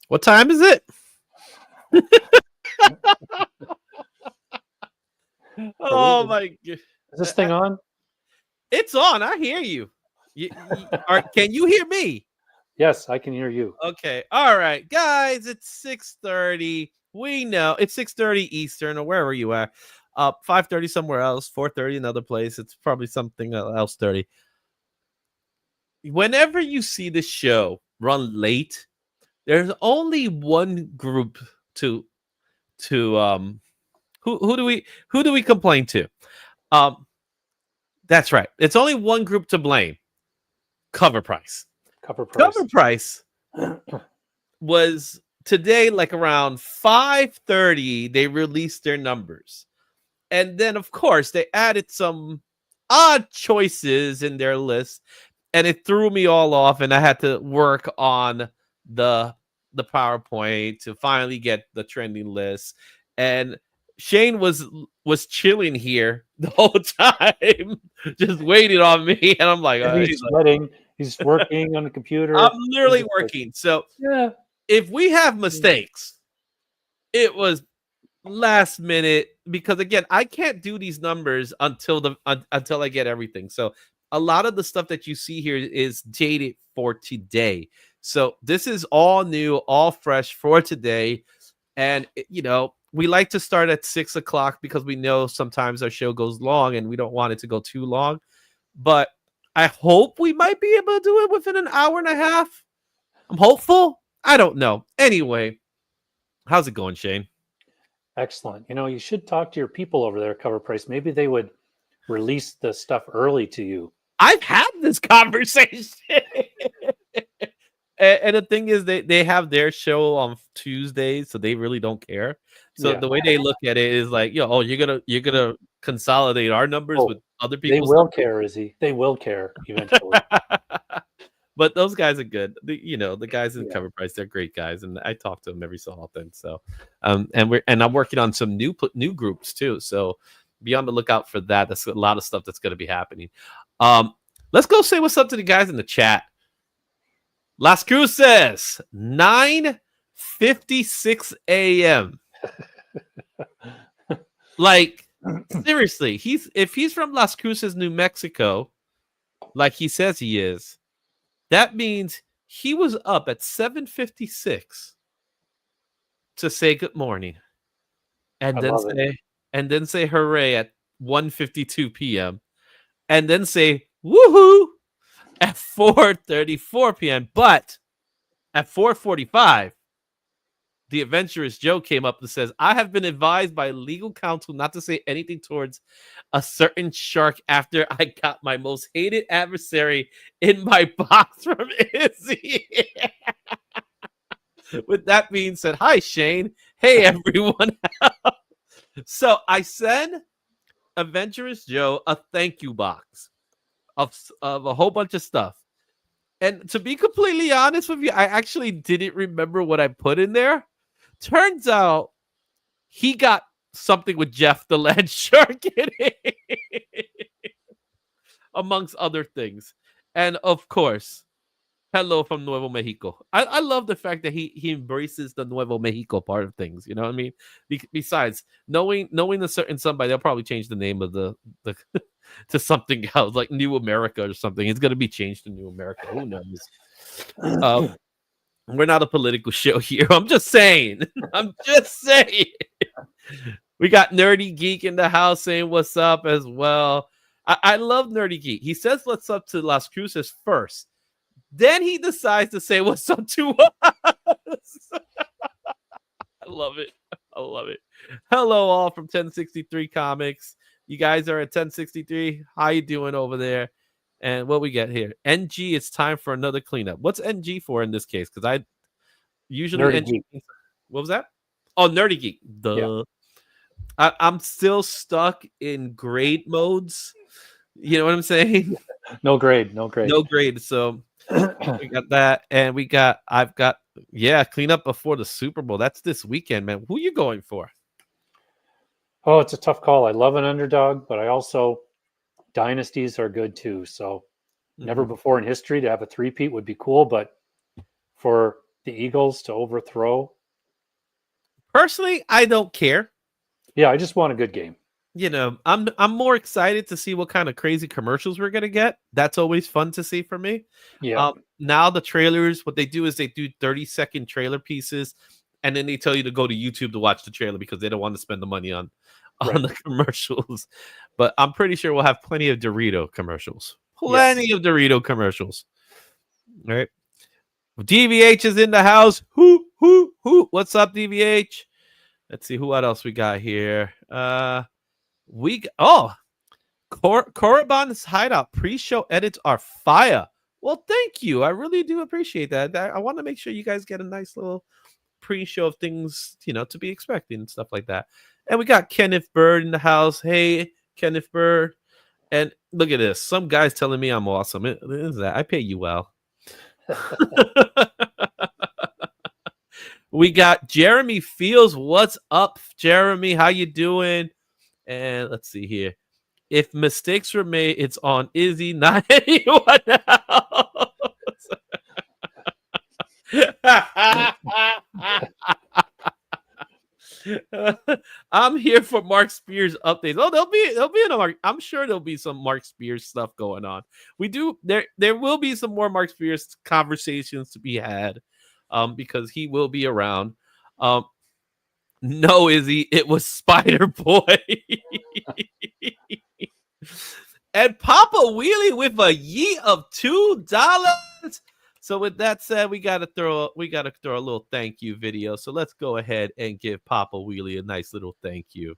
What time is it? Oh my god! Is this thing on? It's on. I hear you. Can you hear me? Yes, I can hear you. Okay. All right, guys. It's 6:30. We know it's 6:30 Eastern or wherever you are. 5:30 somewhere else, 4:30 another place. It's probably something else 30. Whenever you see the show run late, there's only one group to who do we complain to? Um, that's right. It's only one group to blame. Cover price. Cover price Was today, like around 5:30, they released their numbers. And then, of course, they added some odd choices in their list, and it threw me all off, and I had to work on the PowerPoint to finally get the trending list. And Shane was chilling here the whole time, just waiting on me, and I'm like, he's sweating. He's working on the computer. I'm literally working. So yeah, if we have mistakes, it was last minute, because again, I can't do these numbers until I get everything. So a lot of the stuff that you see here is dated for today. So this is all new, all fresh for today. And we like to start at 6 o'clock because we know sometimes our show goes long and we don't want it to go too long. But I hope we might be able to do it within an hour and a half. I'm hopeful. I don't know. Anyway, how's it going, Shane? Excellent. You should talk to your people over there, Cover Price. Maybe they would release the stuff early to you. I've had this conversation. And the thing is, they have their show on Tuesdays, so they really don't care. So the way they look at it is like, you're gonna consolidate our numbers with other people's. They will care, Izzy. They will care eventually. But those guys are good. The guys in Cover Price, they're great guys, and I talk to them every so often. So, and I'm working on some new groups too. So, be on the lookout for that. That's a lot of stuff that's going to be happening. Let's go say what's up to the guys in the chat. Las Cruces, 9:56 a.m. Like, seriously, if he's from Las Cruces, New Mexico, like he says he is, that means he was up at 7:56 to say good morning, and then say hooray at 1:52 p.m. and then say woohoo at 4:34 p.m. But at 4:45, the adventurous Joe came up and says, I have been advised by legal counsel not to say anything towards a certain shark after I got my most hated adversary in my box from Izzy. With that being said, hi, Shane. Hey, everyone. So I send Adventurous Joe a thank you box of a whole bunch of stuff. And to be completely honest with you, I actually didn't remember what I put in there. Turns out he got something with Jeff the Land Shark in it, amongst other things. And of course, hello from Nuevo Mexico. I love the fact that he embraces the Nuevo Mexico part of things. You know what I mean? Besides, knowing a certain somebody, they'll probably change the name of the to something else, like New America or something. It's going to be changed to New America. Who knows? We're not a political show here. I'm just saying. We got Nerdy Geek in the house saying what's up as well. I love Nerdy Geek. He says what's up to Las Cruces first. Then he decides to say what's up to us. I love it. Hello, all from 1063 Comics. You guys are at 1063. How you doing over there? And what we get here? NG, it's time for another cleanup. What's NG for in this case? Because I usually Nerdy NG. Geek. What was that? Oh, Nerdy Geek. Duh. Yeah. I'm still stuck in grade modes. You know what I'm saying? No grade. So we got that, and I've got cleanup before the Super Bowl. That's this weekend, man. Who are you going for? Oh, it's a tough call. I love an underdog, but I also dynasties are good too. So never before in history to have a three-peat would be cool, but for the Eagles to overthrow. Personally, I don't care. Yeah, I just want a good game. I'm more excited to see what kind of crazy commercials we're gonna get. That's always fun to see for me. Yeah. Now the trailers, what they do is they do 30-second trailer pieces, and then they tell you to go to YouTube to watch the trailer because they don't want to spend the money on Right. the commercials. But I'm pretty sure we'll have plenty of Dorito commercials. Yes. Plenty of Dorito commercials. All right. DVH is in the house. Who? What's up, DVH? Let's see what else we got here. Korriban's Hideout pre-show edits are fire. Well, thank you. I really do appreciate that. I want to make sure you guys get a nice little pre-show of things, to be expecting and stuff like that. And we got Kenneth Bird in the house. Hey, Kenneth Bird. And look at this. Some guy's telling me I'm awesome. It is that. I pay you well. We got Jeremy Fields. What's up, Jeremy? How you doing? And let's see here. If mistakes were made, it's on Izzy, not anyone else. I'm here for Mark Spears updates. Oh, there'll be an Mark. I'm sure there'll be some Mark Spears stuff going on. There will be some more Mark Spears conversations to be had, because he will be around. No, Izzy, it was Spider Boy. And Papa Wheelie with a yeet of $2. So with that said, we gotta throw a little thank you video. So let's go ahead and give Papa Wheelie a nice little thank you.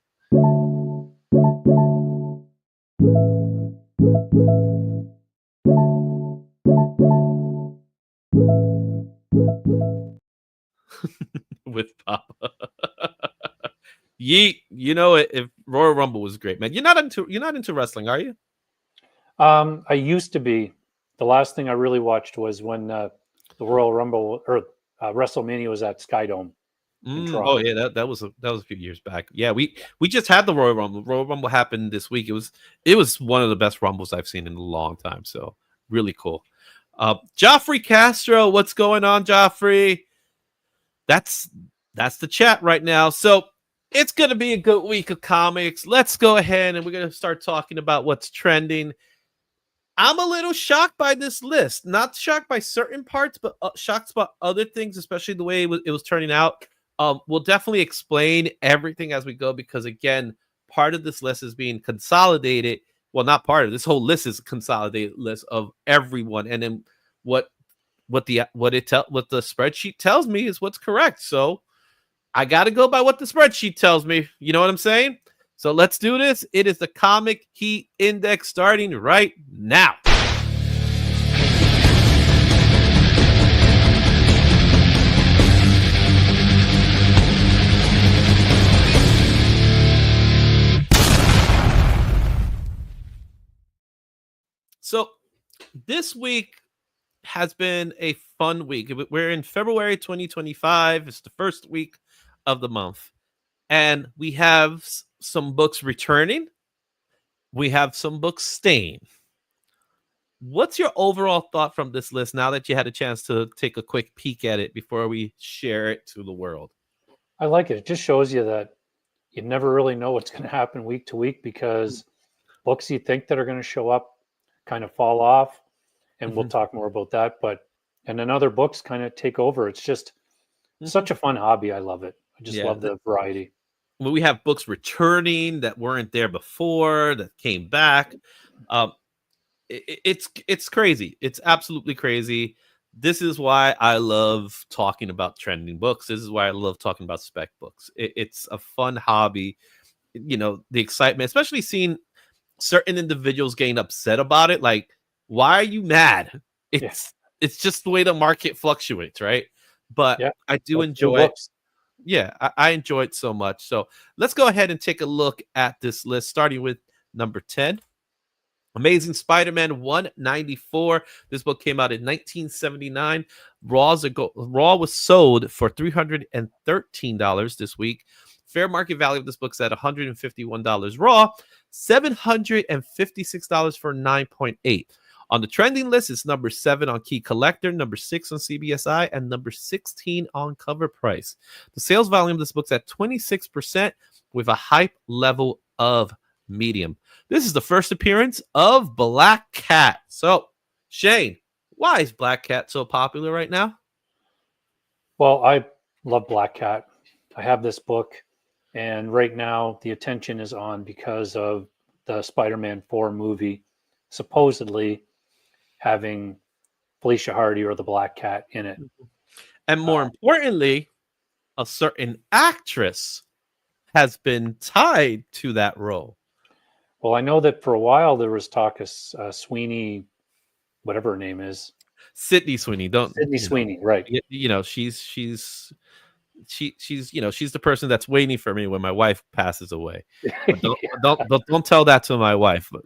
With Papa. Yeet, if Royal Rumble was great, man. You're not into wrestling, are you? I used to be. The last thing I really watched was when the Royal Rumble or WrestleMania was at Skydome. Oh yeah, that was a few years back. Yeah, we just had the Royal Rumble. Royal Rumble happened this week. It was one of the best Rumbles I've seen in a long time. So really cool. Joffrey Castro, what's going on, Joffrey? That's the chat right now. So it's gonna be a good week of comics. Let's go ahead and we're gonna start talking about what's trending. I'm a little shocked by this list. Not shocked by certain parts, but shocked about other things, especially the way it was turning out. We'll definitely explain everything as we go because, again, part of this list is being consolidated. Well, not part of this whole list is a consolidated list of everyone, and then what the spreadsheet tells me is what's correct. So I got to go by what the spreadsheet tells me. You know what I'm saying? So let's do this. It is the Comic Heat Index starting right now. So this week has been a fun week. We're in February 2025. It's the first week of the month. And we have some books returning. We have some books staying. What's your overall thought from this list now that you had a chance to take a quick peek at it before we share it to the world? I like it. It just shows you that you never really know what's going to happen week to week because books you think that are going to show up kind of fall off. And we'll talk more about that. And then other books kind of take over. It's just such a fun hobby. I love it. I just love the variety. Well, we have books returning that weren't there before that came back. It's crazy. It's absolutely crazy. This is why I love talking about trending books. This is why I love talking about spec books. It's a fun hobby. The excitement, especially seeing certain individuals getting upset about it. Like, why are you mad? It's just the way the market fluctuates, right? But I do enjoy it. Yeah, I enjoy it so much. So let's go ahead and take a look at this list, starting with number 10. Amazing Spider-Man 194. This book came out in 1979. Raw was sold for $313 this week. Fair market value of this book's at $151 raw, $756 for 9.8. On the trending list, it's number 7 on Key Collector, number 6 on CBSI, and number 16 on Cover Price. The sales volume of this book's at 26% with a hype level of medium. This is the first appearance of Black Cat. So, Shane, why is Black Cat so popular right now? Well, I Love Black Cat. I have this book, and right now the attention is on because of the Spider-Man 4 movie, supposedly having Felicia Hardy or the Black Cat in it. And more importantly, a certain actress has been tied to that role. Well, I know that for a while there was talk of Sweeney, whatever her name is, Sydney Sweeney. Sydney Sweeney, right? She's she's the person that's waiting for me when my wife passes away. But don't tell that to my wife. But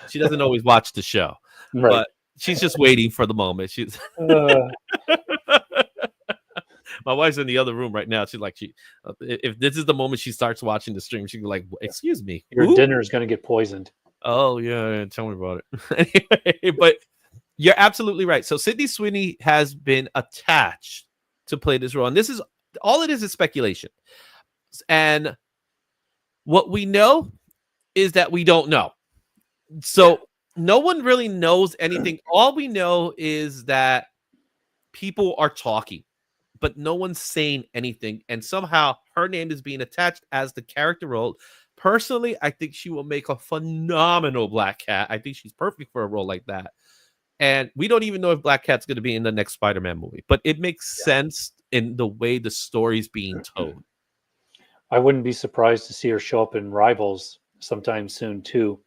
she doesn't always watch the show, Right. but she's just waiting for the moment. She's my wife's in the other room right now. She's like, if this is the moment she starts watching the stream, she'd be like, "Excuse me, your dinner is going to get poisoned." Oh yeah, tell me about it. Anyway, but you're absolutely right. So Sydney Sweeney has been attached to play this role, and this is all it is speculation. And what we know is that we don't know. So no one really knows anything. All we know is that people are talking, but no one's saying anything. And somehow her name is being attached as the character role. Personally, I think she will make a phenomenal Black Cat. I think she's perfect for a role like that. And we don't even know if Black Cat's going to be in the next Spider-Man movie, but it makes sense in the way the story's being told. I wouldn't be surprised to see her show up in Rivals sometime soon too.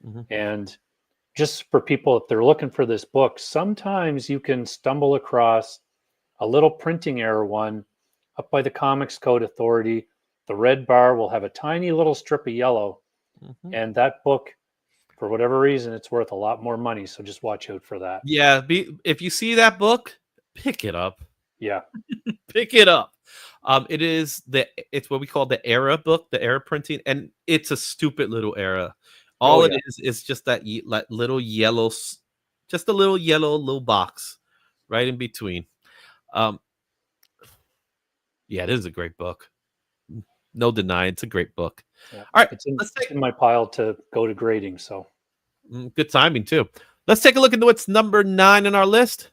Mm-hmm. And just for people, if they're looking for this book, sometimes you can stumble across a little printing error one up by the Comics Code Authority. The red bar will have a tiny little strip of yellow. Mm-hmm. And that book, for whatever reason, it's worth a lot more money. So just watch out for that. Yeah. If you see that book, pick it up. Yeah. Pick it up. It's what we call the era book, the era printing. And it's a stupid little era. All it is just that little yellow, just a little yellow little box right in between. Yeah, it is a great book. No denying, it's a great book. Yeah. All right, it's in my pile to go to grading. So good timing too. Let's take a look into what's number 9 on our list.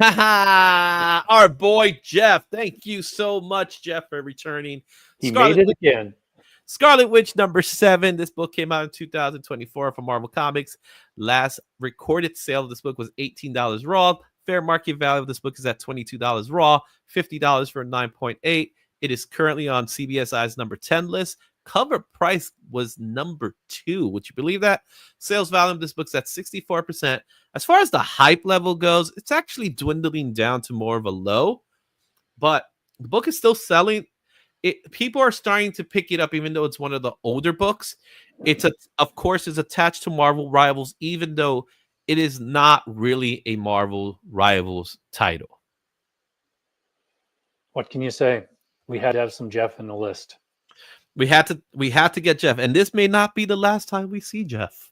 Our boy Jeff. Thank you so much, Jeff, for returning. He made it again. Scarlet Witch number 7. This book came out in 2024 from Marvel Comics. Last recorded sale of this book was $18 raw. Fair market value of this book is at $22 raw, $50 for a 9.8. It is currently on CBSI's number 10 list. Cover price was number 2. Would you believe that? Sales volume of this book's at 64%. As far as the hype level goes, it's actually dwindling down to more of a low, but the book is still selling. People are starting to pick it up, even though it's one of the older books. Of course, is attached to Marvel Rivals, even though it is not really a Marvel Rivals title. What can you say? We had to have some Jeff in the list. We had to get Jeff, and this may not be the last time we see Jeff.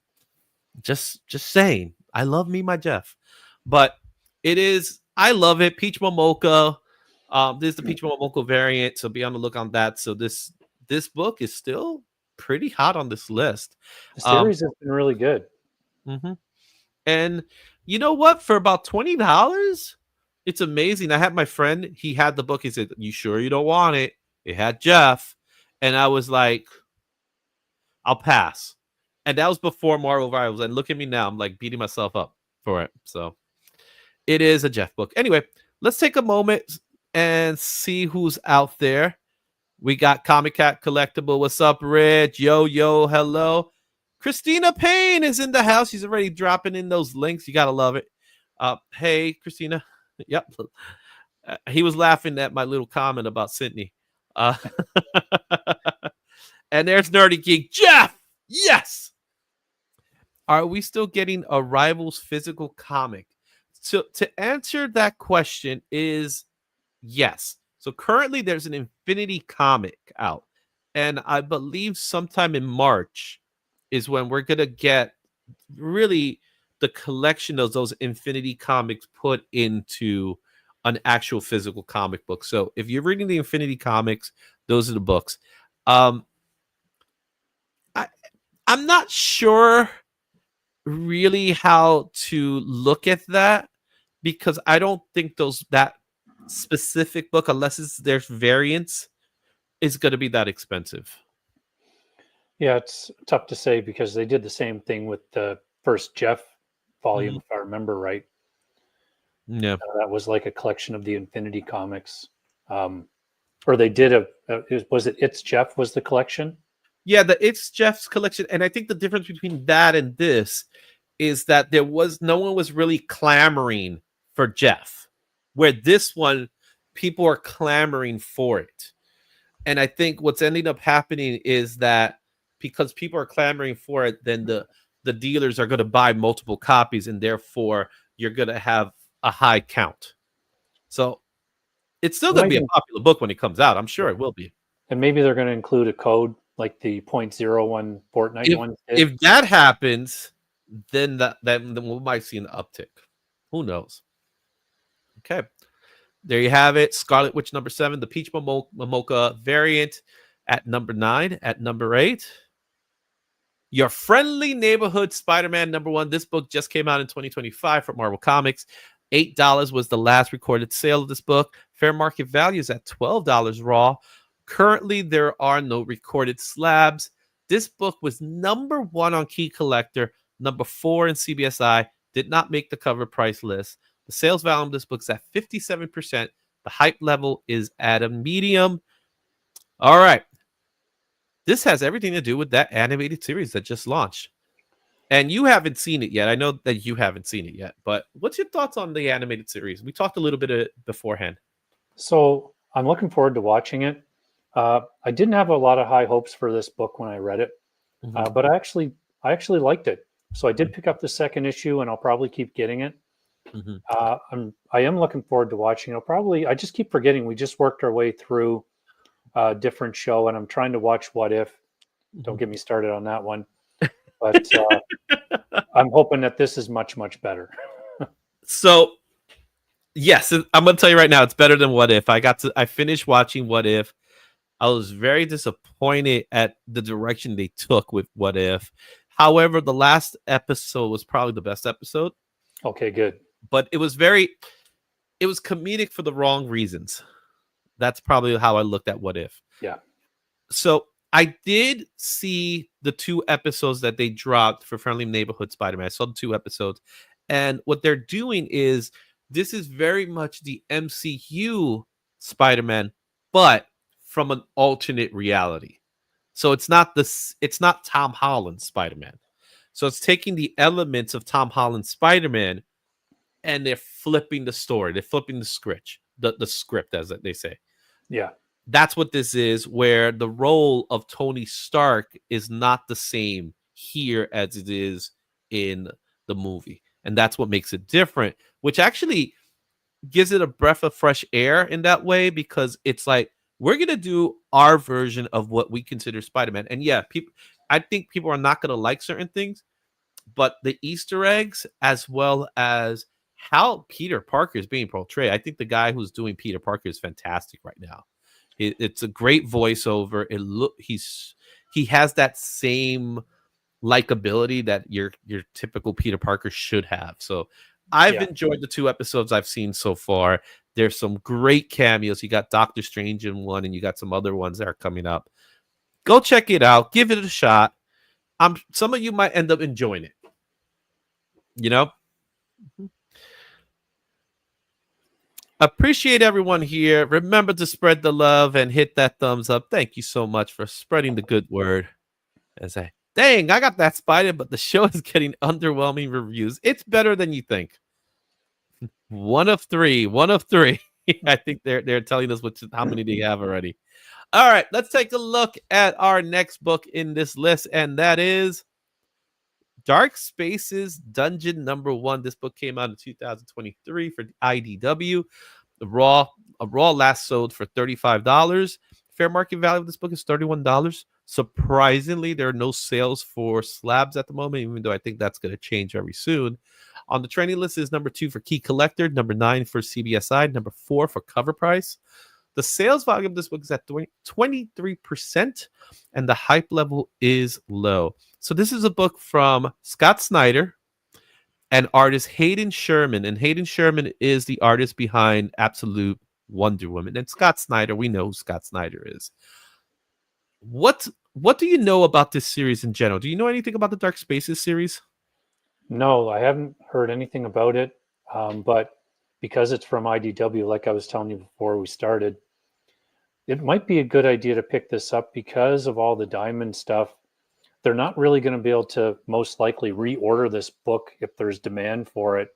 Just saying. I love me my Jeff, but it is. I love it. Peach Momoko. This is the Peach Momoko variant, so be on the look on that. So this book is still pretty hot on this list. The series has been really good. Mm-hmm. And you know what? For about $20, it's amazing. I had my friend. He had the book. He said, "You sure you don't want it?" It had Jeff, and I was like, "I'll pass." And that was before Marvel Rivals. And look at me now. I'm like beating myself up for it. So it is a Jeff book. Anyway, let's take a moment and see who's out there. We got Comic Cat Collectible. What's up, Rich? Yo, hello. Christina Payne is in the house. She's already dropping in those links. You got to love it. Hey, Christina. Yep. He was laughing at my little comment about Sydney. And there's Nerdy Geek. Jeff! Yes! Are we still getting a Rivals physical comic? So to answer that question is yes. So currently there's an Infinity comic out. And I believe sometime in March is when we're going to get really the collection of those Infinity comics put into an actual physical comic book. So if you're reading the Infinity comics, those are the books. I'm not sure really how to look at that, because I don't think that specific book, unless there's variants, is going to be that expensive. Yeah, it's tough to say because they did the same thing with the first Jeff volume, if I remember right. Yeah. That was like a collection of the Infinity comics. Or they did was it It's Jeff was the collection? Yeah, It's Jeff's collection. And I think the difference between that and this is that no one was really clamoring for Jeff, where this one, people are clamoring for it. And I think what's ending up happening is that because people are clamoring for it, then the dealers are going to buy multiple copies, and therefore you're going to have a high count. So it's still going to be a popular book when it comes out. I'm sure it will be. And maybe they're going to include a code like the 0.01 Fortnite one. If that happens, then we might see an uptick. Who knows? Okay. There you have it. Scarlet Witch number 7, the Peach Mocha variant at number 9. At number 8, Your Friendly Neighborhood Spider-Man number 1. This book just came out in 2025 from Marvel Comics. $8 was the last recorded sale of this book. Fair market value is at $12 raw. Currently, there are no recorded slabs. This book was number 1 on Key Collector, number 4 in CBSI, did not make the cover price list. The sales value of this book is at 57%. The hype level is at a medium. All right. This has everything to do with that animated series that just launched. And you haven't seen it yet. I know that you haven't seen it yet, but what's your thoughts on the animated series? We talked a little bit beforehand. So I'm looking forward to watching it. I didn't have a lot of high hopes for this book when I read it, but I actually liked it. So I did pick up the second issue, and I'll probably keep getting it. I am looking forward to watching it. I just keep forgetting we just worked our way through a different show, and I'm trying to watch What If. Don't get me started on that one. But I'm hoping that this is much, much better. So, yes, I'm going to tell you right now, it's better than What If. I finished watching What If. I was very disappointed at the direction they took with What If. However, the last episode was probably the best episode. Okay, good. But it was comedic for the wrong reasons. That's probably how I looked at What If. Yeah. So I did see the 2 episodes that they dropped for Friendly Neighborhood Spider-Man. I saw the 2 episodes. And what they're doing is, this is very much the MCU Spider-Man, but from an alternate reality. So it's not Tom Holland's Spider-Man. So it's taking the elements of Tom Holland's Spider-Man, and they're flipping the story. They're flipping the script, the script, as they say. Yeah. That's what this is, where the role of Tony Stark is not the same here as it is in the movie. And that's what makes it different, which actually gives it a breath of fresh air in that way, because it's like, we're going to do our version of what we consider Spider-Man. And yeah, I think people are not going to like certain things, but the Easter eggs, as well as how Peter Parker is being portrayed. I think the guy who's doing Peter Parker is fantastic right now. It's a great voiceover. He has that same likability that your typical Peter Parker should have. So I've enjoyed the 2 episodes I've seen so far. There's some great cameos. You got Doctor Strange in one, and you got some other ones that are coming up. Go check it out. Give it a shot. Some of you might end up enjoying it. You know? Appreciate everyone here. Remember to spread the love and hit that thumbs up. Thank you so much for spreading the good word. Dang, I got that spider, but the show is getting underwhelming reviews. It's better than you think. 1 of 3. 1 of 3. I think they're telling us how many they have already. All right, let's take a look at our next book in this list, and that is Dark Spaces Dungeon number 1. This book came out in 2023 for IDW. A raw last sold for $35. Fair market value of this book is $31. Surprisingly, there are no sales for slabs at the moment, even though I think that's going to change very soon. On the trending list is number 2 for Key Collector, number 9 for CBSI, number 4 for cover price. The sales volume of this book is at 23%, and the hype level is low. So this is a book from Scott Snyder and artist Hayden Sherman. And Hayden Sherman is the artist behind Absolute Wonder Woman. And Scott Snyder, we know who Scott Snyder is. What do you know about this series in general? Do you know anything about the Dark Spaces series? No, I haven't heard anything about it. But because it's from IDW, like I was telling you before we started, it might be a good idea to pick this up because of all the Diamond stuff. They're not really going to be able to most likely reorder this book if there's demand for it.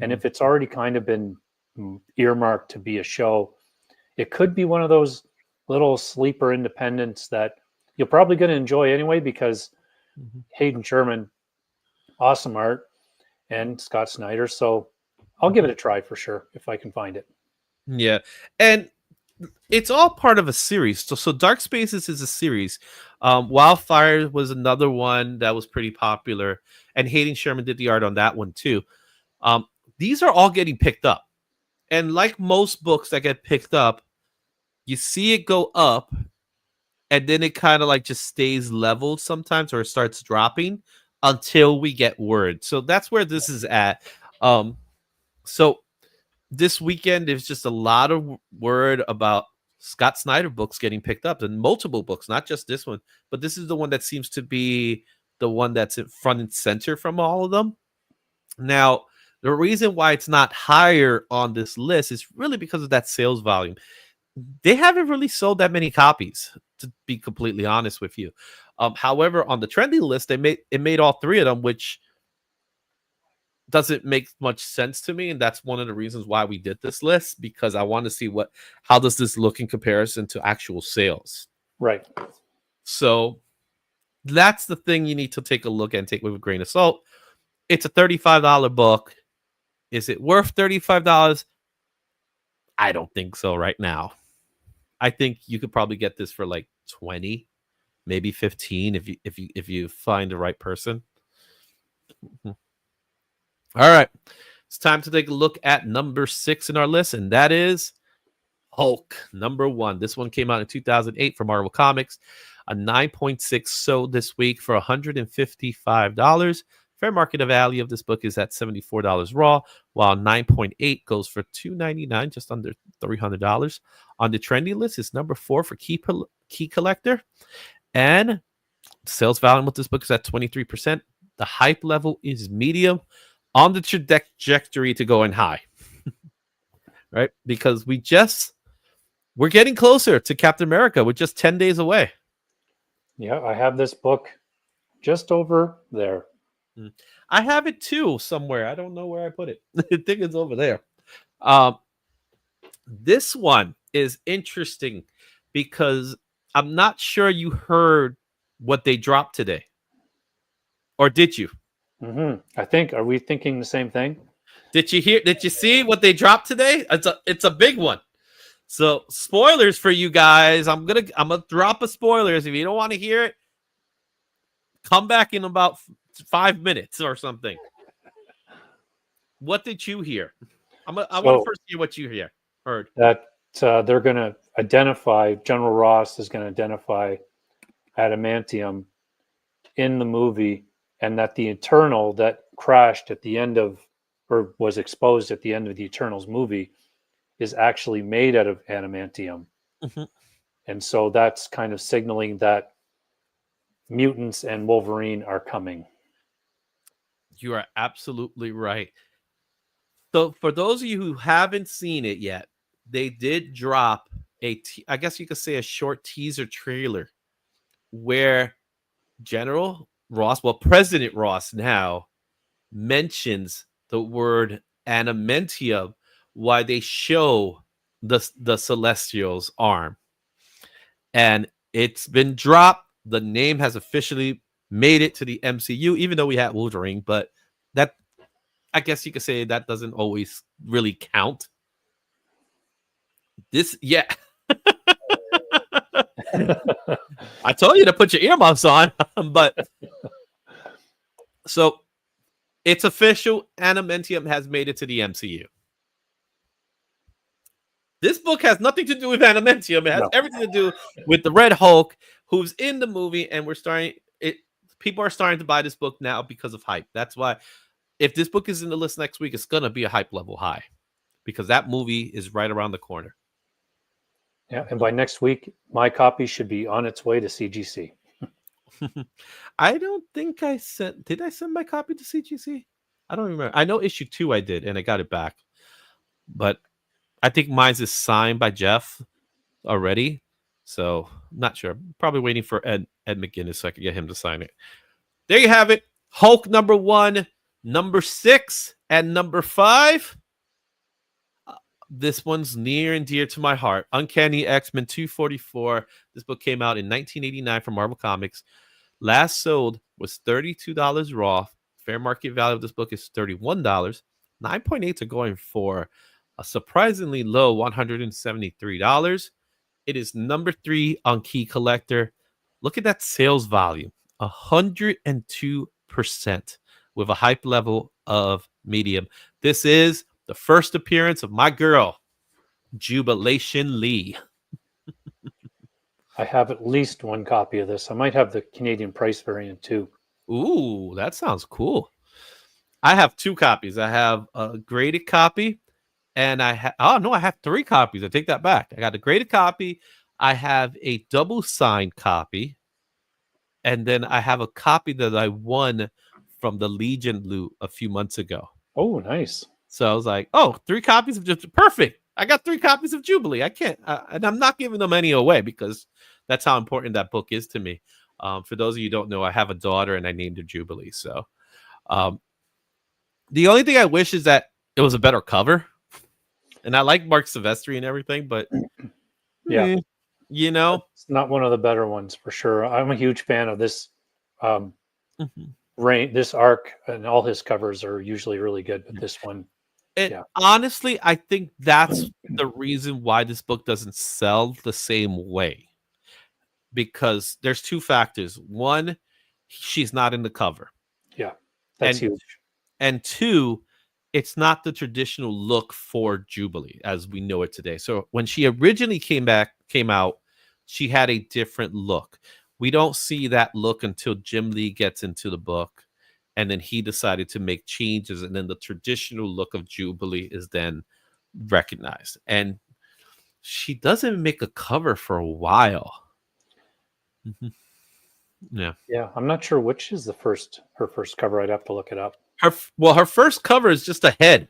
And if it's already kind of been earmarked to be a show, it could be one of those little sleeper independents that you're probably going to enjoy anyway because Hayden Sherman, awesome art, and Scott Snyder. So I'll give it a try for sure if I can find it. Yeah. And it's all part of a series. So Dark Spaces is a series. Wildfire was another one that was pretty popular. And Hayden Sherman did the art on that one too. These are all getting picked up. And like most books that get picked up, you see it go up and then it kind of like just stays leveled sometimes or it starts dropping until we get word. So that's where this is at. So this weekend, there's just a lot of word about Scott Snyder books getting picked up and multiple books, not just this one, but this is the one that seems to be the one that's in front and center from all of them. Now, the reason why it's not higher on this list is really because of that sales volume. They haven't really sold that many copies, to be completely honest with you. However, on the trendy list, it made all three of them, which doesn't make much sense to me, and that's one of the reasons why we did this list, because I want to see how does this look in comparison to actual sales. Right. So that's the thing you need to take a look at and take with a grain of salt. It's a $35 book. Is it worth $35? I don't think so right now. I think you could probably get this for like 20, maybe 15 if you find the right person. All right. It's time to take a look at number 6 in our list, and that is Hulk, number 1. This one came out in 2008 from Marvel Comics. A 9.6 sold this week for $155. Fair market value of this book is at $74 raw, while 9.8 goes for $299, just under $300. On the trendy list, it's number 4 for key collector, and sales volume with this book is at 23%. The hype level is medium, on the trajectory to going high, right? Because we're getting closer to Captain America. We're just 10 days away. Yeah, I have this book just over there. I have it too somewhere. I don't know where I put it. I think it's over there. This one is interesting because I'm not sure you heard what they dropped today. Or did you? I think, are we thinking the same thing? Did you see what they dropped today? It's a big one. So spoilers for you guys. I'm gonna drop a spoilers. If you don't want to hear it, come back in about 5 minutes or something. What did you hear? I want to first hear what you heard. That they're going to identify, General Ross is going to identify adamantium in the movie, and that the Eternal that crashed at the end of, or was exposed at the end of the Eternals movie, is actually made out of adamantium. And so that's kind of signaling that mutants and Wolverine are coming. You are absolutely right. So for those of you who haven't seen it yet, they did drop I guess you could say a short teaser trailer where General Ross, well, President Ross now, mentions the word adamantium while they show the Celestial's arm. And it's been dropped. The name has officially made it to the MCU, even though we had Wolverine, but that, I guess you could say, that doesn't always really count. Yeah. I told you to put your earmuffs on, but so it's official. Adamantium has made it to the MCU. This book has nothing to do with adamantium. It has everything to do with the Red Hulk, who's in the movie, and people are starting to buy this book now because of hype. That's why if this book is in the list next week, it's gonna be a hype level high because that movie is right around the corner. Yeah, and by next week, my copy should be on its way to CGC. I don't think I sent. Did I send my copy to CGC? I don't remember. I know issue 2 I did, and I got it back. But I think mine's is signed by Jeff already. So not sure. Probably waiting for Ed McGuinness so I could get him to sign it. There you have it. Hulk number 1, number 6, and number 5. This one's near and dear to my heart. Uncanny X-Men 244. This book came out in 1989 from Marvel Comics. Last sold was $32 raw. Fair market value of this book is $31. 9.8s are going for a surprisingly low $173. It is number 3 on Key Collector. Look at that sales volume, 102% with a hype level of medium. This is the first appearance of my girl, Jubilation Lee. I have at least one copy of this. I might have the Canadian price variant too. Ooh, that sounds cool. I have 2 copies. I have a graded copy, and I have 3 copies. I take that back. I got a graded copy. I have a double signed copy, and then I have a copy that I won from the Legion loot a few months ago. Oh, nice. So I was like, oh, 3 copies of just perfect. I got 3 copies of Jubilee. I can't, and I'm not giving them any away because that's how important that book is to me. For those of you who don't know, I have a daughter and I named her Jubilee. So the only thing I wish is that it was a better cover. And I like Mark Silvestri and everything, but yeah, you know, it's not one of the better ones for sure. I'm a huge fan of this this arc, and all his covers are usually really good, but this one, honestly, I think that's the reason why this book doesn't sell the same way. Because there's 2 factors. One, she's not in the cover. Yeah, that's huge. And 2, it's not the traditional look for Jubilee as we know it today. So when she originally came out, she had a different look. We don't see that look until Jim Lee gets into the book, and then he decided to make changes, and then the traditional look of Jubilee is then recognized. And she doesn't make a cover for a while. Yeah. I'm not sure which is her first cover. I'd have to look it up. Her first cover is just a head.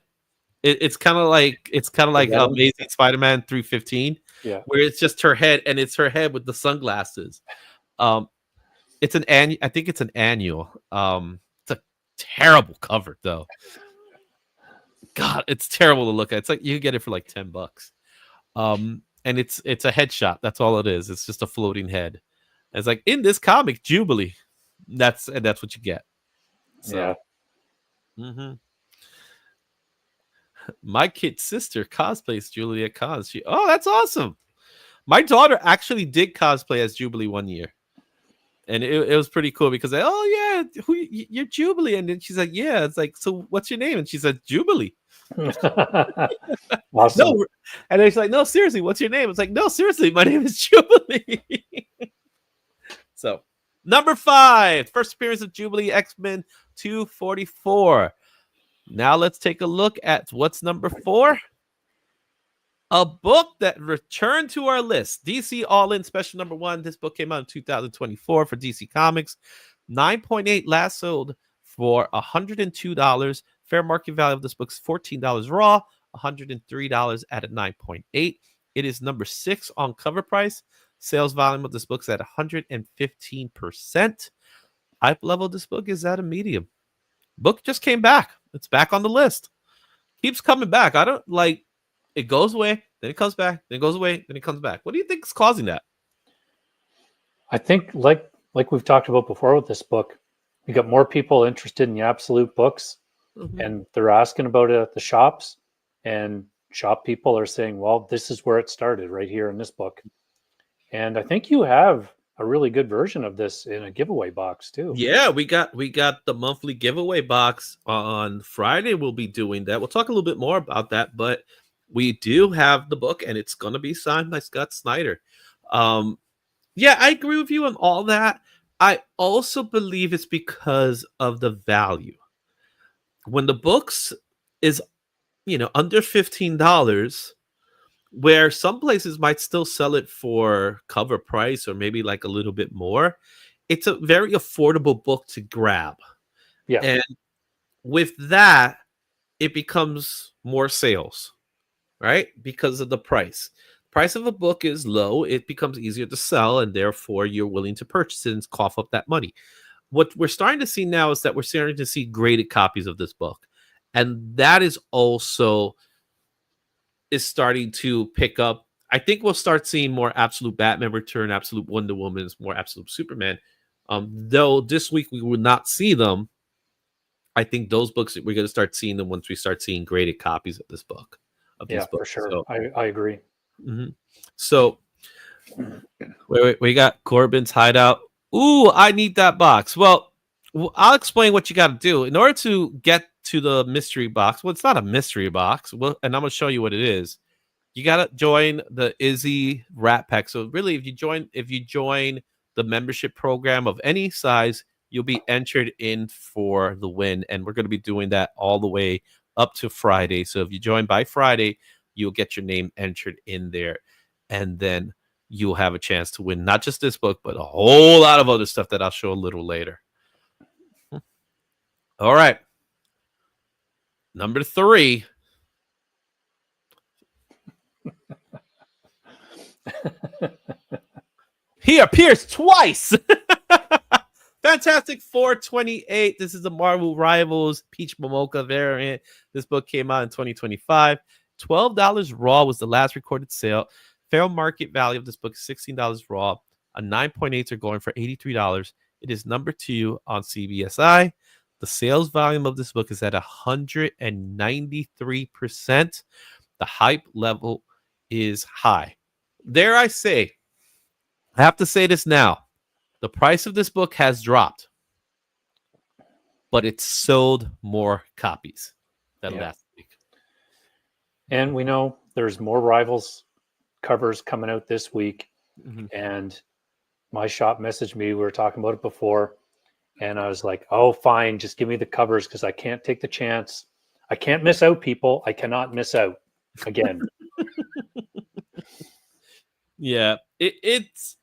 It's kind of like Amazing Spider-Man 315, where it's just her head, and it's her head with the sunglasses. It's I think it's an annual. It's a terrible cover though. God, it's terrible to look at. It's like you get it for like $10. And it's a headshot. That's all it is. It's just a floating head. It's like in this comic, Jubilee. That's what you get. So, my kid's sister cosplays Jubilee at cons. That's awesome. My daughter actually did cosplay as Jubilee one year, and it was pretty cool because you're Jubilee, and then she's like, yeah. It's like, so what's your name? And she said Jubilee. Awesome. No, and it's like, no, seriously, what's your name? It's like, no, seriously, my name is Jubilee. So, number 5, first appearance of Jubilee, X-Men 244. Now let's take a look at what's number 4. A book that returned to our list. DC All-In Special number 1. This book came out in 2024 for DC Comics. 9.8 last sold for $102. Fair market value of this book is $14 raw, $103 at a 9.8. It is number 6 on cover price. Sales volume of this book is at 115%. Hype level of this book is at a medium. Book just came back. It's back on the list. Keeps coming back. I don't like it goes away, then it comes back, then it goes away, then it comes back. What do you think is causing that? I think like we've talked about before with this book, we got more people interested in the absolute books, and they're asking about it at the shops, and shop people are saying, well, this is where it started, right here in this book. And I think you have a really good version of this in a giveaway box too. Yeah, we got the monthly giveaway box on Friday. We'll be doing that. We'll talk a little bit more about that, but we do have the book, and it's going to be signed by Scott Snyder. Yeah, I agree with you on all that. I also believe it's because of the value. When the books is, under $15, where some places might still sell it for cover price or maybe like a little bit more, it's a very affordable book to grab. Yeah. And with that, it becomes more sales, right? Because of the price. Price of a book is low, it becomes easier to sell, and therefore you're willing to purchase it and cough up that money. What we're starting to see now is that we're starting to see graded copies of this book. And that is also is starting to pick up. I think we'll start seeing more Absolute Batman return, Absolute Wonder Woman, more Absolute Superman. Though this week we will not see them. I think those books we're going to start seeing them once we start seeing graded copies of this book. Yeah, for sure. So, I agree. So wait, we got Corbin's Hideout. Ooh, I need that box. Well, I'll explain what you got to do in order to get to the mystery box. Well, it's not a mystery box. Well, and I'm going to show you what it is. You got to join the Izzy Rat Pack. So really, if you join the membership program of any size, you'll be entered in for the win. And we're going to be doing that all the way up to Friday. So if you join by Friday, you'll get your name entered in there. And then you'll have a chance to win not just this book, but a whole lot of other stuff that I'll show a little later. All right. Number 3. He appears twice. Fantastic 428. This is the Marvel Rivals Peach Momoko variant. This book came out in 2025. $12 raw was the last recorded sale. Fair market value of this book is $16 raw. A 9.8s are going for $83. It is number 2 on CBSI. The sales volume of this book is at 193%. The hype level is high. Dare I say, I have to say this now. The price of this book has dropped, but it's sold more copies than last week. And we know there's more Rivals covers coming out this week. And my shop messaged me. We were talking about it before. And I was like, oh, fine. Just give me the covers because I can't take the chance. I can't miss out, people. I cannot miss out again. Yeah, it's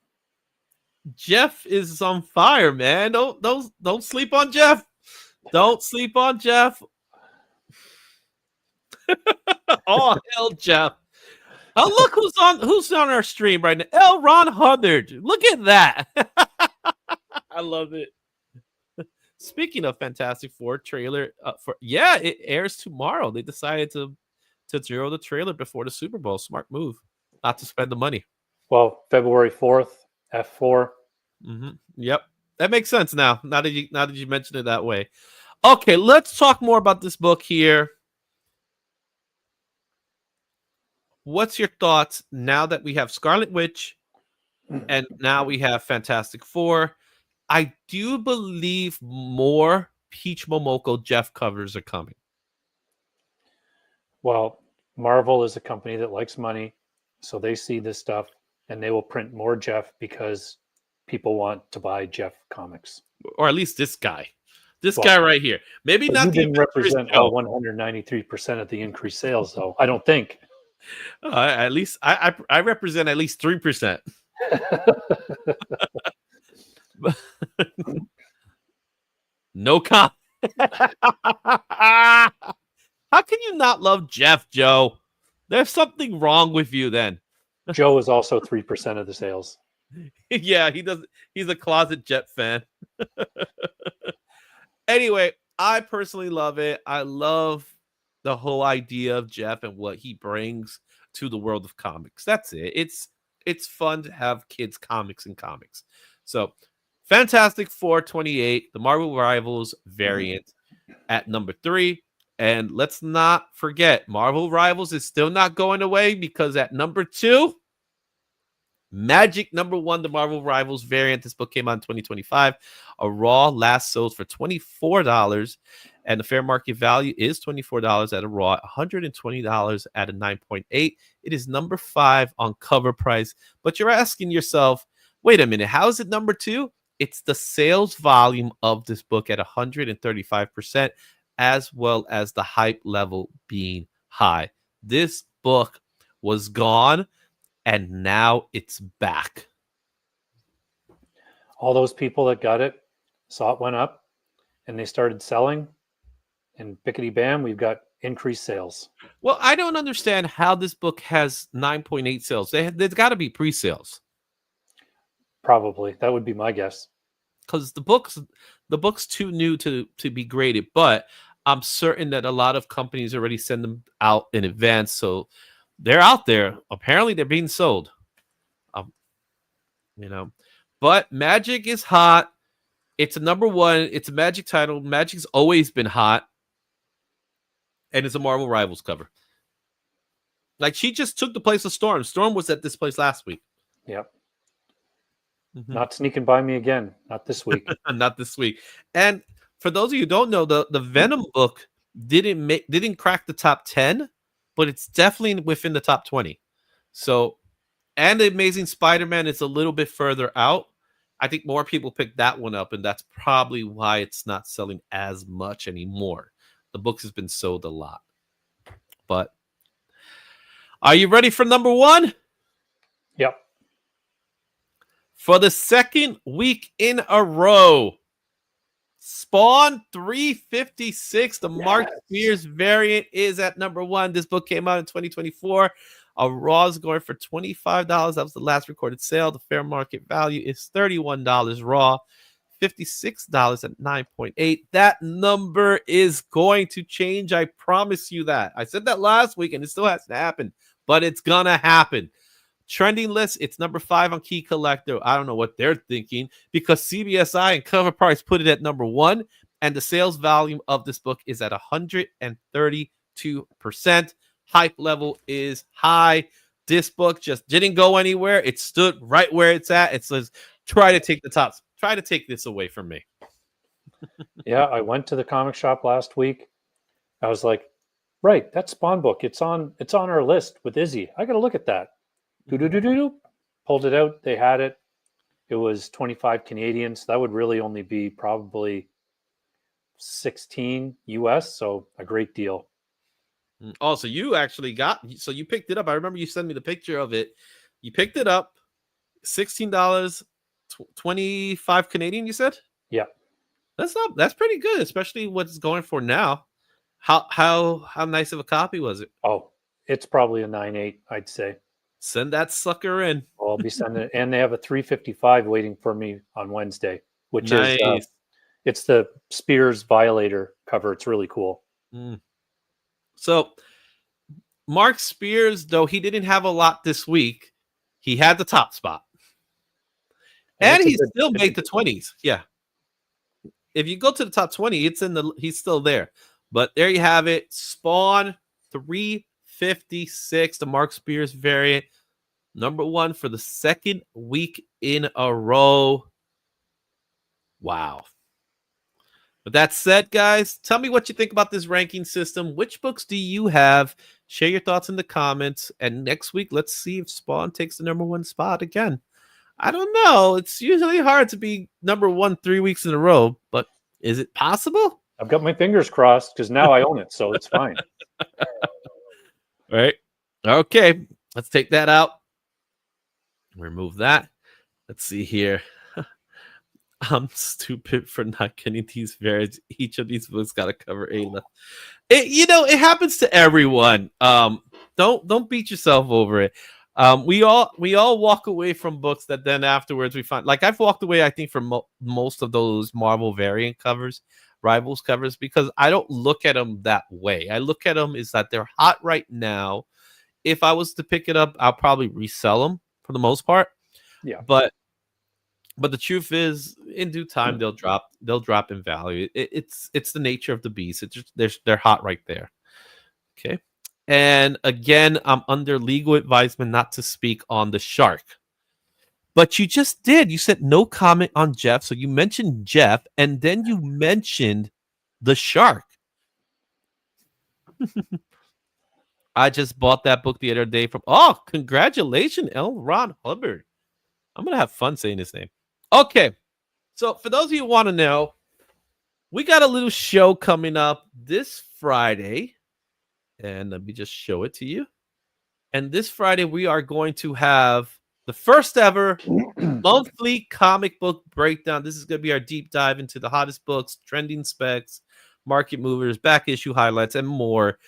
Jeff is on fire, man. Don't sleep on Jeff. Don't sleep on Jeff. Oh, hell, Jeff. Oh, look who's on our stream right now. L. Ron Hubbard. Look at that. I love it. Speaking of Fantastic Four trailer, it airs tomorrow. They decided to zero the trailer before the Super Bowl. Smart move, not to spend the money. Well, February 4th, F4. Yep, that makes sense now. Now that you mention it that way. Okay, let's talk more about this book here. What's your thoughts now that we have Scarlet Witch and now we have Fantastic Four? I do believe more Peach Momoko Jeff covers are coming. Well, Marvel is a company that likes money, so they see this stuff and they will print more Jeff because people want to buy Jeff comics. Or at least this guy. This guy right here. Maybe not. You didn't represent all 193% of the increased sales, though. I don't think. At least I represent at least 3%. No comment. How can you not love Jeff, Joe? There's something wrong with you then. Joe is also 3% of the sales. Yeah, he's a closet Jet fan. Anyway, I personally love it. I love the whole idea of Jeff and what he brings to the world of comics. That's it. It's fun to have kids comics and comics. So Fantastic 428, the Marvel Rivals variant at number 3. And let's not forget, Marvel Rivals is still not going away because at number 2, Magic number 1, the Marvel Rivals variant. This book came out in 2025. A raw last sold for $24, and the fair market value is $24 at a raw, $120 at a 9.8. It is number 5 on cover price. But you're asking yourself, wait a minute, how is it number 2? It's the sales volume of this book at 135%, as well as the hype level being high. This book was gone, and now it's back. All those people that got it saw it went up and they started selling, and bickety bam, we've got increased sales. Well, I don't understand how this book has 9.8 sales. There's got to be pre-sales. Probably. That would be my guess. Because the book's too new to be graded, but I'm certain that a lot of companies already send them out in advance, so they're out there. Apparently, they're being sold. But Magic is hot. It's a number one. It's a Magic title. Magic's always been hot, and it's a Marvel Rivals cover. Like, she just took the place of Storm. Storm was at this place last week. Yep. Mm-hmm. Not sneaking by me again. Not this week. Not this week. And for those of you who don't know, the Venom book didn't crack the top 10, but it's definitely within the top 20. So, and the Amazing Spider-Man is a little bit further out. I think more people picked that one up, and that's probably why it's not selling as much anymore. The book has been sold a lot. But are you ready for number one? Yep. For the second week in a row, Spawn 356, the Mark Spears variant, is at number one. This book came out in 2024. A raw is going for $25. That was the last recorded sale. The fair market value is $31 raw, $56 at 9.8. That number is going to change. I promise you that. I said that last week, and it still hasn't happened, but it's going to happen. Trending list, it's number 5 on Key Collector. I don't know what they're thinking, because CBSI and Cover Price put it at number 1, and the sales volume of this book is at 132%. Hype level is high. This book just didn't go anywhere. It stood right where it's at. It says, try to take the tops. Try to take this away from me. Yeah, I went to the comic shop last week. I was like, right, that Spawn book. It's on our list with Izzy. I got to look at that. Pulled it out. They had it. It was 25 Canadian. So that would really only be probably 16 US. So a great deal. Oh, so you actually you picked it up. I remember you sent me the picture of it. You picked it up, $16, 25 Canadian, you said? Yeah. That's pretty good, especially what it's going for now. How nice of a copy was it? Oh, it's probably a 9.8, I'd say. Send that sucker in. I'll be sending it. And they have a 355 waiting for me on Wednesday, which nice. is it's the Spears Violator cover. It's really cool. So Mark Spears, though he didn't have a lot this week, he had the top spot. And he still made the 20s. Yeah. If you go to the top 20, he's still there. But there you have it. Spawn 356, the Mark Spears variant. Number 1 for the second week in a row. Wow. With that said, guys, tell me what you think about this ranking system. Which books do you have? Share your thoughts in the comments. And next week, let's see if Spawn takes the number 1 spot again. I don't know. It's usually hard to be number 1 3 weeks in a row, but is it possible? I've got my fingers crossed because now I own it, so it's fine. Right. Okay. Let's take that out. Remove that. Let's see here. I'm stupid for not getting these variants. Each of these books got to cover Ayla. It happens to everyone. Don't beat yourself over it. We all walk away from books that then afterwards we find. Like, I've walked away, I think, from most of those Marvel variant covers, Rivals covers, because I don't look at them that way. I look at them as that they're hot right now. If I was to pick it up, I'll probably resell them for the most part. Yeah. But the truth is, in due time, they'll drop in value. It's the nature of the beast. It's just they're hot right there. Okay. And again, I'm under legal advisement not to speak on the shark. But you just did. You said no comment on Jeff. So you mentioned Jeff, and then you mentioned the shark. I just bought that book the other day from. Oh, congratulations, L. Ron Hubbard. I'm going to have fun saying his name. Okay. So for those of you who want to know, we got a little show coming up this Friday. And let me just show it to you. And this Friday, we are going to have the first ever monthly comic book breakdown. This is going to be our deep dive into the hottest books, trending specs, market movers, back issue highlights, and more.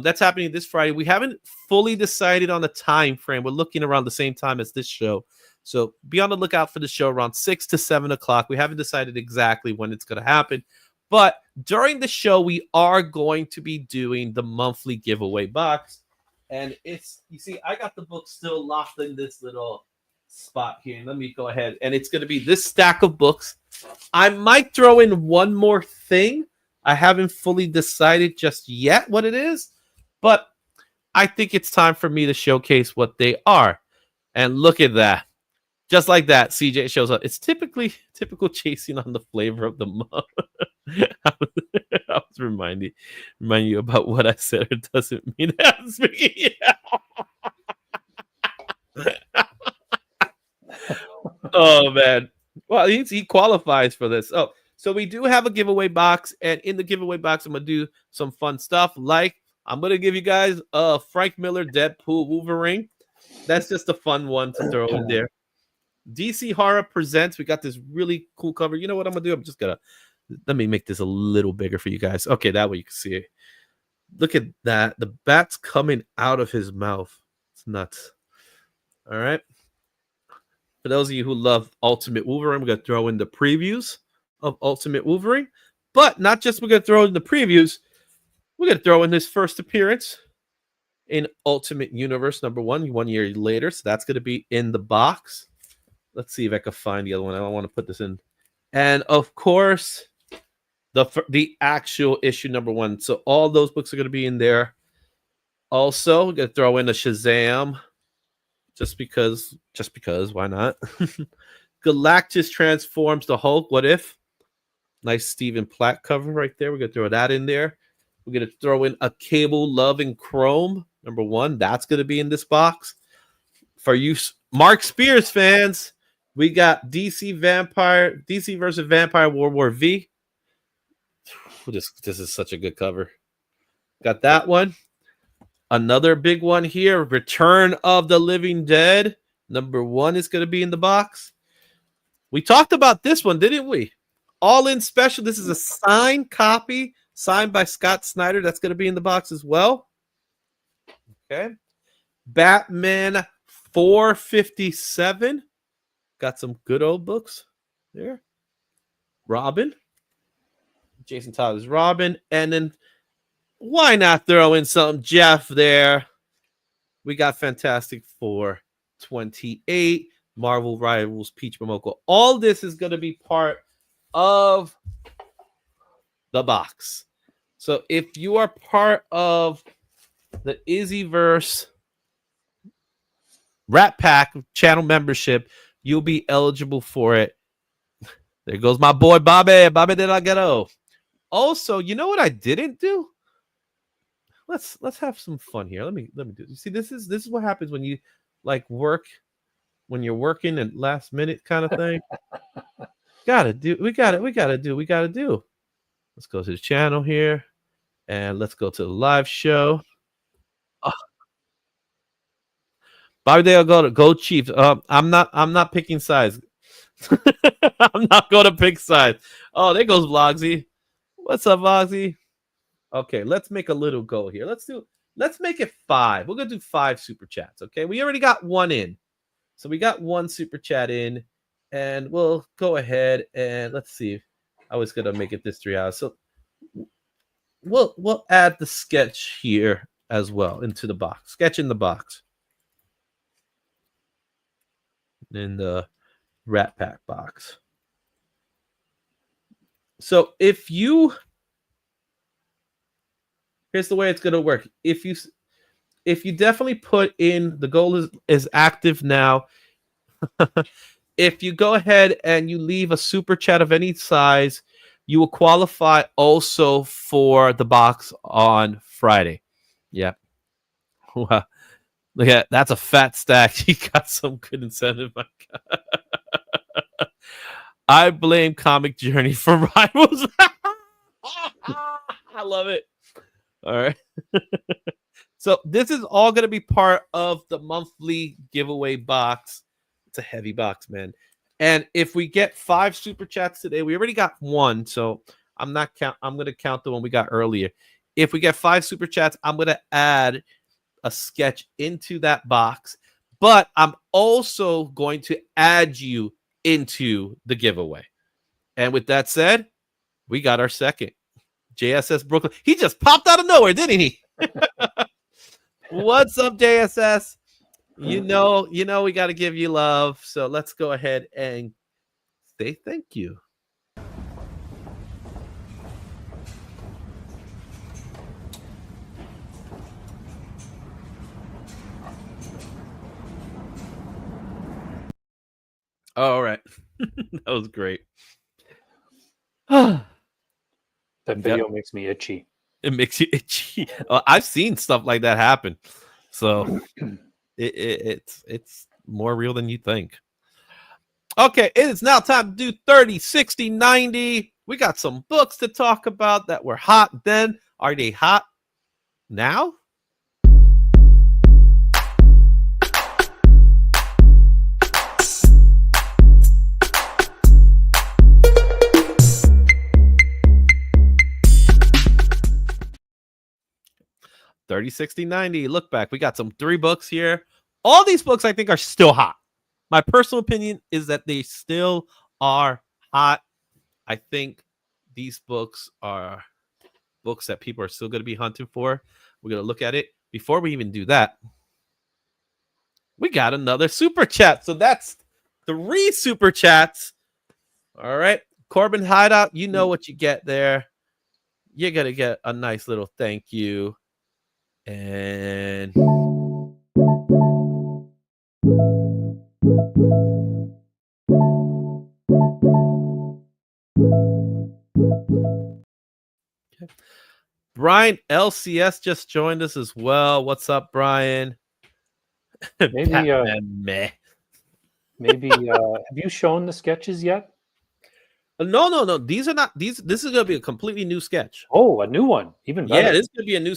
That's happening this Friday. We haven't fully decided on the time frame. We're looking around the same time as this show. So be on the lookout for the show around 6 to 7 o'clock. We haven't decided exactly when it's going to happen. But during the show, we are going to be doing the monthly giveaway box. And it's, you see, I got the book still locked in this little spot here. Let me go ahead. And it's going to be this stack of books. I might throw in one more thing. I haven't fully decided just yet what it is, but I think it's time for me to showcase what they are. And look at that. Just like that, CJ shows up. It's typical chasing on the flavor of the month. I was reminding you about what I said. It doesn't mean that I'm speaking. Oh man. Well, he qualifies for this. Oh, so we do have a giveaway box, and in the giveaway box, I'm gonna do some fun stuff. Like I'm gonna give you guys a Frank Miller Deadpool Wolverine. That's just a fun one to throw in there. DC Horror Presents. We got this really cool cover. You know what I'm gonna do? I'm just gonna let me make this a little bigger for you guys. Okay, that way you can see it. Look at that. The bat's coming out of his mouth. It's nuts. All right. For those of you who love Ultimate Wolverine, we're gonna throw in the previews of Ultimate Wolverine, but not just we're gonna throw in the previews. We're gonna throw in his first appearance in Ultimate Universe #1, 1 year later. So that's gonna be in the box. Let's see if I can find the other one. I don't want to put this in. And of course, the actual issue #1. So all those books are going to be in there. Also, we're going to throw in a Shazam. Just because, why not? Galactus transforms the Hulk. What if? Nice Stephen Platt cover right there. We're going to throw that in there. We're going to throw in a Cable Love and Chrome #1. That's going to be in this box. For you Mark Spears fans, we got DC versus Vampire World War V. This is such a good cover. Got that one. Another big one here. Return of the Living Dead #1 is going to be in the box. We talked about this one, didn't we? All in special. This is a signed copy, signed by Scott Snyder. That's going to be in the box as well. Okay. Batman 457. Got some good old books there. Robin. Jason Todd's Robin. And then why not throw in some Jeff there? We got Fantastic Four 28. Marvel Rivals Peach Momoko. All this is going to be part of the box. So if you are part of the Izzyverse Rat Pack channel membership, you'll be eligible for it. There goes my boy Bobby de la Ghetto. Also, you know what I didn't do? Let's have some fun here. Let me do. You see, this is what happens when you like work when you're working at last minute kind of thing. We gotta do. Let's go to the channel here and let's go to the live show. Bobby Dale go Chiefs. I'm not picking sides. I'm not going to pick sides. Oh, there goes Vlogsy. What's up, Vlogsy? Okay, let's make a little goal here. Let's make it 5. We're gonna do 5 super chats. Okay, we already got one in, so we got 1 super chat in, and we'll go ahead and let's see. I was gonna make it this 3 hours, so we'll add the sketch here as well into the box. Sketch in the box. In the Rat Pack box. So here's the way it's going to work. If you definitely put in, the goal is active now. If you go ahead and you leave a super chat of any size, you will qualify also for the box on Friday. Yeah. Wow. Look at that's a fat stack. You got some good incentive. I blame Comic Journey for Rivals. I love it. All right. So this is all going to be part of the monthly giveaway box. It's a heavy box, man. And if we get 5 super chats today, we already got 1, so I'm going to count the one we got earlier. If we get 5 super chats, I'm going to add a sketch into that box, but I'm also going to add you into the giveaway. And with that said, we got our second JSS Brooklyn. He just popped out of nowhere, didn't he? What's up, JSS? You know we got to give you love. So let's go ahead and say thank you. All right. That was great. That video makes me itchy. It makes you itchy. I've seen stuff like that happen. So it's more real than you think. Okay, it is now time to do 30, 60, 90. We got some books to talk about that were hot then. Are they hot now? $30, $60, $90. Look back. We got some 3 books here. All these books I think are still hot. My personal opinion is that they still are hot. I think these books are books that people are still going to be hunting for. We're going to look at it. Before we even do that, we got another super chat. So that's 3 super chats. All right. Corbin Hideout, you know what you get there. You're going to get a nice little thank you. And okay. Brian LCS just joined us as well. What's up, Brian? Maybe have you shown the sketches yet? No. These are not these. This is gonna be a completely new sketch. Oh, a new one, even better. Yeah, this is gonna be a new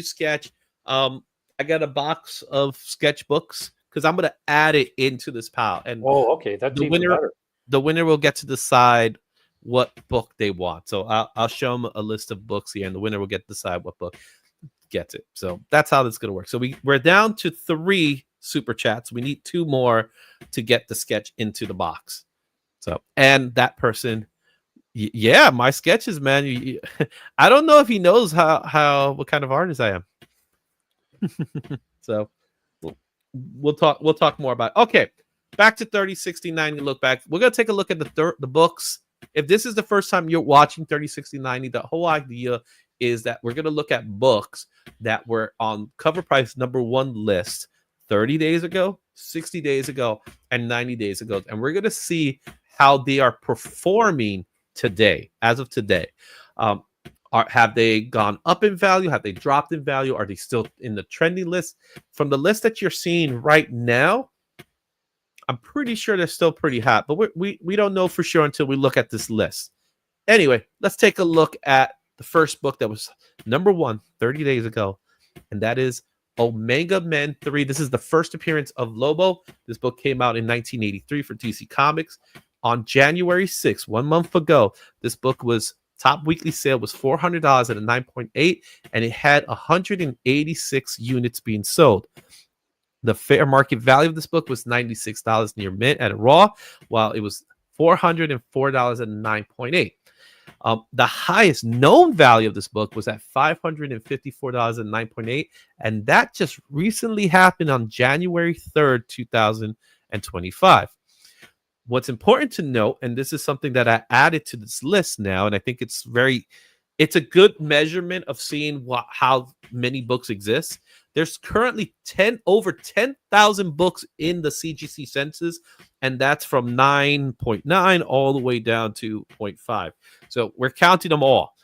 sketch. I got a box of sketchbooks because I'm gonna add it into this pile. And okay, that's even better. The winner will get to decide what book they want. So I'll show them a list of books here, and the winner will get to decide what book gets it. So that's how this is gonna work. So we're down to 3 super chats. We need 2 more to get the sketch into the box. So, and that person, yeah, my sketches, man. I don't know if he knows what kind of artist I am. So we'll talk more about it. Okay, back to 30, 60, 90. Look back. We're gonna take a look at the books. If this is the first time you're watching 30, 60, 90, the whole idea is that we're gonna look at books that were on cover price #1 list 30 days ago, 60 days ago, and 90 days ago, and we're gonna see how they are performing today, as of today. Have they gone up in value? Have they dropped in value? Are they still in the trending list? From the list that you're seeing right now, I'm pretty sure they're still pretty hot, but we don't know for sure until we look at this list. Anyway, let's take a look at the first book that was #1 30 days ago, and that is Omega Men 3. This is the first appearance of Lobo. This book came out in 1983 for DC Comics. On January 6th, 1 month ago, this book was top weekly sale was $400 at a 9.8, and it had 186 units being sold. The fair market value of this book was $96 near mint at a raw, while it was $404 at a 9.8. The highest known value of this book was at $554 at 9.8, and that just recently happened on January 3rd, 2025. What's important to note, and this is something that I added to this list now, and I think it's a good measurement of seeing how many books exist. There's currently over 10,000 books in the CGC census, and that's from 9.9 all the way down to 0.5. So we're counting them all.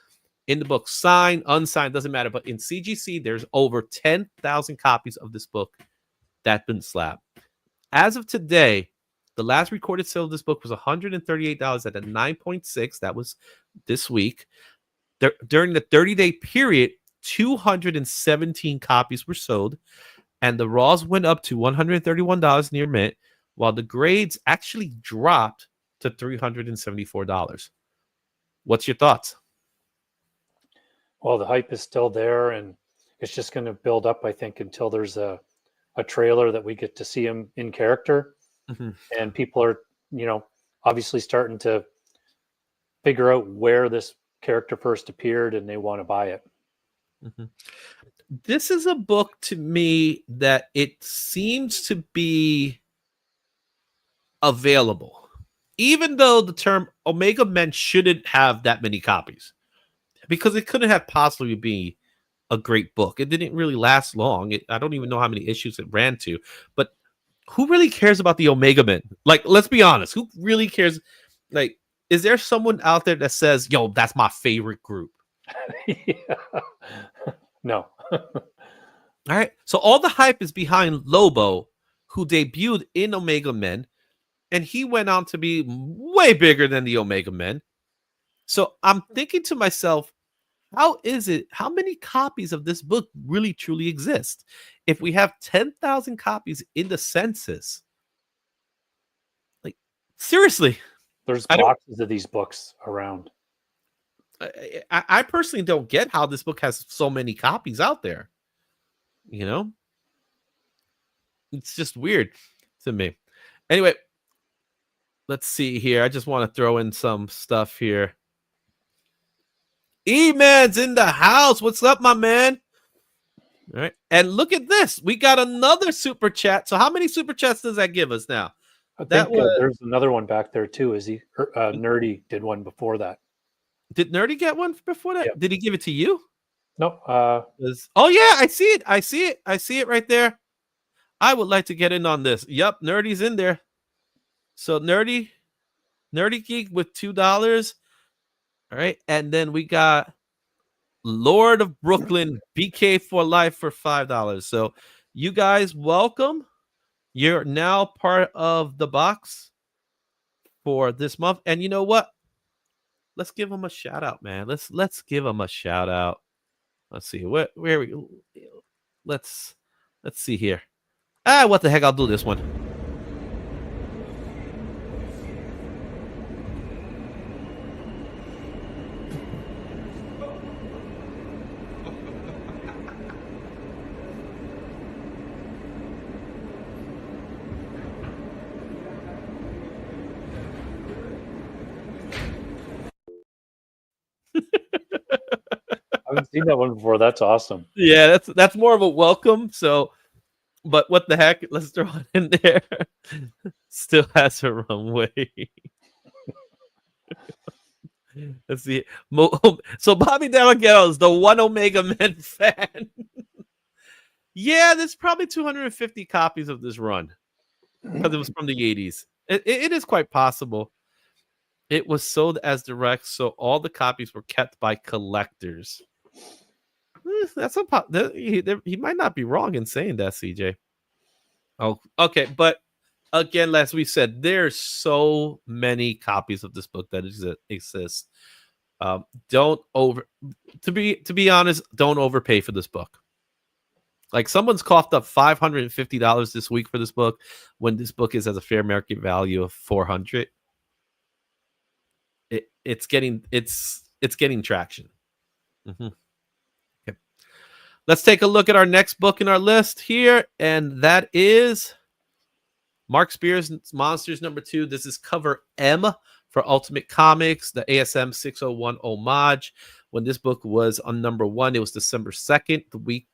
In the book, signed, unsigned, doesn't matter. But in CGC, there's over 10,000 copies of this book that's been slabbed. As of today, the last recorded sale of this book was $138 at a 9.6. That was this week. During the 30-day period, 217 copies were sold, and the raws went up to $131 near mint, while the grades actually dropped to $374. What's your thoughts? Well, the hype is still there, and it's just going to build up, I think, until there's a trailer that we get to see him in character, and people are, obviously starting to figure out where this character first appeared, and they want to buy it. This is a book to me that it seems to be available, even though the term Omega Men shouldn't have that many copies, because it couldn't have possibly be a great book. It didn't really last long. I don't even know how many issues it ran to, but who really cares about the Omega Men? Like, let's be honest, who really cares? Like, is there someone out there that says, yo, that's my favorite group? No. All right. So all the hype is behind Lobo, who debuted in Omega Men, and he went on to be way bigger than the Omega Men. So I'm thinking to myself, how many copies of this book really truly exist? If we have 10,000 copies in the census, like, seriously, there's boxes of these books around. I personally don't get how this book has so many copies out there. It's just weird to me. Anyway, let's see here. I just want to throw in some stuff here. E-Man's in the house. What's up, my man? All right. And look at this. We got another super chat. So how many super chats does that give us now? I think there's another one back there too. Nerdy did one before that. Did Nerdy get one before that? Yep. Did he give it to you? No. Oh, yeah. I see it. I see it right there. I would like to get in on this. Yep. Nerdy's in there. So Nerdy Geek with $2. All right. And then we got Lord of Brooklyn BK for life for $5. So you guys, welcome. You're now part of the box for this month. And you know what? Let's give them a shout out, man. Let's give them a shout out. Let's see where we. Let's see here. What the heck? I'll do this one. I haven't seen that one before. That's awesome. Yeah, that's more of a welcome. So, but what the heck? Let's throw it in there. Still has a runway. Let's see. So Bobby Delgado is the one Omega Men fan. Yeah, there's probably 250 copies of this run because it was from the 80s. It is quite possible. It was sold as direct, so all the copies were kept by collectors. That's he might not be wrong in saying that, CJ. Oh, okay, but again, as we said, there's so many copies of this book that exist. To be honest, don't overpay for this book. Like, someone's coughed up $550 this week for this book when this book is at a fair market value of $400. It's getting traction. Okay. Let's take a look at our next book in our list here, and that is Mark Spears' Monsters #2. This is cover M for Ultimate Comics, the ASM 601 homage. When this book was on #1, it was December 2nd,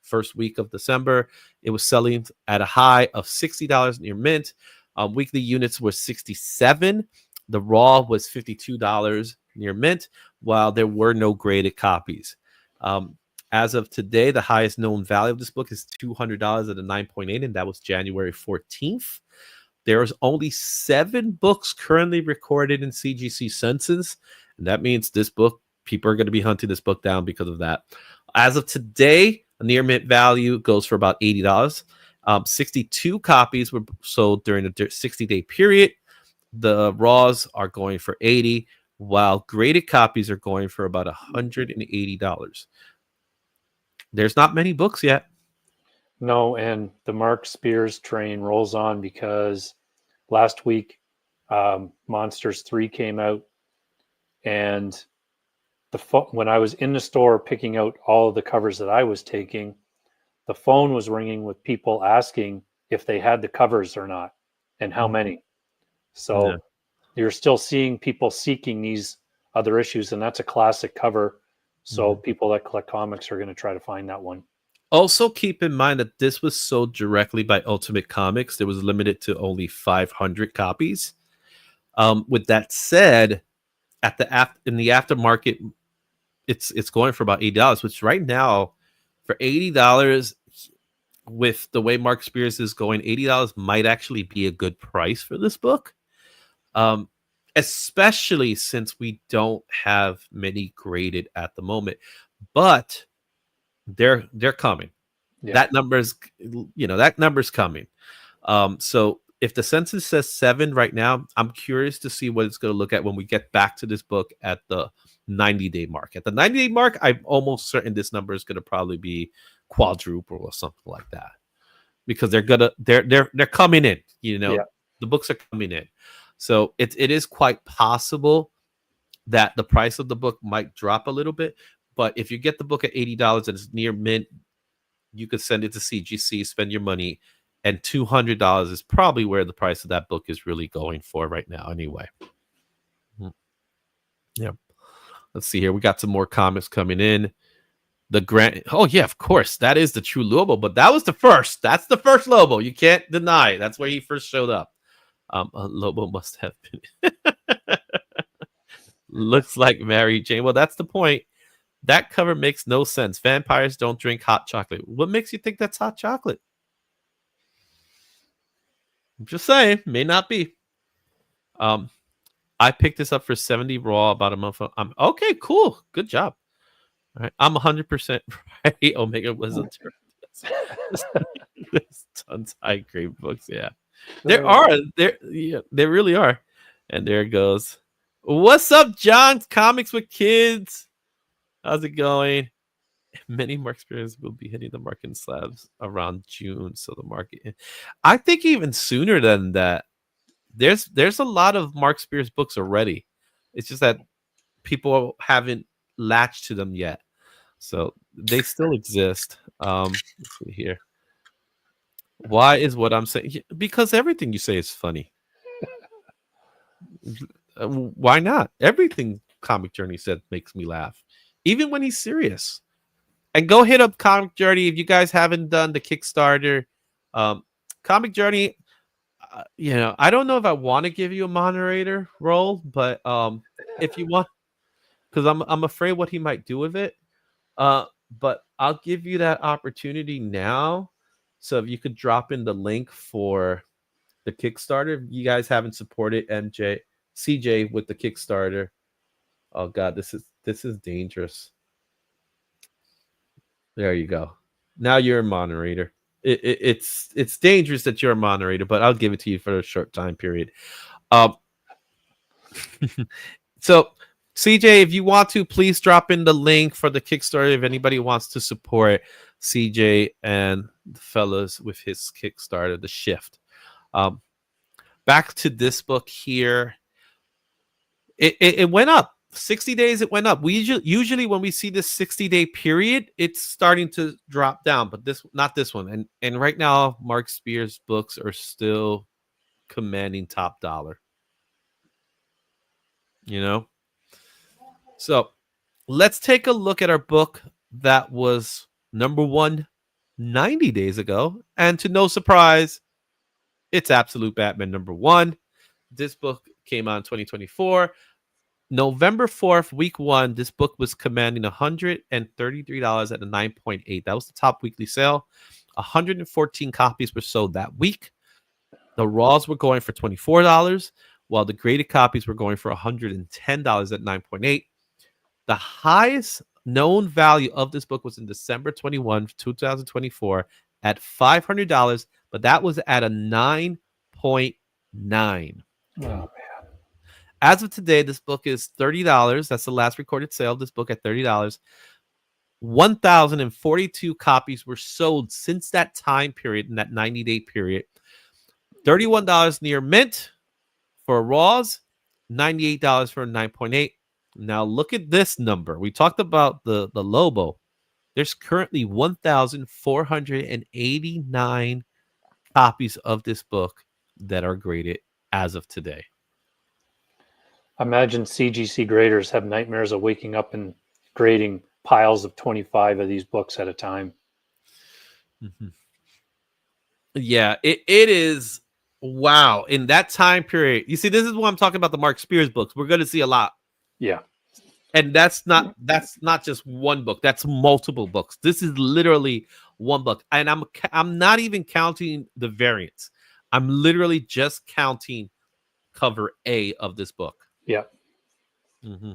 first week of December. It was selling at a high of $60 near mint. Weekly units were 67. The raw was $52 near mint, while there were no graded copies. As of today, the highest known value of this book is $200 at a 9.8, and that was January 14th. There's only 7 books currently recorded in CGC census, and that means this book, people are going to be hunting this book down because of that. As of today, a near mint value goes for about $80. 62 copies were sold during the 60-day period. The raws are going for $80, while graded copies are going for about $180. there's not many books yet. No, and the Mark Spears train rolls on because last week Monsters 3 came out, and when I was in the store picking out all of the covers that I was taking, the phone was ringing with people asking if they had the covers or not and how many. So Yeah. you're still seeing people seeking these other issues, and that's a classic cover. So people that collect comics are going to try to find that one. Also, keep in mind that this was sold directly by Ultimate Comics. It was limited to only 500 copies. With that said, in the aftermarket, it's going for about $80, which right now, for $80, with the way Mark Spears is going, $80 might actually be a good price for this book. Especially since we don't have many graded at the moment, but they're coming. Yeah. That number's coming. So if the census says 7 right now, I'm curious to see what it's going to look at when we get back to this book at the 90-day mark. At the 90-day mark, I'm almost certain this number is going to probably be quadruple or something like that, because they're coming in. The books are coming in, so it is quite possible that the price of the book might drop a little bit. But if you get the book at $80 and it's near mint, you could send it to CGC, spend your money, and $200 is probably where the price of that book is really going for right now anyway. Yeah. Let's see here. We got some more comics coming in. Oh, yeah, of course. That is the true Lobo, but that was the first. That's the first Lobo. You can't deny. That's where he first showed up. Lobo must have been. Looks like Mary Jane. Well, that's the point. That cover makes no sense. Vampires don't drink hot chocolate. What makes you think that's hot chocolate? I'm just saying, may not be. I picked this up for 70 raw about a month ago. Okay, cool. Good job. All right. I'm 100% right. Omega was a turn. There's tons of high grade books. Yeah. There really are. And there it goes. What's up, John? Comics with Kids. How's it going? Many Mark Spears will be hitting the market slabs around June. So the market, I think even sooner than that. There's a lot of Mark Spears books already. It's just that people haven't latched to them yet. So they still exist. Let's see here. Why is what I'm saying? Because everything you say is funny. Why not? Everything Comic Journey said makes me laugh, even when he's serious. And go hit up Comic Journey if you guys haven't done the Kickstarter. Comic Journey, I don't know if I want to give you a moderator role, but if you want, because I'm afraid what he might do with it. But I'll give you that opportunity now. So if you could drop in the link for the Kickstarter, if you guys haven't supported CJ with the Kickstarter. Oh God, this is dangerous. There you go. Now you're a moderator. It's dangerous that you're a moderator, but I'll give it to you for a short time period. So CJ, if you want to, please drop in the link for the Kickstarter if anybody wants to support CJ and the fellas with his Kickstarter, The Shift. Back to this book here. It went up. 60 days it went up. We usually when we see this 60-day period, it's starting to drop down, but not this one. And right now, Mark Spears books are still commanding top dollar. So let's take a look at our book that was number 1 90 days ago. And to no surprise, it's Absolute Batman number 1. This book came out in 2024. November 4th, week 1, this book was commanding $133 at a 9.8. That was the top weekly sale. 114 copies were sold that week. The raws were going for $24, while the graded copies were going for $110 at 9.8. The highest known value of this book was in December 21, 2024 at $500, but that was at a 9.9. Oh, man. As of today, this book is $30. That's the last recorded sale of this book at $30. 1,042 copies were sold since that time period, in that 90-day period. $31 near mint for Raws, $98 for a 9.8. Now look at this number. We talked about the Lobo. There's currently 1,489 copies of this book that are graded as of today. Imagine CGC graders have nightmares of waking up and grading piles of 25 of these books at a time. Mm-hmm. Yeah, it is. Wow. In that time period, you see, this is what I'm talking about, the Mark Spears books. We're going to see a lot. Yeah. And that's not just one book. That's multiple books. This is literally one book. And I'm not even counting the variants. I'm literally just counting cover A of this book. Yeah. Mm-hmm.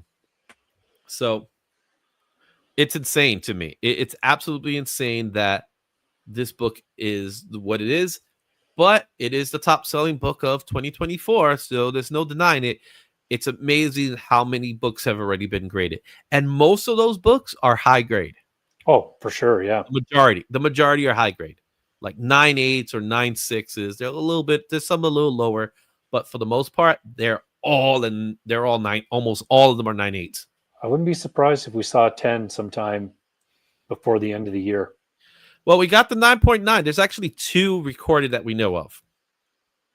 So it's insane to me. It's absolutely insane that this book is what it is, but it is the top selling book of 2024. So there's no denying it. It's amazing how many books have already been graded. And most of those books are high grade. Oh, for sure. Yeah. The majority are high grade, like 9.8s or 9.6s. They're a little bit, there's some a little lower, but for the most part, they're all 9, almost all of them are 9.8s. I wouldn't be surprised if we saw a 10 sometime before the end of the year. Well, we got the 9.9. There's actually 2 recorded that we know of.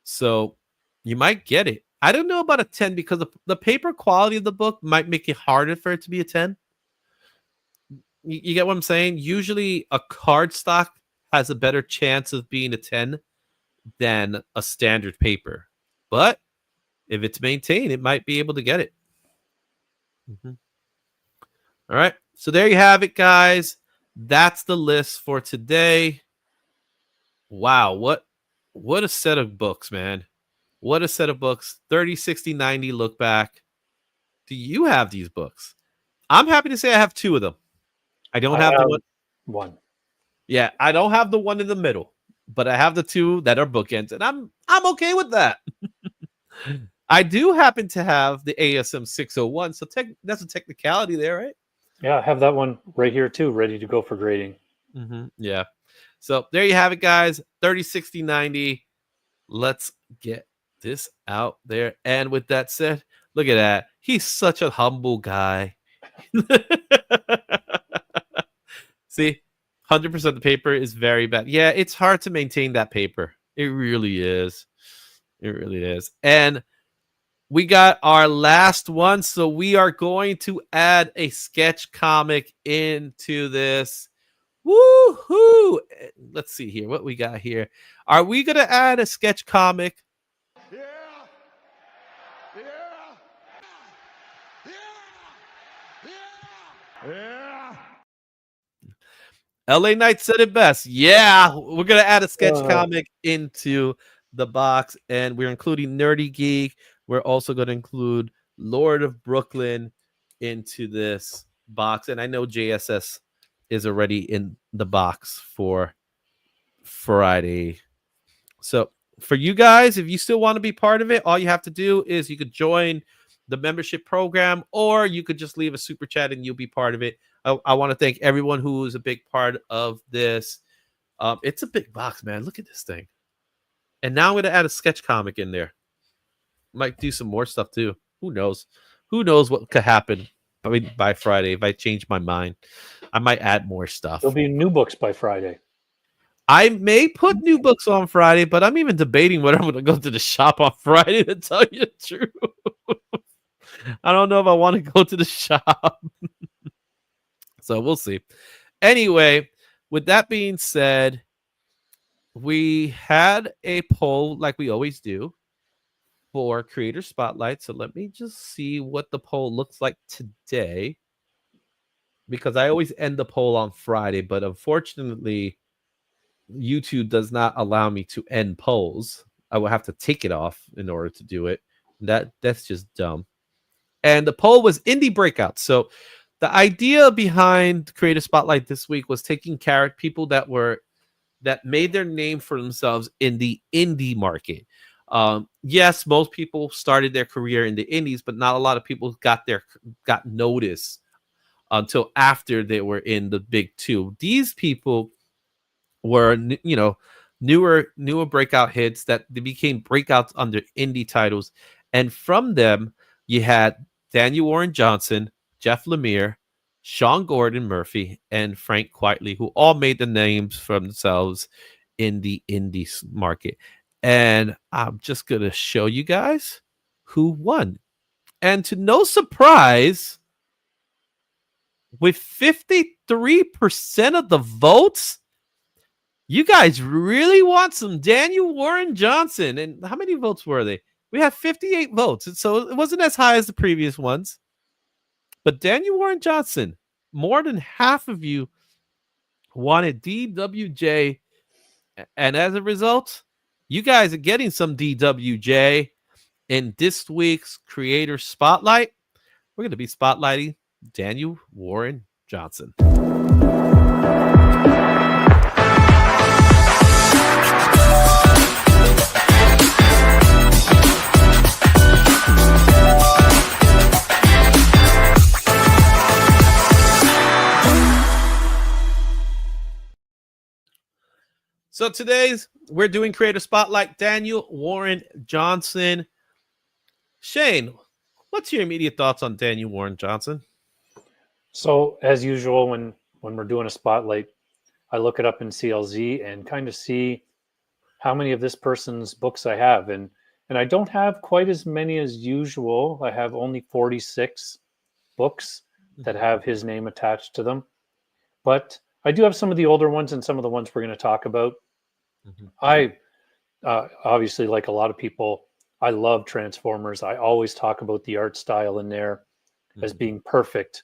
So you might get it. I don't know about a 10 because the paper quality of the book might make it harder for it to be a 10. You get what I'm saying? Usually a cardstock has a better chance of being a 10 than a standard paper. But if it's maintained, it might be able to get it. Mm-hmm. All right. So there you have it, guys. That's the list for today. Wow. What a set of books, man. What a set of books. 30, 60, 90 look back. Do you have these books? I'm happy to say I have 2 of them. I don't have the one. Yeah, I don't have the one in the middle, but I have the 2 that are bookends, and I'm okay with that. I do happen to have the ASM 601, so that's a technicality there, right? Yeah, I have that one right here too, ready to go for grading. Mm-hmm. Yeah. So there you have it, guys. 30, 60, 90. Let's get this out there. And with that said, look at that. He's such a humble guy. See, 100% the paper is very bad. Yeah, it's hard to maintain that paper. It really is. It really is. And we got our last one. So we are going to add a sketch comic into this. Woohoo! Let's see here. What we got here. Are we going to add a sketch comic? Yeah. Yeah. Yeah. Yeah. LA Knight said it best. Yeah, we're going to add a sketch comic into the box, and we're including Nerdy Geek. We're also going to include Lord of Brooklyn into this box. And I know JSS is already in the box for Friday. So for you guys, if you still want to be part of it, all you have to do is you could join the membership program, or you could just leave a super chat and you'll be part of it. I want to thank everyone who is a big part of this. It's a big box, man. Look at this thing. And now I'm going to add a sketch comic in there. Might do some more stuff too. Who knows? Who knows what could happen by Friday if I change my mind? I might add more stuff. There'll be new books by Friday. I may put new books on Friday, but I'm even debating whether I'm going to go to the shop on Friday, to tell you the truth. I don't know if I want to go to the shop. So we'll see. Anyway, with that being said, we had a poll like we always do for Creator Spotlight. So let me just see what the poll looks like today, because I always end the poll on Friday, but unfortunately YouTube does not allow me to end polls. I will have to take it off in order to do it. That's just dumb. And the poll was indie breakouts. So the idea behind Creator Spotlight this week was taking people that made their name for themselves in the indie market. Yes, most people started their career in the indies, but not a lot of people got notice until after they were in the big two. These people were, newer breakout hits that they became breakouts under indie titles. And from them, you had Daniel Warren Johnson, Jeff Lemire, Sean Gordon Murphy, and Frank Quitely, who all made the names for themselves in the indie market. And I'm just going to show you guys who won. And to no surprise, with 53% of the votes, you guys really want some Daniel Warren Johnson. And how many votes were they? We had 58 votes. And so it wasn't as high as the previous ones. But Daniel Warren Johnson, more than half of you wanted DWJ. And as a result, you guys are getting some DWJ in this week's Creator Spotlight. We're going to be spotlighting Daniel Warren Johnson. So today's we're doing Creator Spotlight, Daniel Warren Johnson. Shane, what's your immediate thoughts on Daniel Warren Johnson? So as usual, when we're doing a spotlight, I look it up in CLZ and kind of see how many of this person's books I have. And I don't have quite as many as usual. I have only 46 books that have his name attached to them. But I do have some of the older ones and some of the ones we're going to talk about. I obviously, like a lot of people, I love Transformers. I always talk about the art style in there as being perfect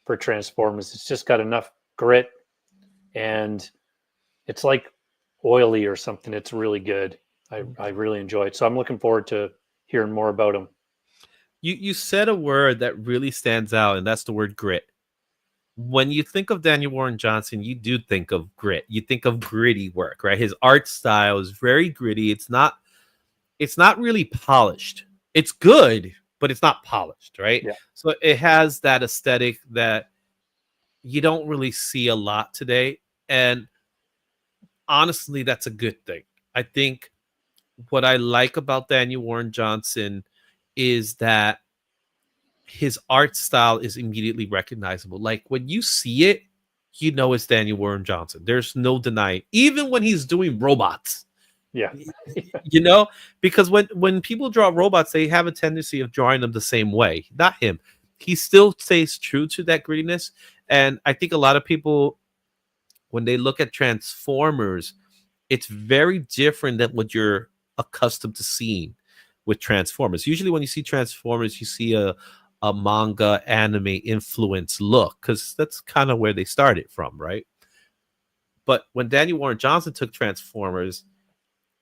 for Transformers. It's just got enough grit and it's like oily or something. It's really good. I really enjoy it. So I'm looking forward to hearing more about him. You said a word that really stands out, and that's the word grit. When you think of Daniel Warren Johnson, you do think of grit. You think of gritty work, right? His art style is very gritty. It's not really polished. It's good, but it's not polished, right? Yeah. So it has that aesthetic that you don't really see a lot today. And honestly, that's a good thing. I think what I like about Daniel Warren Johnson is that his art style is immediately recognizable. Like when you see it, you know it's Daniel Warren Johnson. There's no denying. Even when he's doing robots. Yeah. Because when people draw robots, they have a tendency of drawing them the same way. Not him. He still stays true to that grittiness. And I think a lot of people, when they look at Transformers, it's very different than what you're accustomed to seeing with Transformers. Usually when you see Transformers, you see a manga anime influence look, because that's kind of where they started from, right? But when Daniel Warren Johnson took Transformers,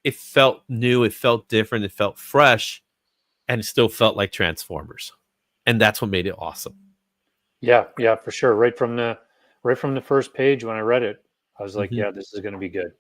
it felt new, it felt different, it felt fresh, and it still felt like Transformers. And that's what made it awesome. Yeah, for sure. Right from the first page when I read it, I was like, yeah, this is going to be good.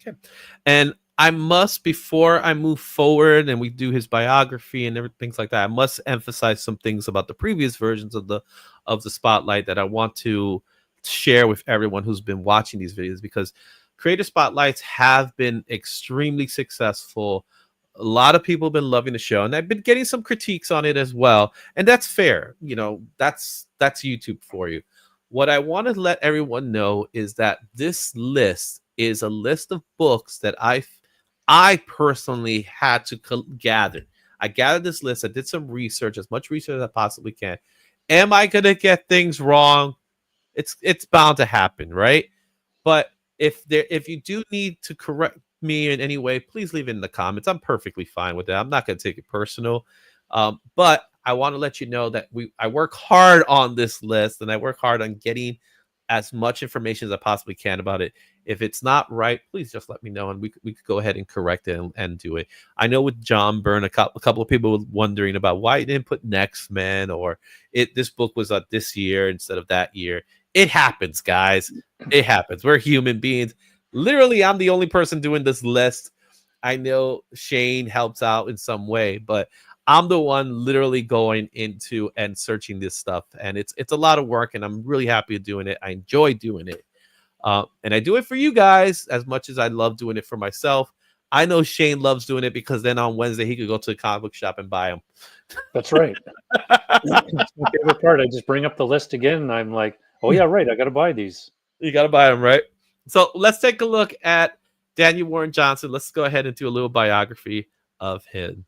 Okay. And I must, before I move forward and we do his biography and everything like that, I must emphasize some things about the previous versions of the Spotlight that I want to share with everyone who's been watching these videos, because Creator Spotlights have been extremely successful. A lot of people have been loving the show, and I've been getting some critiques on it as well. And that's fair. That's YouTube for you. What I want to let everyone know is that this list is a list of books that I personally had to gather. I gathered this list. I did some research, as much research as I possibly can. Am I going to get things wrong? It's bound to happen, right? But if you do need to correct me in any way, please leave it in the comments. I'm perfectly fine with that. I'm not going to take it personal. But I want to let you know that I work hard on this list, and I work hard on getting as much information as I possibly can about it. If it's not right, please just let me know, and we could go ahead and correct it and do it. I know with John Byrne, a couple of people were wondering about why he didn't put Next Man, or this book was this year instead of that year. It happens, guys. It happens. We're human beings. Literally, I'm the only person doing this list. I know Shane helps out in some way, but I'm the one literally going into and searching this stuff, and it's a lot of work, and I'm really happy doing it. I enjoy doing it, and I do it for you guys as much as I love doing it for myself. I know Shane loves doing it because then on Wednesday he could go to the comic book shop and buy them. That's right. It's my favorite part. I just bring up the list again, and I'm like, oh yeah, right. I got to buy these. You got to buy them, right? So let's take a look at Daniel Warren Johnson. Let's go ahead and do a little biography of him.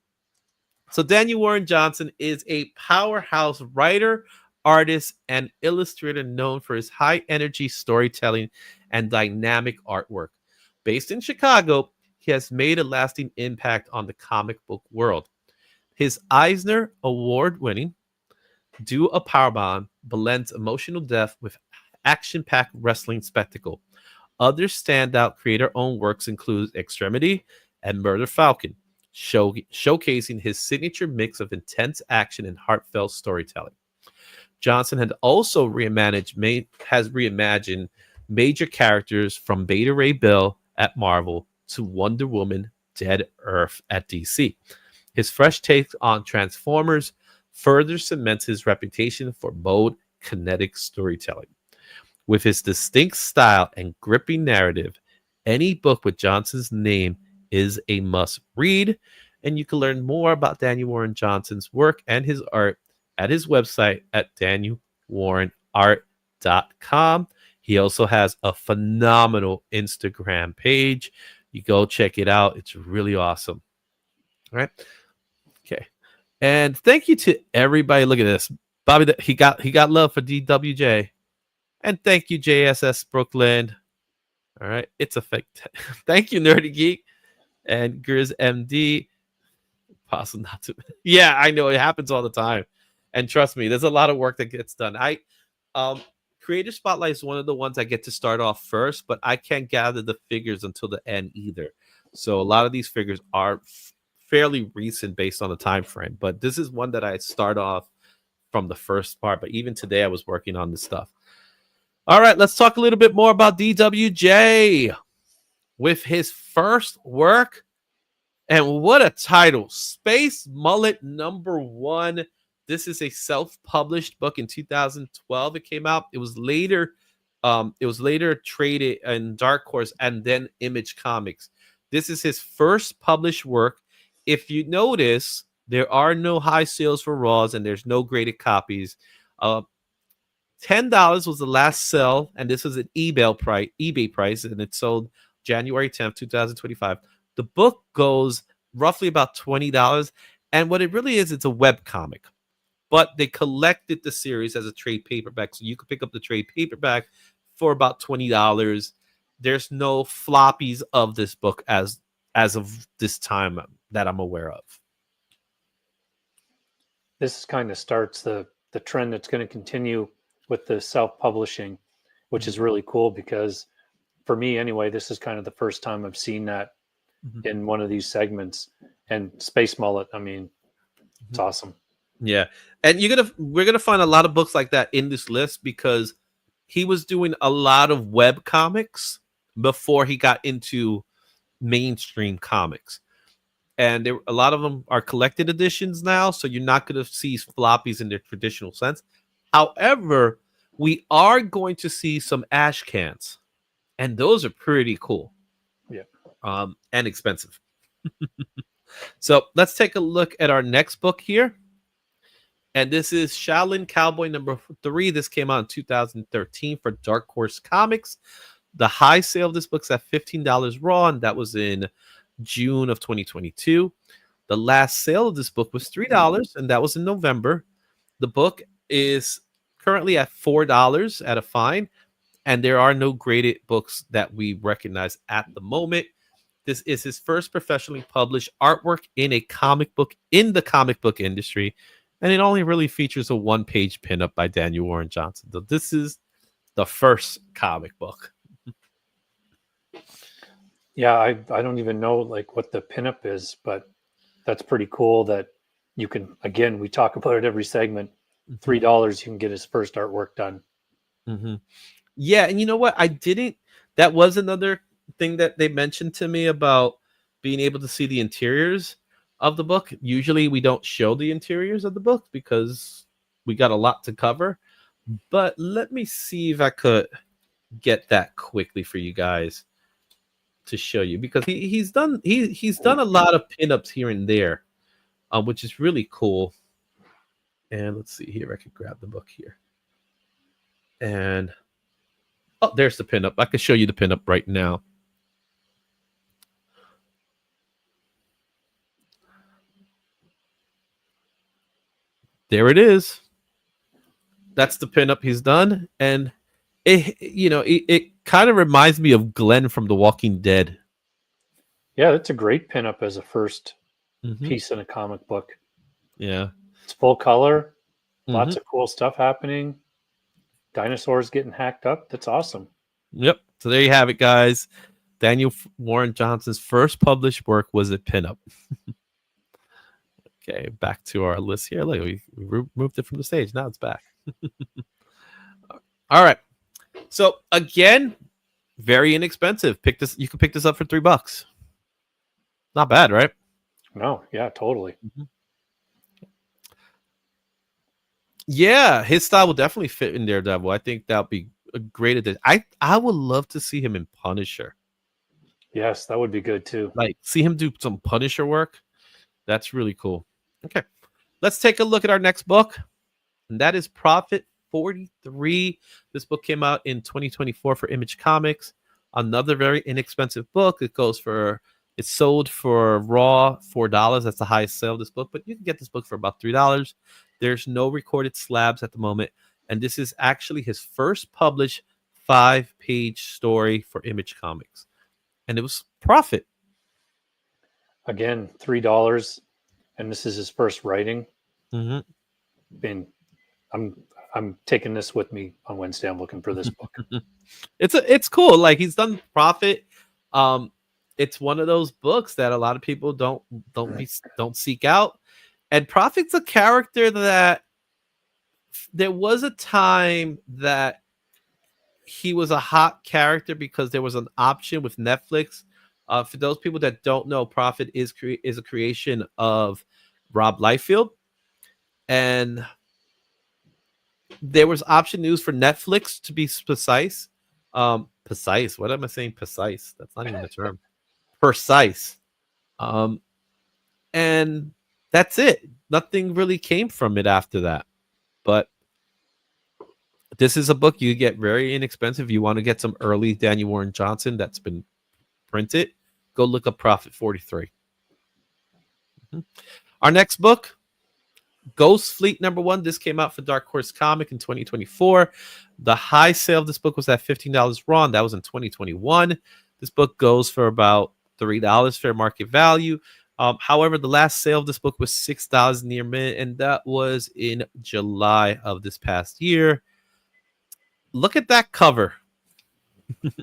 So Daniel Warren Johnson is a powerhouse writer, artist, and illustrator known for his high-energy storytelling and dynamic artwork. Based in Chicago, he has made a lasting impact on the comic book world. His Eisner Award-winning Do a Powerbomb blends emotional depth with action-packed wrestling spectacle. Other standout creator-owned works include Extremity and Murder Falcon, showcasing his signature mix of intense action and heartfelt storytelling. Johnson had also reimagined major characters from Beta Ray Bill at Marvel to Wonder Woman, Dead Earth at DC. His fresh take on Transformers further cements his reputation for bold, kinetic storytelling. With his distinct style and gripping narrative, any book with Johnson's name is a must read, and you can learn more about Daniel Warren Johnson's work and his art at his website at danielwarrenart.com. He also has a phenomenal Instagram page. You go check it out. It's really awesome. All right. Okay. And thank you to everybody. Look at this. Bobby, he got love for DWJ. And thank you, JSS Brooklyn. All right. It's a fake. Thank you, Nerdy Geek and Grizz MD. Possible not to. Yeah, I know it happens all the time. And trust me, there's a lot of work that gets done. Creator Spotlight is one of the ones I get to start off first, but I can't gather the figures until the end either. So a lot of these figures are fairly recent based on the time frame, but this is one that I start off from the first part. But even today, I was working on this stuff. All right, let's talk a little bit more about DWJ with his first work. And what a title, Space Mullet #1. This is a self-published book in 2012. It came out. It was later traded in Dark Horse and then Image Comics. This is his first published work. If you notice, there are no high sales for Raws and there's no graded copies. $10 was the last sell, and this was an eBay price, and it sold January 10th, 2025. The book goes roughly about $20, and what it really is, it's a web comic. But they collected the series as a trade paperback, so you could pick up the trade paperback for about $20. There's no floppies of this book as of this time that I'm aware of. This kind of starts the trend that's going to continue with the self-publishing, which is really cool because for me anyway, this is kind of the first time I've seen that in one of these segments. And Space Mullet, I mean, it's awesome. Yeah. And we're gonna find a lot of books like that in this list because he was doing a lot of web comics before he got into mainstream comics. And a lot of them are collected editions now, so you're not going to see floppies in their traditional sense. However, we are going to see some ash cans, and those are pretty cool. Yeah. And expensive. So let's take a look at our next book here. And this is Shaolin Cowboy #3. This came out in 2013 for Dark Horse Comics. The high sale of this book's at $15 raw, and that was in June of 2022. The last sale of this book was $3, and that was in November. The book is currently at $4 at a fine, and there are no graded books that we recognize at the moment. This is his first professionally published artwork in a comic book in the comic book industry, and it only really features a one-page pinup by Daniel Warren Johnson. So this is the first comic book. Yeah, I don't even know like what the pinup is, but that's pretty cool that you can, again, we talk about it every segment. $3, you can get his first artwork done. Yeah, and you know what? That was another thing that they mentioned to me about being able to see the interiors. of the book. Usually we don't show the interiors of the book because we got a lot to cover. But let me see if I could get that quickly for you guys to show you, because he's done a lot of pinups here and there, which is really cool. And let's see here, I could grab the book here. And oh, there's the pinup. I could show you the pinup right now. There it is. That's the pinup he's done, and it kind of reminds me of Glenn from The Walking Dead. Yeah, that's a great pinup as a first piece in a comic book. Yeah, it's full color, lots of cool stuff happening. Dinosaurs getting hacked up. That's awesome. Yep. So there you have it, guys. Daniel Warren Johnson's first published work was a pinup. Okay, back to our list here. Look, we removed it from the stage. Now it's back. All right. So again, very inexpensive. You can pick this up for $3. Not bad, right? No, yeah, totally. Yeah, his style will definitely fit in Daredevil. I think that'll be a great addition. I would love to see him in Punisher. Yes, that would be good too. Like, see him do some Punisher work. That's really cool. Okay, let's take a look at our next book, and that is Prophet 43. This book came out in 2024 for Image Comics. Another very inexpensive book. It's sold for raw $4. That's the highest sale of this book, but you can get this book for about $3. There's no recorded slabs at the moment, and this is actually his first published 5-page story for Image Comics, and it was Prophet. Again, $3, and this is his first writing. And I'm taking this with me on Wednesday. I'm looking for this book. It's cool. Like, he's done Prophet. It's one of those books that a lot of people don't seek out. And Prophet's a character that there was a time that he was a hot character because there was an option with Netflix. For those people that don't know, Prophet is a creation of Rob Liefeld, and there was option news for Netflix to be precise. Precise. What am I saying? Precise. That's not even the term. Precise. And that's it. Nothing really came from it after that. But this is a book you get very inexpensive. You want to get some early Daniel Warren Johnson that's been printed, go look up Prophet 43. Our next book, Ghost Fleet #1. This came out for Dark Horse Comic in 2024. The high sale of this book was at $15 raw, and that was in 2021. This book goes for about $3 fair market value. However, the last sale of this book was $6 near mint, and that was in July of this past year. Look at that cover.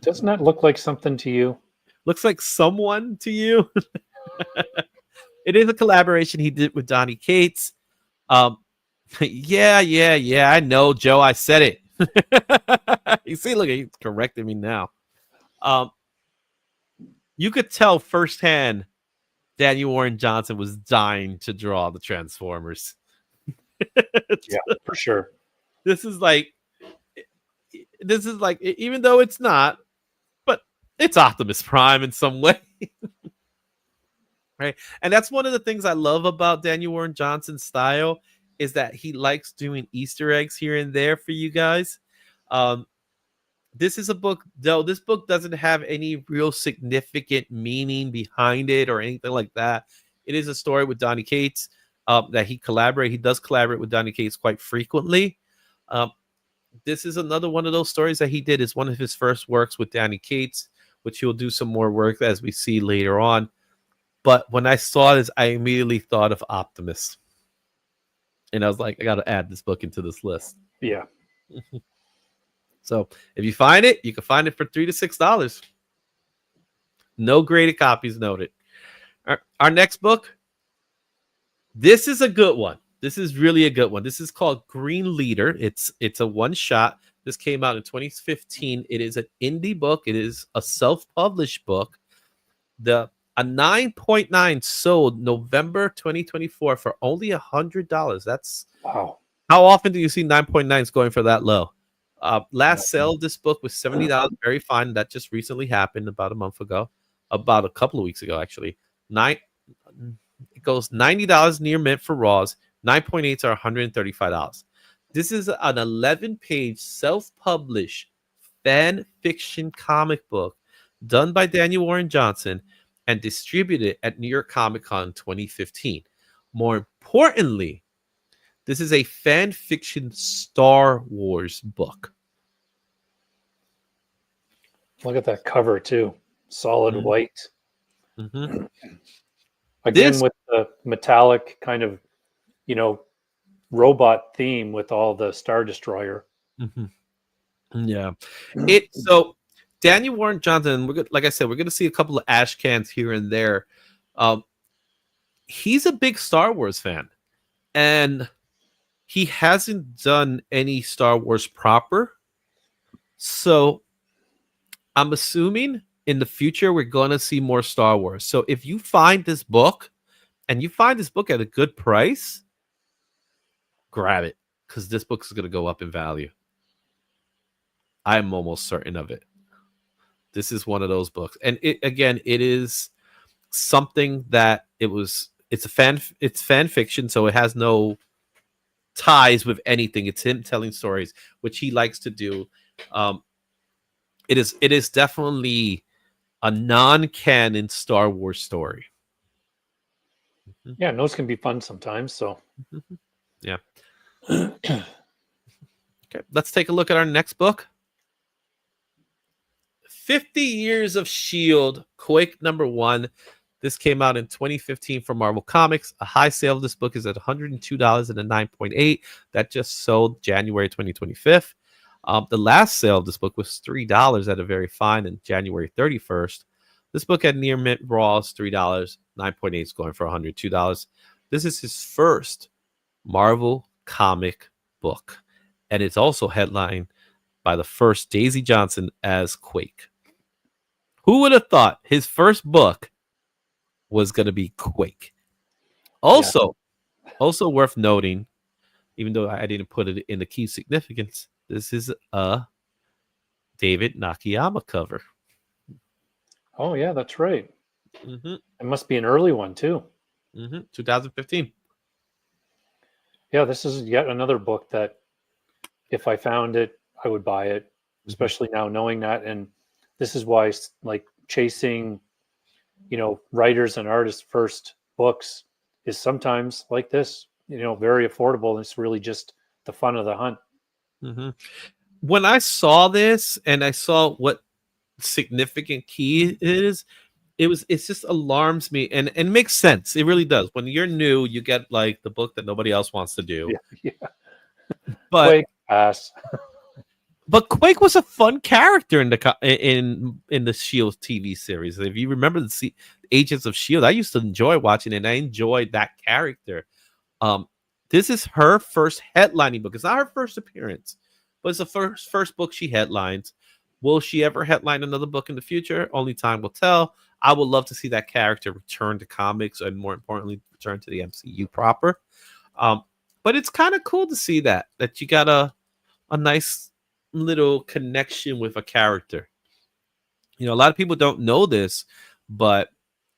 Doesn't that look like something to you? Looks like someone to you. It is a collaboration he did with Donny Cates. Yeah, I know, Joe. I said it. You see, look, he's correcting me now. You could tell firsthand Daniel Warren Johnson was dying to draw the Transformers. Yeah, for sure. This is like, even though it's not, but it's Optimus Prime in some way. Right. And that's one of the things I love about Daniel Warren Johnson's style, is that he likes doing Easter eggs here and there for you guys. This is a book, though this book doesn't have any real significant meaning behind it or anything like that. It is a story with Donny Cates that he does collaborate with Donny Cates quite frequently. This is another one of those stories that he did. It's one of his first works with Donny Cates, which he'll do some more work as we see later on. But when I saw this, I immediately thought of Optimus. And I was like, I got to add this book into this list. Yeah. So if you find it, you can find it for $3 to $6. No graded copies noted. Our next book, this is a good one. This is really a good one. This is called Green Leader. It's a one-shot. This came out in 2015. It is an indie book. It is a self-published book. The A 9.9 sold November 2024 for only $100. That's Wow. how often do you see 9.9s going for that low? Last sale of this book was $70. Very fine. That just recently happened about a month ago, about a couple of weeks ago, actually. It goes $90 near mint for Raws. 9.8s are $135. This is an 11-page self-published fan fiction comic book done by Daniel Warren Johnson and distributed at New York Comic Con 2015. More importantly, this is a fan fiction Star Wars book. Look at that cover too. Solid white. Mm-hmm. Again, with the metallic kind of, robot theme with all the Star Destroyer. Mm-hmm. Yeah. So Daniel Warren Johnson, like I said, we're going to see a couple of ash cans here and there. He's a big Star Wars fan, and he hasn't done any Star Wars proper. So I'm assuming in the future we're going to see more Star Wars. So if you find this book and you find this book at a good price, grab it, because this book is going to go up in value. I'm almost certain of it. This is one of those books. And it is something that it's fan fiction, so it has no ties with anything. It's him telling stories, which he likes to do. It is definitely a non-canon Star Wars story. Yeah, and those can be fun sometimes. So yeah. Okay, let's take a look at our next book. 50 Years of S.H.I.E.L.D. Quake #1. This came out in 2015 from Marvel Comics. A high sale of this book is at $102 and a 9.8. That just sold January 2025. The last sale of this book was $3 at a very fine in January 31st. This book had near mint raws, $3, 9.8 is going for $102. This is his first Marvel comic book, and it's also headlined by the first Daisy Johnson as Quake. Who would have thought his first book was going to be Quake? Also worth noting, even though I didn't put it in the key significance, this is a David Nakayama cover. Oh, yeah, that's right. Mm-hmm. It must be an early one, too. 2015. Yeah, this is yet another book that if I found it, I would buy it, especially now knowing that. And this is why, like, chasing, writers and artists' first books is sometimes like this, very affordable. And it's really just the fun of the hunt. Mm-hmm. When I saw this and I saw what significant key is, it just alarms me, and it makes sense. It really does. When you're new, you get like the book that nobody else wants to do. Yeah. But Quake, pass. But Quake was a fun character in the Shield TV series. If you remember the Agents of Shield, I used to enjoy watching it, and I enjoyed that character. This is her first headlining book. It's not her first appearance, but it's the first book she headlines. Will she ever headline another book in the future? Only time will tell. I would love to see that character return to comics, and more importantly, return to the MCU proper. But it's kind of cool to see that you got a nice little connection with a character. A lot of people don't know this, but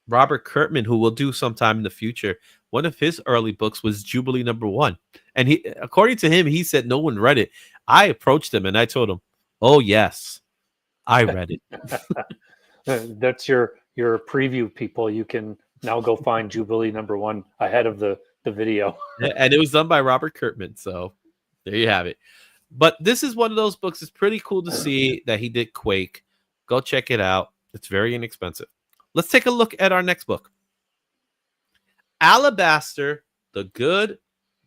Robert Kirkman, who will do sometime in the future, one of his early books was Jubilee #1. And he, according to him, he said no one read it. I approached him and I told him, "Oh yes, I read it." That's your preview, people. You can now go find Jubilee #1 ahead of the video. And it was done by Robert Kirkman. So there you have it. But this is one of those books. It's pretty cool to see that he did Quake. Go check it out. It's very inexpensive. Let's take a look at our next book. Alabaster, The Good,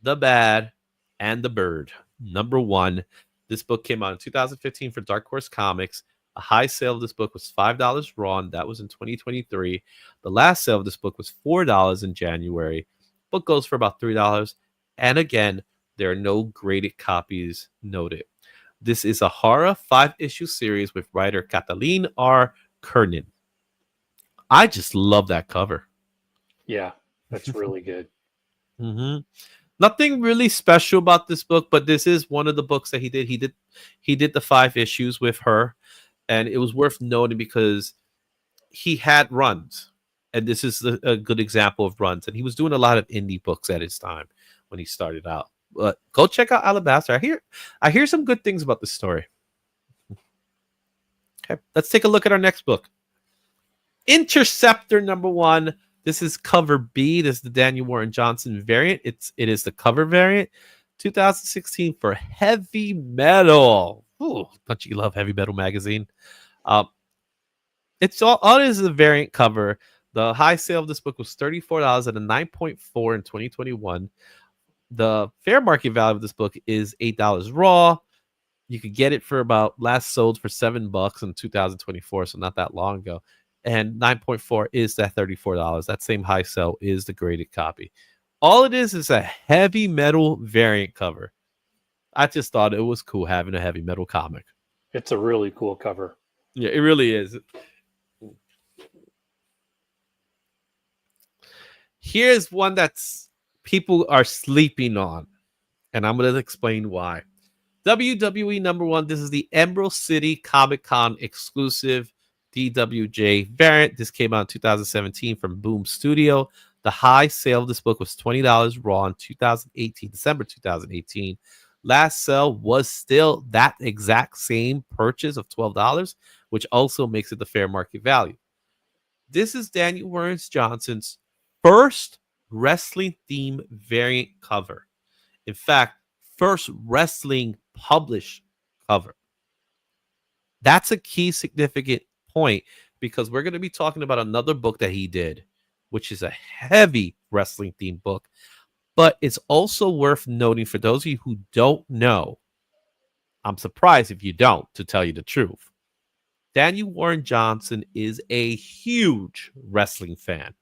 the Bad, and the Bird. #1. This book came out in 2015 for Dark Horse Comics. A high sale of this book was $5 raw, and that was in 2023. The last sale of this book was $4 in January. Book goes for about $3. And again, there are no graded copies noted. This is a horror 5-issue series with writer Kathleen R. Kernan. I just love that cover. Yeah, that's really good. Hmm. Nothing really special about this book, but this is one of the books that he did. He did the 5 issues with her, and it was worth noting because he had runs, and this is a good example of runs. And he was doing a lot of indie books at his time when he started out. But go check out Alabaster. I hear some good things about this story. Okay, let's take a look at our next book. Interceptor #1. This is cover B. This is the Daniel Warren Johnson variant. It is the cover variant, 2016 for Heavy Metal. Ooh, don't you love Heavy Metal magazine? Um, it's all it is a variant cover. The high sale of this book was $34 at a 9.4 in 2021. The fair market value of this book is $8 raw. You could get it for about last sold for $7 in 2024, so not that long ago. And 9.4 is that $34. That same high sell is the graded copy. All it is a Heavy Metal variant cover. I just thought it was cool having a Heavy Metal comic. It's a really cool cover. Yeah, it really is. Here's one that's people are sleeping on, and I'm going to explain why. WWE #1. This is the Emerald City Comic Con exclusive DWJ variant. This came out in 2017 from Boom Studio. The high sale of this book was $20 raw in 2018, December 2018. Last sale was still that exact same purchase of $12, which also makes it the fair market value. This is Daniel Warren Johnson's first wrestling theme variant cover. In fact, first wrestling published cover. That's a key significant point because we're going to be talking about another book that he did, which is a heavy wrestling themed book. But it's also worth noting for those of you who don't know, I'm surprised if you don't, to tell you the truth. Daniel Warren Johnson is a huge wrestling fan.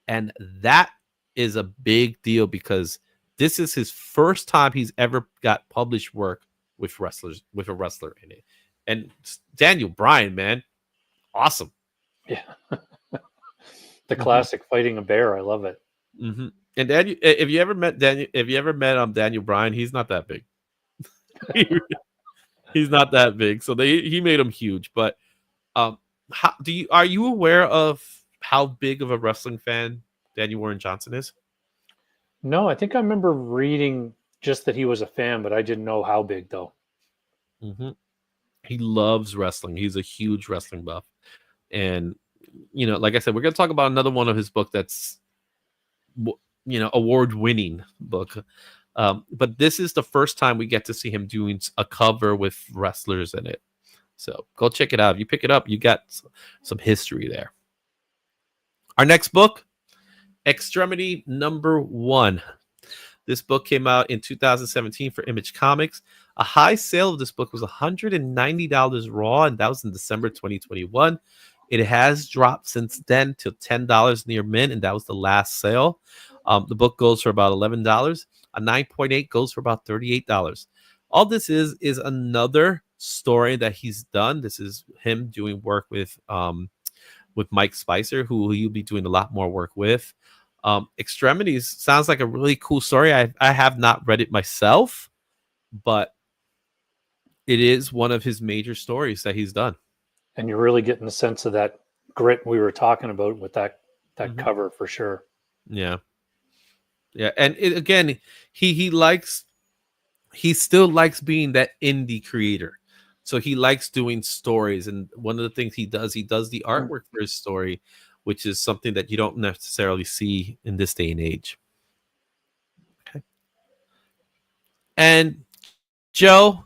And that is a big deal because this is his first time he's ever got published work with a wrestler in it. And Daniel Bryan, man, awesome. Yeah. The classic fighting a bear. I love it. Mm-hmm. And Daniel, if you ever met Daniel Bryan, he's not that big. He's not that big. So he made him huge. But are you aware of how big of a wrestling fan Daniel Warren Johnson is? No, I think I remember reading just that he was a fan, but I didn't know how big though. Mm-hmm. He loves wrestling. He's a huge wrestling buff. And, like I said, we're going to talk about another one of his book that's, award-winning book. But this is the first time we get to see him doing a cover with wrestlers in it. So go check it out. If you pick it up, you got some history there. Our next book, Extremity #1. This book came out in 2017 for Image Comics. A high sale of this book was $190 raw, and that was in December 2021. It has dropped since then to $10 near mint, and that was the last sale. The book goes for about $11. A 9.8 goes for about $38. All this is another story that he's done. This is him doing work with Mike Spicer, who you'll be doing a lot more work with. Extremities sounds like a really cool story. I have not read it myself, but it is one of his major stories that he's done. And you're really getting the sense of that grit we were talking about with that cover for sure. Yeah. And again, he still likes being that indie creator. So he likes doing stories. And one of the things he does the artwork for his story, which is something that you don't necessarily see in this day and age. Okay. And Joe,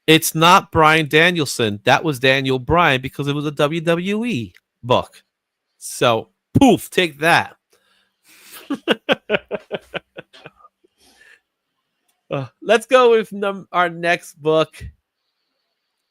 it's not Bryan Danielson. That was Daniel Bryan because it was a WWE book. So, poof, take that. Let's go with our next book.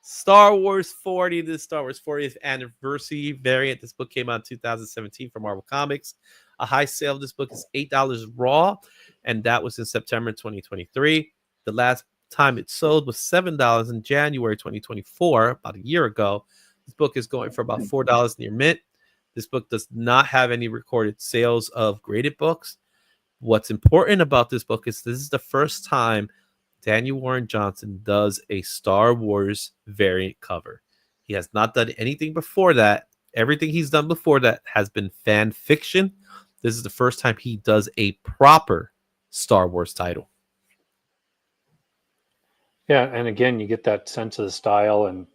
Star Wars 40. This is Star Wars 40th anniversary variant. This book came out in 2017 from Marvel Comics. A high sale of this book is $8 raw, and that was in September 2023. The last time it sold was $7 in January 2024, about a year ago. This book is going for about $4 near mint. This book does not have any recorded sales of graded books. What's important about this book is this is the first time Daniel Warren Johnson does a Star Wars variant cover. He has not done anything before that. Everything he's done before that has been fan fiction. This is the first time he does a proper Star Wars title. Yeah, and again, you get that sense of the style and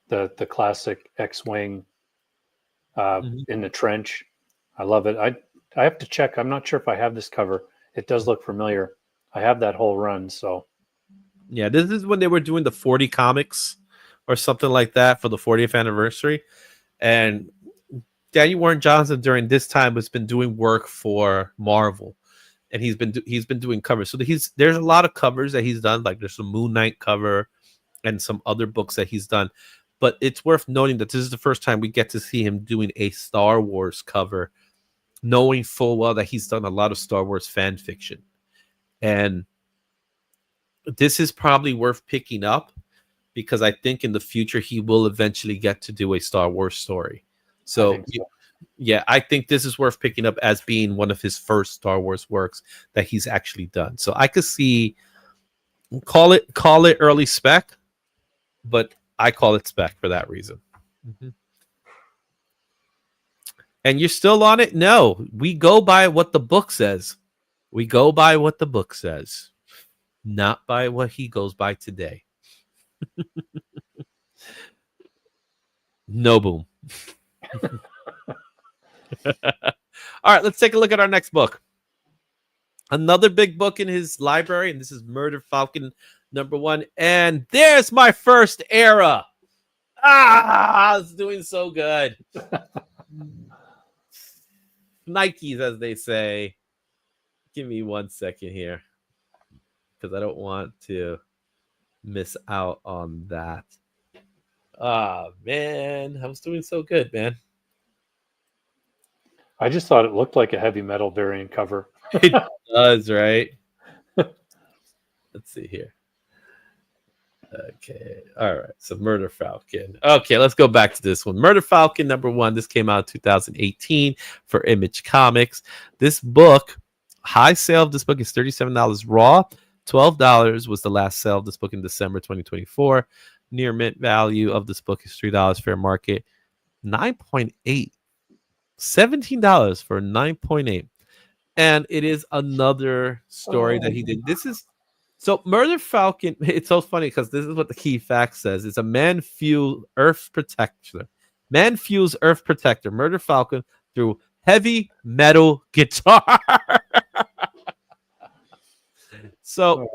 the classic X-wing in the trench. I love it. I have to check. I'm not sure if I have this cover. It does look familiar. I have that whole run. So yeah, this is when they were doing the 40 comics or something like that for the 40th anniversary. And Daniel Warren Johnson during this time has been doing work for Marvel, and he's been doing covers. So there's a lot of covers that he's done. Like there's some Moon Knight cover and some other books that he's done. But it's worth noting that this is the first time we get to see him doing a Star Wars cover, knowing full well that he's done a lot of Star Wars fan fiction. And this is probably worth picking up because I think in the future he will eventually get to do a Star Wars story. So. Yeah, I think this is worth picking up as being one of his first Star Wars works that he's actually done. So I could see call it early spec, but I call it spec for that reason. Mm-hmm. And you're still on it? No, we go by what the book says. We go by what the book says, not by what he goes by today. No boom. All right, let's take a look at our next book. Another big book in his library, and this is Murder Falcon #1. And there's my first era. It's doing so good. Nikes, as they say. Give me 1 second here, because I don't want to miss out on that. Man, I was doing so good, man. I just thought it looked like a heavy metal variant cover. It does, right? Let's see here. Okay. All right. So Murder Falcon. Okay, let's go back to this one. Murder Falcon #1. This came out in 2018 for Image Comics. This book, high sale of this book is $37 raw. $12 was the last sale of this book in December 2024. Near mint value of this book is $3 fair market. 9.8. $17 for 9.8. And it is another story that he did. This is so Murder Falcon. It's so funny because this is what the key fact says. It's a man-fueled Earth protector. Man-fuels Earth protector. Murder Falcon through heavy metal guitar. So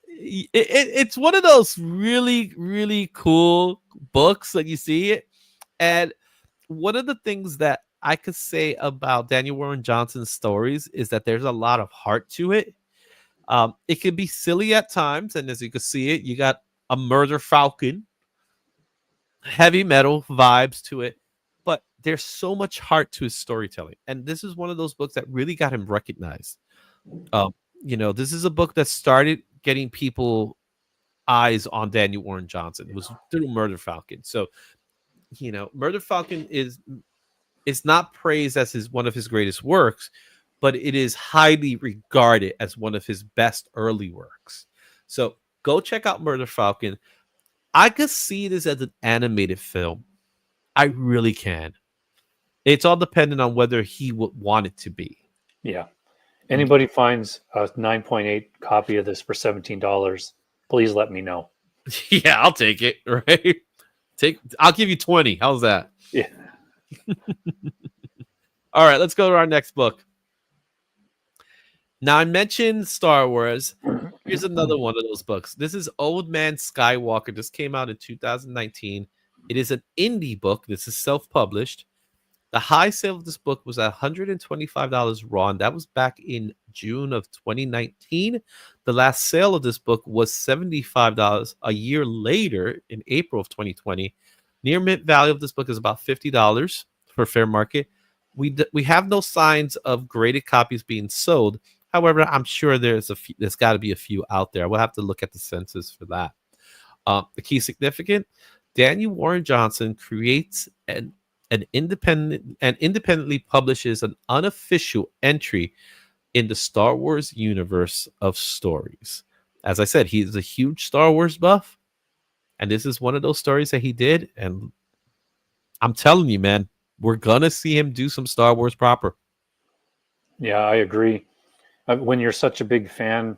it's one of those really, really cool books that you see it. And one of the things that I could say about Daniel Warren Johnson's stories is that there's a lot of heart to it. It can be silly at times, and as you can see it, you got a Murder Falcon, heavy metal vibes to it, but there's so much heart to his storytelling. And this is one of those books that really got him recognized. This is a book that started getting people eyes on Daniel Warren Johnson. It was through Murder Falcon. So, Murder Falcon is not praised as one of his greatest works, but it is highly regarded as one of his best early works. So go check out Murder Falcon. I could see this as an animated film. I really can. It's all dependent on whether he would want it to be. Yeah. Anybody finds a 9.8 copy of this for $17, please let me know. Yeah, I'll take it, right? I'll give you 20. How's that? Yeah. All right, let's go to our next book. Now, I mentioned Star Wars. Here's another one of those books. This is Old Man Skywalker. This came out in 2019. It is an indie book. This is self-published. The high sale of this book was $125 raw, and that was back in June of 2019. The last sale of this book was $75 a year later in April of 2020. Near mint value of this book is about $50 for fair market. We have no signs of graded copies being sold. However, I'm sure there's got to be a few out there. We'll have to look at the census for that. The key significant, Daniel Warren Johnson creates an independently publishes an unofficial entry in the Star Wars universe of stories. As I said, he's a huge Star Wars buff, and this is one of those stories that he did. And I'm telling you, man, we're gonna see him do some Star Wars proper. Yeah, I agree. When you're such a big fan,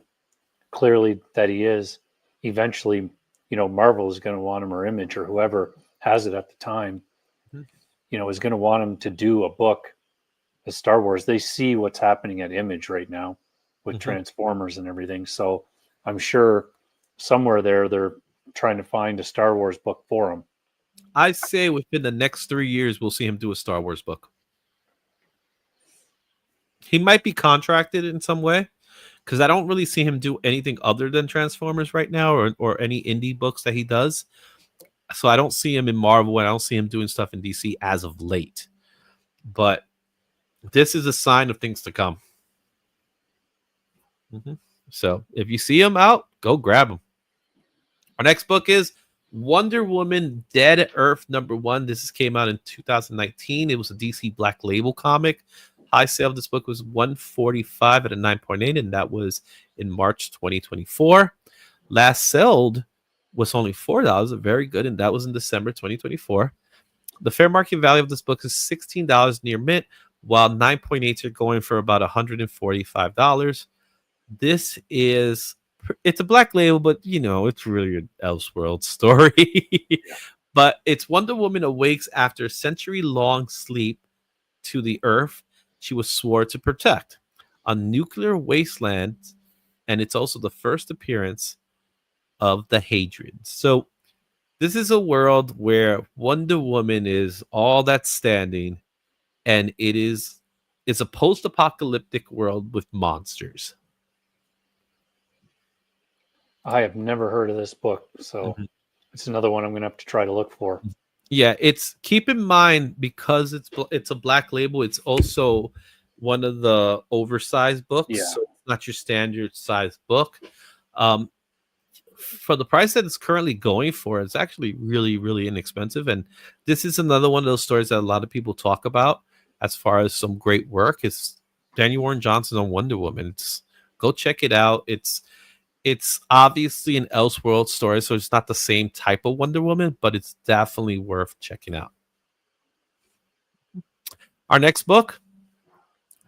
clearly that he is, eventually, Marvel is going to want him, or Image, or whoever has it at the time, is going to want him to do a book as Star Wars. They see what's happening at Image right now with Transformers and everything. So I'm sure somewhere there they're trying to find a Star Wars book for him. I say within the next 3 years, we'll see him do a Star Wars book. He might be contracted in some way, because I don't really see him do anything other than Transformers right now, or any indie books that he does. So I don't see him in Marvel, and I don't see him doing stuff in DC as of late. But this is a sign of things to come. So if you see him out, go grab him. Our next book is Wonder Woman Dead Earth #1. This came out in 2019. It was a DC Black Label comic. High sale of this book was $145 at a 9.8, and that was in March 2024. Last sold was only $4, very good, and that was in December 2024. The fair market value of this book is $16 near mint, while 9.8s are going for about $145. It's a Black Label, but it's really an Elseworld story. But it's Wonder Woman awakes after a century-long sleep to the Earth she was sworn to protect, a nuclear wasteland, and it's also the first appearance of the Hadrians. So this is a world where Wonder Woman is all that's standing, and it's a post-apocalyptic world with monsters. I have never heard of this book, so it's another one I'm going to have to try to look for. Yeah, keep in mind, because it's a Black Label, it's also one of the oversized books, so it's not your standard size book. For the price that it's currently going for, it's actually really, really inexpensive. And this is another one of those stories that a lot of people talk about as far as some great work. Is Daniel Warren Johnson on Wonder Woman. Go check it out. It's obviously an Elseworld story, so it's not the same type of Wonder Woman, but it's definitely worth checking out. Our next book,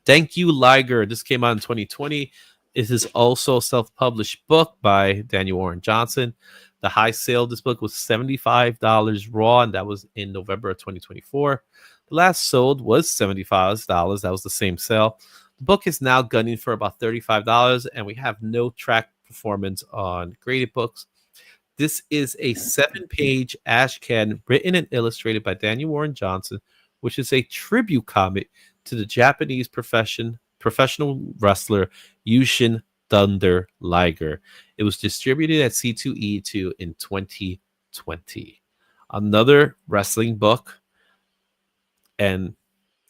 Thank You, Liger. This came out in 2020. This is also a self-published book by Daniel Warren Johnson. The high sale of this book was $75 raw, and that was in November of 2024. The last sold was $75. That was the same sale. The book is now gunning for about $35, and we have no track performance on graded books. This is a 7-page ashcan written and illustrated by Daniel Warren Johnson, which is a tribute comic to the Japanese professional wrestler Yushin Thunder Liger. It was distributed at C2E2 in 2020. Another wrestling book, and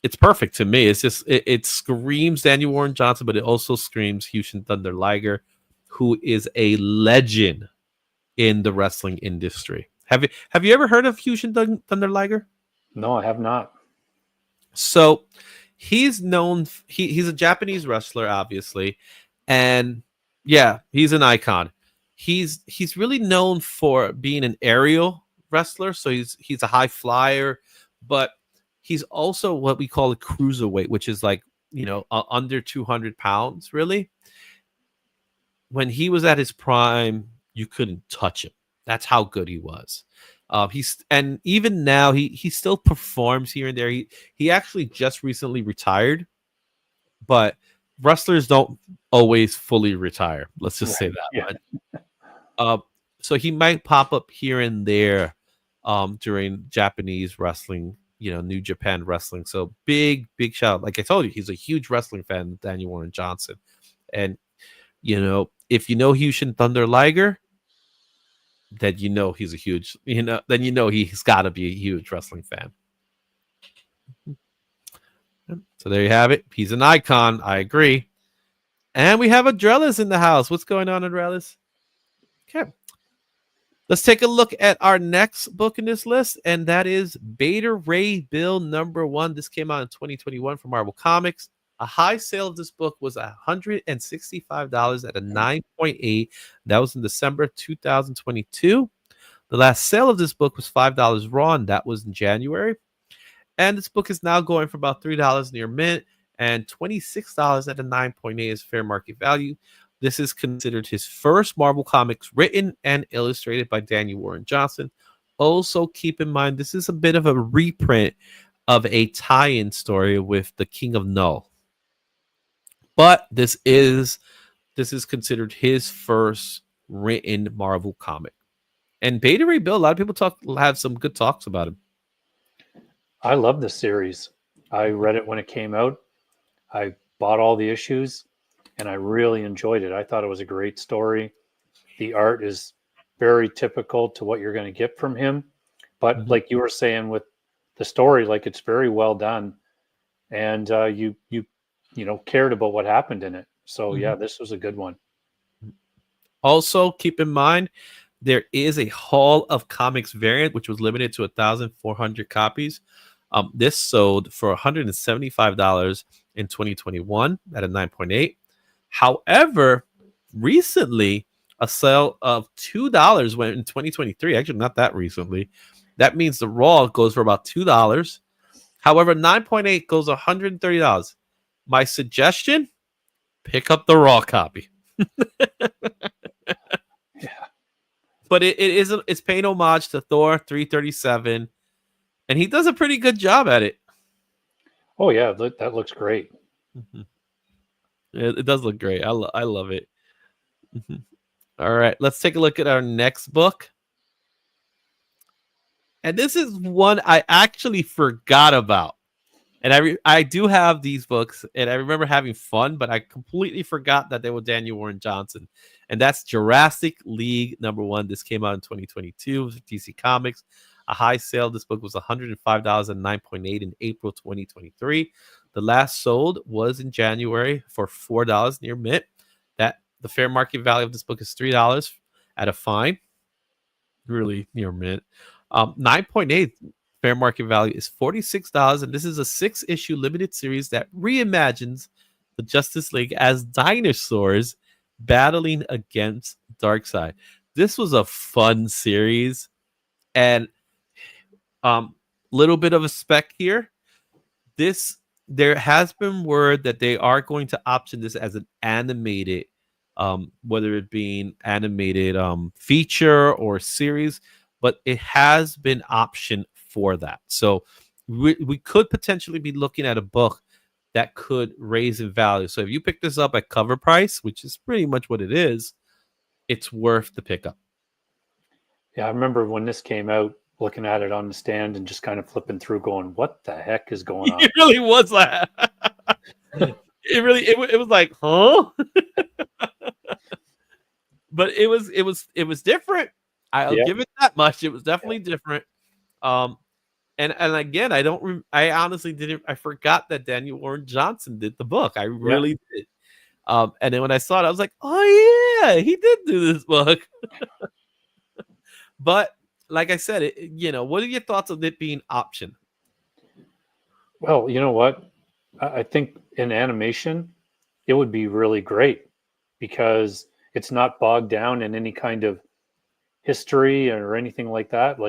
it's perfect to me. It's just it screams Daniel Warren Johnson, but it also screams Yushin Thunder Liger, who is a legend in the wrestling industry. Have you ever heard of Yushin Thunder Liger? No, I have not. So he's known. He's a Japanese wrestler, obviously, and yeah, he's an icon. He's really known for being an aerial wrestler. So he's a high flyer, but he's also what we call a cruiserweight, which is like under 200 pounds, really. When he was at his prime, you couldn't touch him. That's how good he was. And even now he still performs here and there. He actually just recently retired, but wrestlers don't always fully retire. Let's just say that. Yeah. So he might pop up here and there during Japanese wrestling, New Japan wrestling. So big shout out. Like I told you, he's a huge wrestling fan, Daniel Warren Johnson. And if you know Yushin Thunder Liger, then he's a huge, then he's got to be a huge wrestling fan. So there you have it. He's an icon. I agree. And we have Adrelis in the house. What's going on, Adrelis? Okay. Let's take a look at our next book in this list, and that is Beta Ray Bill #1. This came out in 2021 from Marvel Comics. A high sale of this book was $165 at a 9.8. That was in December 2022. The last sale of this book was $5 raw, and that was in January. And this book is now going for about $3 near mint and $26 at a 9.8 is fair market value. This is considered his first Marvel Comics written and illustrated by Daniel Warren Johnson. Also, keep in mind, this is a bit of a reprint of a tie-in story with the King of Null. But this is considered his first written Marvel comic. And Beta Ray Bill, a lot of people have some good talks about him. I love the series. I read it when it came out. I bought all the issues, and I really enjoyed it. I thought it was a great story. The art is very typical to what you're going to get from him. But like you were saying with the story, like it's very well done. And you cared about what happened in it. So yeah, this was a good one. Also, keep in mind, there is a Hall of Comics variant, which was limited to 1,400 copies. This sold for $175 in 2021 at a 9.8. However, recently, a sale of $2 went in 2023. Actually, not that recently. That means the raw goes for about $2. However, 9.8 goes $130. My suggestion, pick up the raw copy. Yeah. But it's paying homage to Thor 337, and he does a pretty good job at it. Oh yeah, that looks great. It does look great. I love it. All right, let's take a look at our next book. And this is one I actually forgot about. And I do have these books, and I remember having fun, but I completely forgot that they were Daniel Warren Johnson. And that's Jurassic League #1. This came out in 2022 with DC Comics. A high sale. This book was $105 and 9.8 in April 2023. The last sold was in January for $4 near mint. That the fair market value of this book is $3 at a fine. Really near mint. 9.8 fair market value is $46, and this is a 6-issue limited series that reimagines the Justice League as dinosaurs battling against Darkseid. This was a fun series, and little bit of a spec here. There has been word that they are going to option this as an animated, whether it being animated feature or series, but it has been optioned for that. So we could potentially be looking at a book that could raise in value. So if you pick this up at cover price, which is pretty much what it is, it's worth the pickup. Yeah, I remember when this came out, looking at it on the stand and just kind of flipping through going, what the heck is going on? It really was like it was like, huh? But it was different. I'll give it that much. It was definitely different. And again, I honestly didn't. I forgot that Daniel Warren Johnson did the book. I really did. And then when I saw it, I was like, oh yeah, he did do this book. But like I said, what are your thoughts on it being option? Well, you know what? I think in animation, it would be really great because it's not bogged down in any kind of history or anything like that.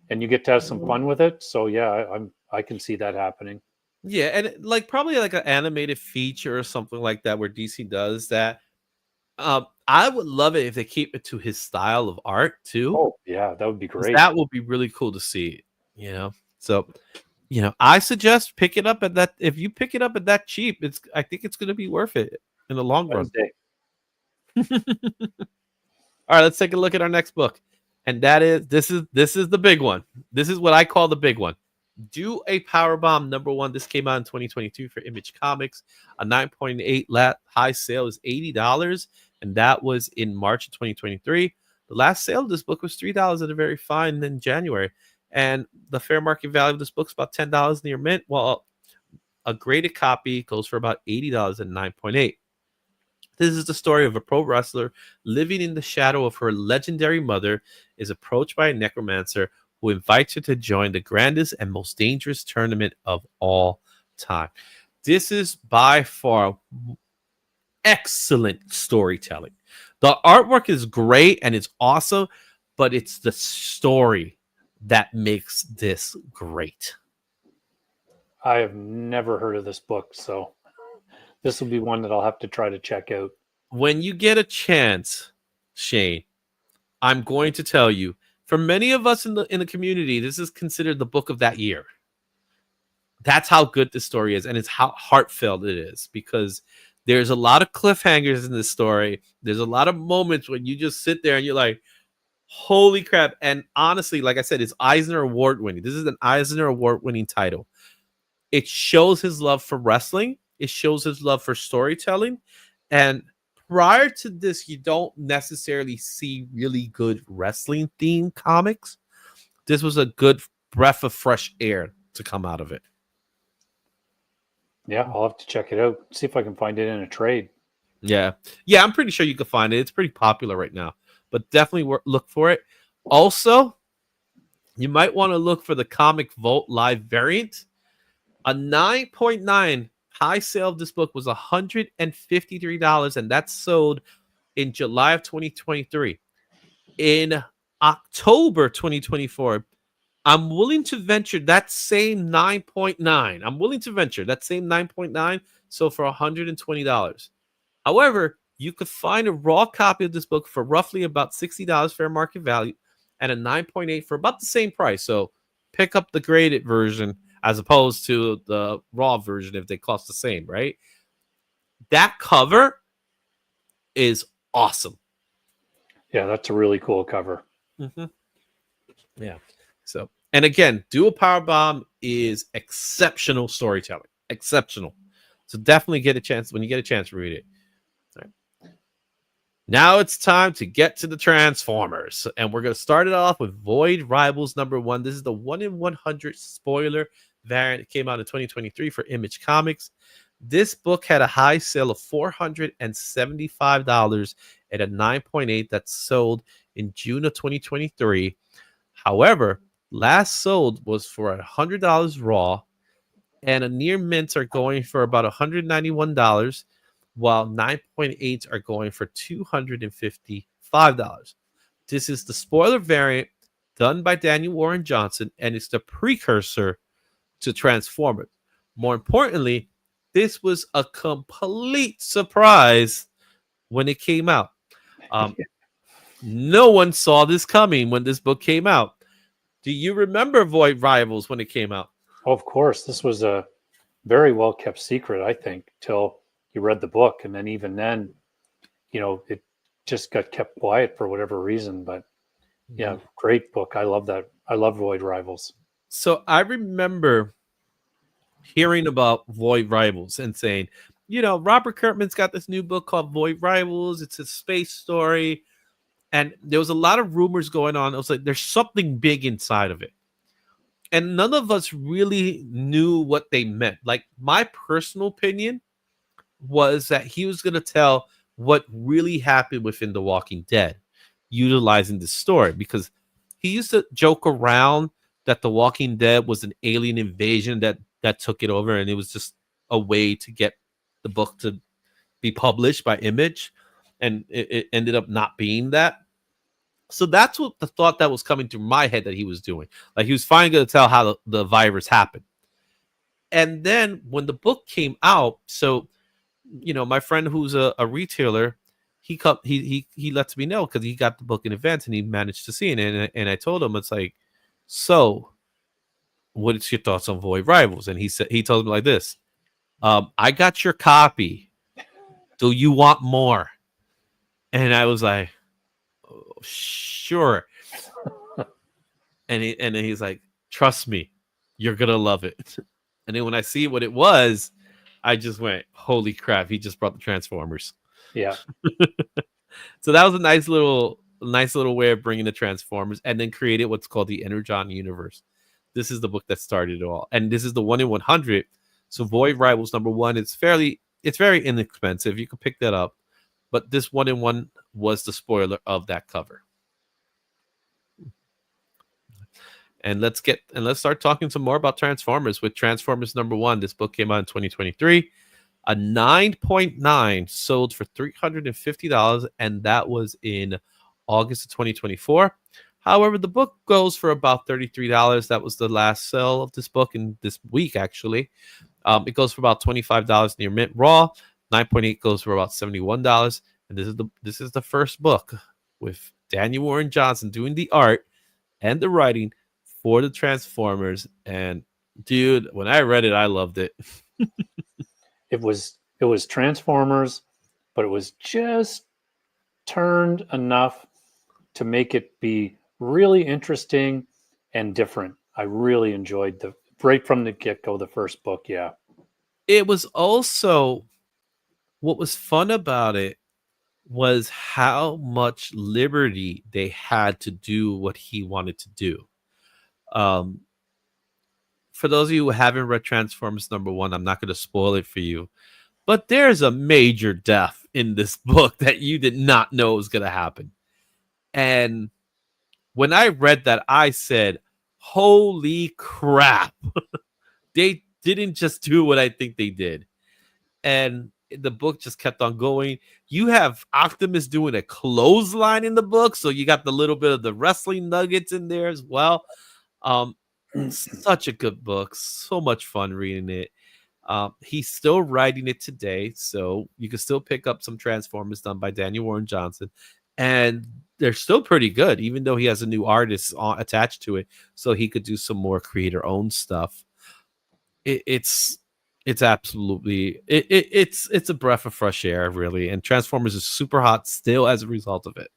And you get to have some fun with it. So yeah, I can see that happening. Yeah, and probably like an animated feature or something like that where DC does that. I would love it if they keep it to his style of art too. Oh yeah, that would be great. That would be really cool to see. So I suggest pick it up at that. If you pick it up at that cheap, I think it's going to be worth it in the long run. All right, let's take a look at our next book, and that is this is the big one. This is what I call the big one. Do a Powerbomb #1. This came out in 2022 for Image Comics. A 9.8 high sale is $80, and that was in March of 2023. The last sale of this book was $3 at a very fine in January, and the fair market value of this book is about $10 near mint. Well, a graded copy goes for about $80 at 9.8. This is the story of a pro wrestler living in the shadow of her legendary mother, is approached by a necromancer who invites her to join the grandest and most dangerous tournament of all time. This is by far excellent storytelling. The artwork is great and it's awesome, but it's the story that makes this great. I have never heard of this book, so this will be one that I'll have to try to check out. When you get a chance, Shane, I'm going to tell you, for many of us in the community, this is considered the book of that year. That's how good this story is, and it's how heartfelt it is, because there's a lot of cliffhangers in this story. There's a lot of moments when you just sit there and you're like, holy crap. And honestly, like I said, it's Eisner Award winning. This is an Eisner Award winning title. It shows his love for wrestling. It shows his love for storytelling. And prior to this, you don't necessarily see really good wrestling themed comics. This was a good breath of fresh air to come out of it. Yeah, I'll have to check it out. See if I can find it in a trade. Yeah, I'm pretty sure you can find it. It's pretty popular right now, but definitely look for it. Also, you might want to look for the Comic Vault Live variant. A 9.9 high sale of this book was $153, and that's sold in July of 2023. In October 2024, I'm willing to venture that same 9.9. I'm willing to venture that same 9.9. So for $120. However, you could find a raw copy of this book for roughly about $60 fair market value, and a 9.8 for about the same price. So pick up the graded version as opposed to the raw version if they cost the same, right? That cover is awesome. Yeah, that's a really cool cover. Mm-hmm. Yeah. So, and again, Dual Power Bomb is exceptional storytelling. Exceptional. So definitely get a chance when you get a chance to read it. All right. Now it's time to get to the Transformers. And we're going to start it off with Void Rivals #1. This is the 1 in 100 spoiler variant. It came out in 2023 for Image Comics. This book had a high sale of $475 at a 9.8 that sold in June of 2023. However, last sold was for $100 raw, and a near mints are going for about $191, while 9.8s are going for $255. This is the spoiler variant done by Daniel Warren Johnson, and it's the precursor to Transformers. More importantly, this was a complete surprise when it came out. No one saw this coming when this book came out. Do you remember Void Rivals when it came out? Oh, of course. This was a very well kept secret, I think, till you read the book. And then even then, it just got kept quiet for whatever reason. But yeah, great book. I love that. I love Void Rivals. So I remember hearing about Void Rivals and saying, Robert Kirkman's got this new book called Void Rivals. It's a space story. And there was a lot of rumors going on. It was like, there's something big inside of it. And none of us really knew what they meant. Like, my personal opinion was that he was going to tell what really happened within The Walking Dead, utilizing this story, because he used to joke around that The Walking Dead was an alien invasion that took it over, and it was just a way to get the book to be published by Image, and it ended up not being that. So that's what the thought that was coming through my head that he was doing. Like, he was finally going to tell how the virus happened. And then when the book came out, so, my friend who's a retailer, he lets me know because he got the book in advance and he managed to see it. And I told him, it's like, so what's your thoughts on Void Rivals? And he told me like this, I got your copy. Do you want more? And I was like, sure. and then he's like, trust me, you're gonna love it. And then when I see what it was, I just went, holy crap, he just brought the Transformers. Yeah. So that was a nice little way of bringing the Transformers, and then created what's called the Energon universe. This is the book that started it all, and this is the 1 in 100. So Void Rivals #1, it's very inexpensive. You can pick that up. but this 1-in-1 was the spoiler of that cover. And let's start talking some more about Transformers with Transformers #1. This book came out in 2023. A 9.9 sold for $350, and that was in August of 2024. However, the book goes for about $33. That was the last sale of this book in this week, actually. It goes for about $25 near mint raw. 9.8 goes for about $71. And this is the first book with Daniel Warren Johnson doing the art and the writing for the Transformers. And dude, when I read it, I loved it. It was Transformers, but it was just turned enough to make it be really interesting and different. I really enjoyed the right from the get-go, the first book. Yeah. It was also, what was fun about it was how much liberty they had to do what he wanted to do. For those of you who haven't read Transformers #1, I'm not going to spoil it for you, but there's a major death in this book that you did not know was going to happen. And when I read that, I said, holy crap. They didn't just do what I think they did. And the book just kept on going. You have Optimus doing a clothesline in the book, so you got the little bit of the wrestling nuggets in there as well. Such a good book. So much fun reading it. He's still writing it today, so you can still pick up some Transformers done by Daniel Warren Johnson, and they're still pretty good, even though he has a new artist attached to it, so he could do some more creator-owned stuff. It's absolutely it's a breath of fresh air, really, and Transformers is super hot still as a result of it.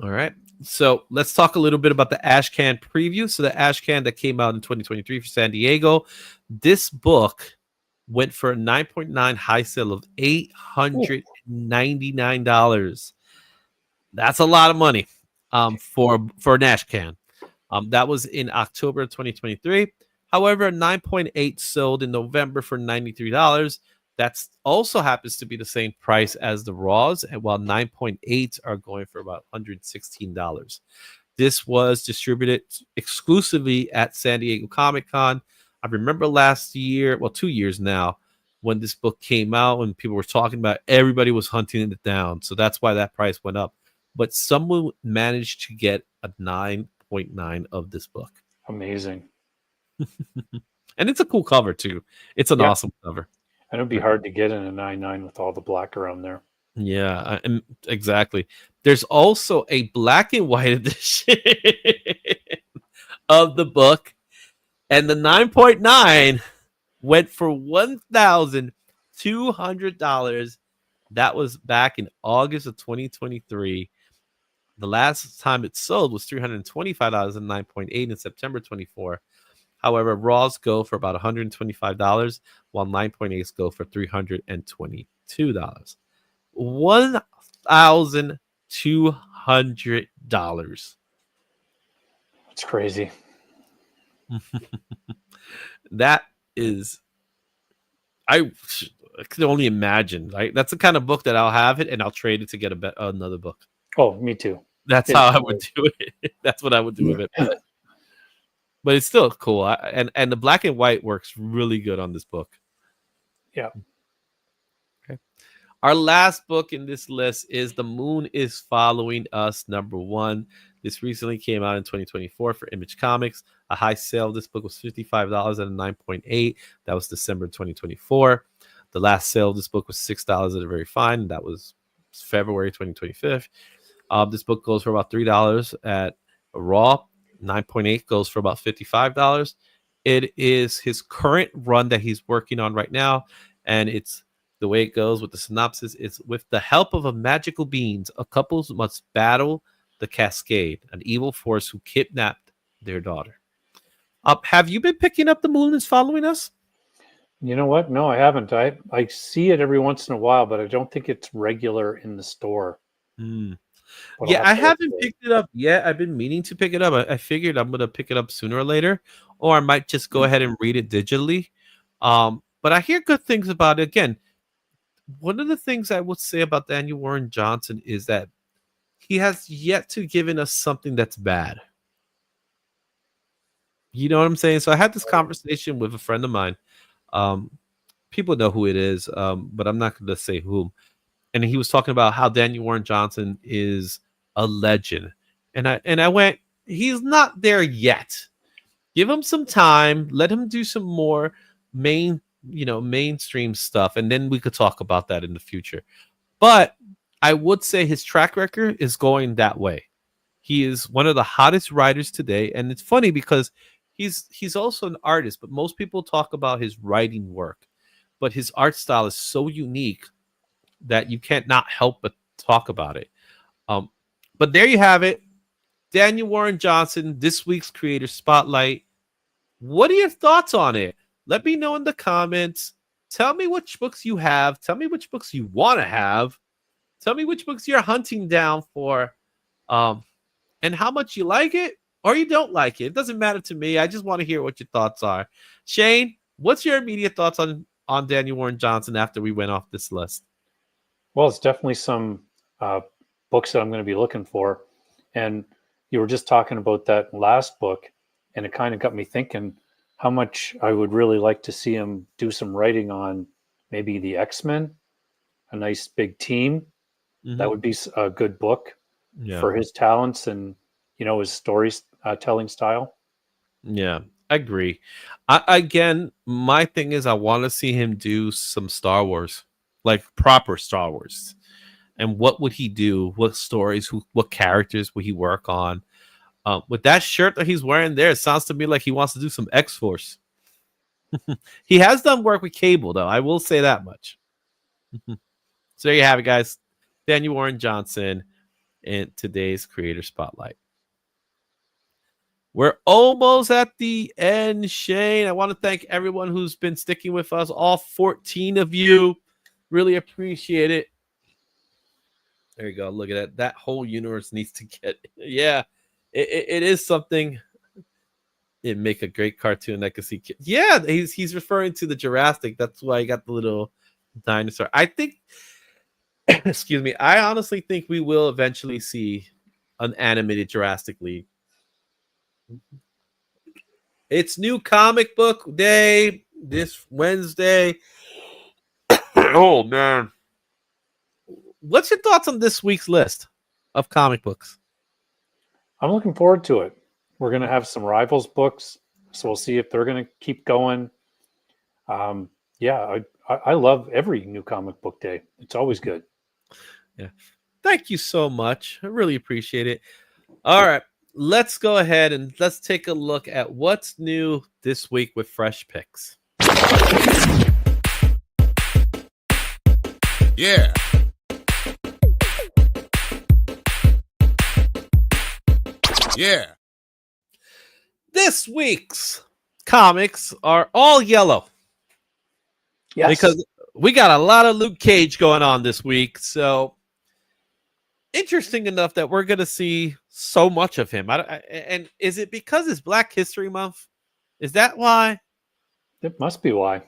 All right. So let's talk a little bit about the Ashcan preview. So the Ashcan that came out in 2023 for San Diego, this book went for a 9.9 high sale of $899. That's a lot of money for an Ashcan. That was in October of 2023. However, 9.8 sold in November for $93. That's also happens to be the same price as the Raws, and while 9.8 are going for about $116. This was distributed exclusively at San Diego Comic-Con. I remember last year, well, 2 years now, when this book came out and people were talking about it, everybody was hunting it down. So that's why that price went up. But someone managed to get a 9.9 of this book. Amazing. And it's a cool cover, too. It's an awesome cover. And it'd be hard to get in a 9.9 with all the black around there. Yeah, exactly. There's also a black and white edition of the book, and the 9.9 went for $1,200. That was back in August of 2023. The last time it sold was $325 and 9.8 in September 24. However, Raws go for about $125, while 9.8s go for $322. $1,200. It's crazy. That is, I can only imagine. Right? That's the kind of book that I'll have it and I'll trade it to get another book. Oh, me too. That's how I would do it. That's what I would do with it. But it's still cool. And the black and white works really good on this book. Yeah. Okay. Our last book in this list is The Moon is Following Us, #1. This recently came out in 2024 for Image Comics. A high sale. This book was $55 at a 9.8. That was December 2024. The last sale of this book was $6 at a very fine. That was February 2025. This book goes for about $3 at a raw. 9.8 goes for about $55. It is his current run that he's working on right now, and it's the way it goes with the synopsis. It's with the help of a magical beings, a couple must battle the Cascade, an evil force who kidnapped their daughter. Have you been picking up The Moon is Following Us? You know what? No, I haven't. I see it every once in a while, but I don't think it's regular in the store. Yeah, I haven't picked it up yet. I've been meaning to pick it up. I figured I'm going to pick it up sooner or later, or I might just go ahead and read it digitally. But But I hear good things about it. Again, one of the things I would say about Daniel Warren Johnson is that he has yet to given us something that's bad. You know what I'm saying? So I had this conversation with a friend of mine. Um, People know who it is, but I'm not going to say whom. And he was talking about how Daniel Warren Johnson is a legend, and I went, he's not there yet. Give him some time. Let him do some more mainstream stuff, and then we could talk about that in the future. But I would say his track record is going that way. He is one of the hottest writers today, and it's funny because he's also an artist, but most people talk about his writing work. But his art style is so unique that you can't not help but talk about it. Um, but there you have it. Daniel Warren Johnson, this week's Creator Spotlight. What are your thoughts on it? Let me know in the comments. Tell me which books you have. Tell me which books you want to have. Tell me which books you're hunting down for. And how much you like it or you don't like it. It doesn't matter to me. I just want to hear what your thoughts are. Shane, what's your immediate thoughts on Daniel Warren Johnson after we went off this list? Well, it's definitely some books that I'm going to be looking for. And you were just talking about that last book, and it kind of got me thinking how much I would really like to see him do some writing on maybe the X-Men, a nice big team. Mm-hmm. That would be a good book for his talents and, his storytelling style. Yeah, I agree. Again, my thing is I want to see him do some Star Wars, like proper Star Wars. And what would he do? What stories? What characters would he work on? With that shirt that he's wearing there, it sounds to me like he wants to do some X-Force. He has done work with Cable, though. I will say that much. So there you have it, guys. Daniel Warren Johnson in today's Creator Spotlight. We're almost at the end, Shane. I want to thank everyone who's been sticking with us, all 14 of you. Really appreciate it. There you go. Look at that. That whole universe needs to get. Yeah, it is something. It'd make a great cartoon. I could see. Yeah, he's referring to the Jurassic. That's why I got the little dinosaur. I think. Excuse me. I honestly think we will eventually see an animated Jurassic League. It's new comic book day this Wednesday. Oh man. What's your thoughts on this week's list of comic books? I'm looking forward to it. We're going to have some Rivals books, so we'll see if they're going to keep going. Yeah, I love every new comic book day. It's always good. Yeah. Thank you so much. I really appreciate it. All right, let's go ahead and let's take a look at what's new this week with Fresh Picks. Yeah. Yeah. This week's comics are all yellow. Yes. Because we got a lot of Luke Cage going on this week. So interesting enough that we're going to see so much of him. And is it because it's Black History Month? Is that why? It must be why.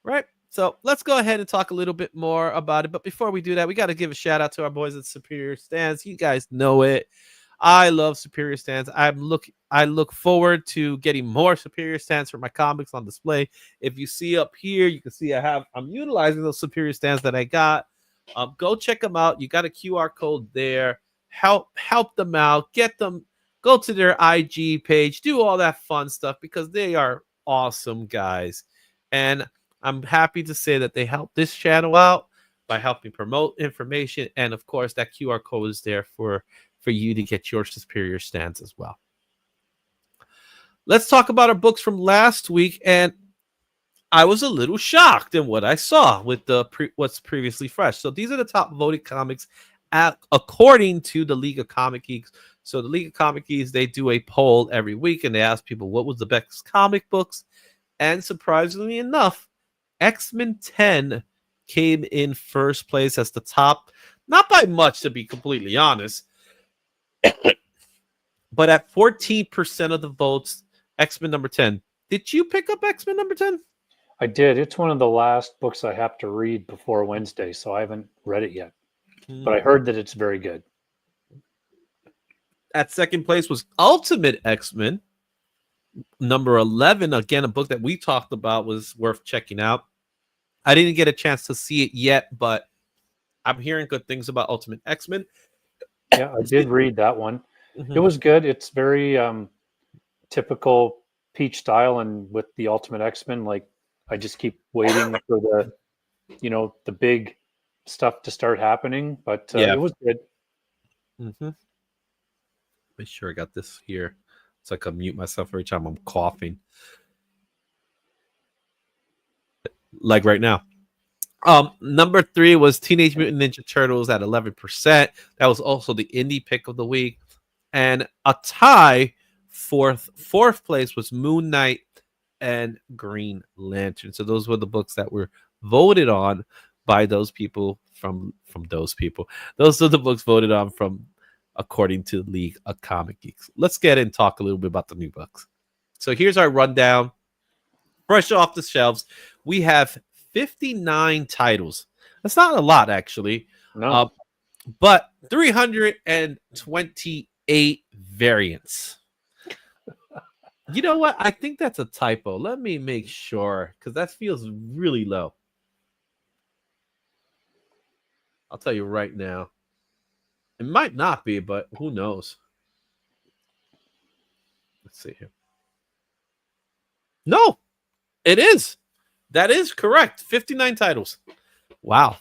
Right. So let's go ahead and talk a little bit more about it. But before we do that, we got to give a shout out to our boys at Superior Stands. You guys know it. I love Superior Stands. I look forward to getting more Superior Stands for my comics on display. If you see up here, you can see I'm utilizing those Superior Stands that I got. Go check them out. You got a QR code there. Help them out. Get them. Go to their IG page. Do all that fun stuff because they are awesome guys. And I'm happy to say that they help this channel out by helping promote information. And of course, that QR code is there for you to get your Superior Stands as well. Let's talk about our books from last week. And I was a little shocked in what I saw with what's previously fresh. So these are the top voted comics according to the League of Comic Geeks. So the League of Comic Geeks, they do a poll every week and they ask people what was the best comic books. And surprisingly enough, X-Men 10 came in first place as the top, not by much to be completely honest, but at 14% of the votes, X-Men number 10. Did you pick up X-Men number 10? I did. It's one of the last books I have to read before Wednesday, so I haven't read it yet. But I heard that it's very good. At second place was Ultimate X-Men, number 11. Again, a book that we talked about was worth checking out. I didn't get a chance to see it yet, but I'm hearing good things about Ultimate X-Men. Yeah, I did read that one. It was good. It's very typical Peach style, and with the Ultimate X-Men, like I just keep waiting for the big stuff to start happening. But it was good. Make sure I got this here so I can mute myself every time I'm coughing. Like right now. Number 3 was Teenage Mutant Ninja Turtles at 11%. That was also the indie pick of the week. And a tie, fourth place was Moon Knight and Green Lantern. So those were the books that were voted on by those people from those people. Those are the books voted on from according to the League of Comic Geeks. Let's get in and talk a little bit about the new books. So here's our rundown. Fresh off the shelves, we have 59 titles. That's not a lot, actually. No. But 328 variants. You know what? I think that's a typo. Let me make sure, because that feels really low. I'll tell you right now. It might not be, but who knows? Let's see here. No, it is. That is correct. 59 titles. Wow.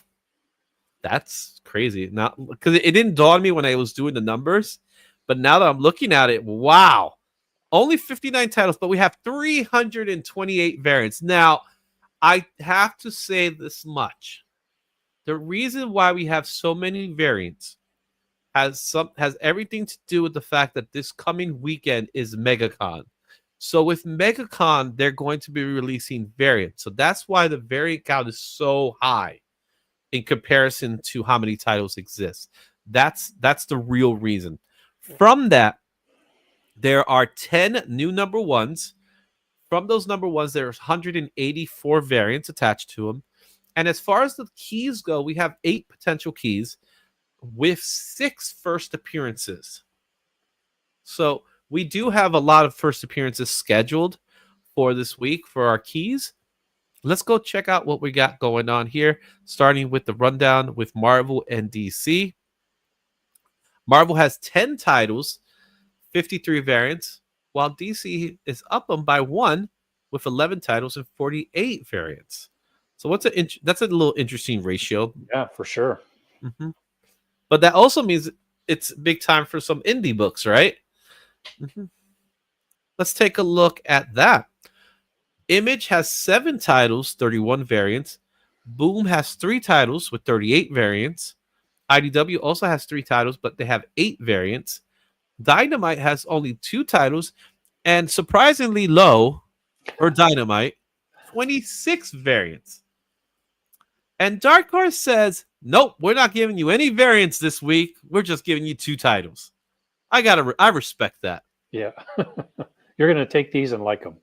That's crazy. Not because it didn't dawn on me when I was doing the numbers, but now that I'm looking at it, wow. Only 59 titles, but we have 328 variants. Now, I have to say this much. The reason why we have so many variants has everything to do with the fact that this coming weekend is MegaCon. So with MegaCon, they're going to be releasing variants. So that's why the variant count is so high in comparison to how many titles exist. That's the real reason. From that, there are 10 new number ones. From those number ones, there's 184 variants attached to them. And as far as the keys go, we have 8 potential keys with 6 first appearances. So we do have a lot of first appearances scheduled for this week for our keys. Let's go check out what we got going on here, starting with the rundown with Marvel and DC. Marvel has 10 titles, 53 variants, while DC is up them by 1 with 11 titles and 48 variants. So that's a little interesting ratio. Yeah, for sure. Mm-hmm. But that also means it's big time for some indie books, right? Mm-hmm. Let's take a look at that. Image has 7 titles, 31 variants. Boom has 3 titles with 38 variants. IDW also has 3 titles, but they have 8 variants. Dynamite has only 2 titles, and surprisingly low for Dynamite, 26 variants. And Dark Horse says, nope, we're not giving you any variants this week. We're just giving you 2 titles. I respect that. Yeah. You're going to take these and like them.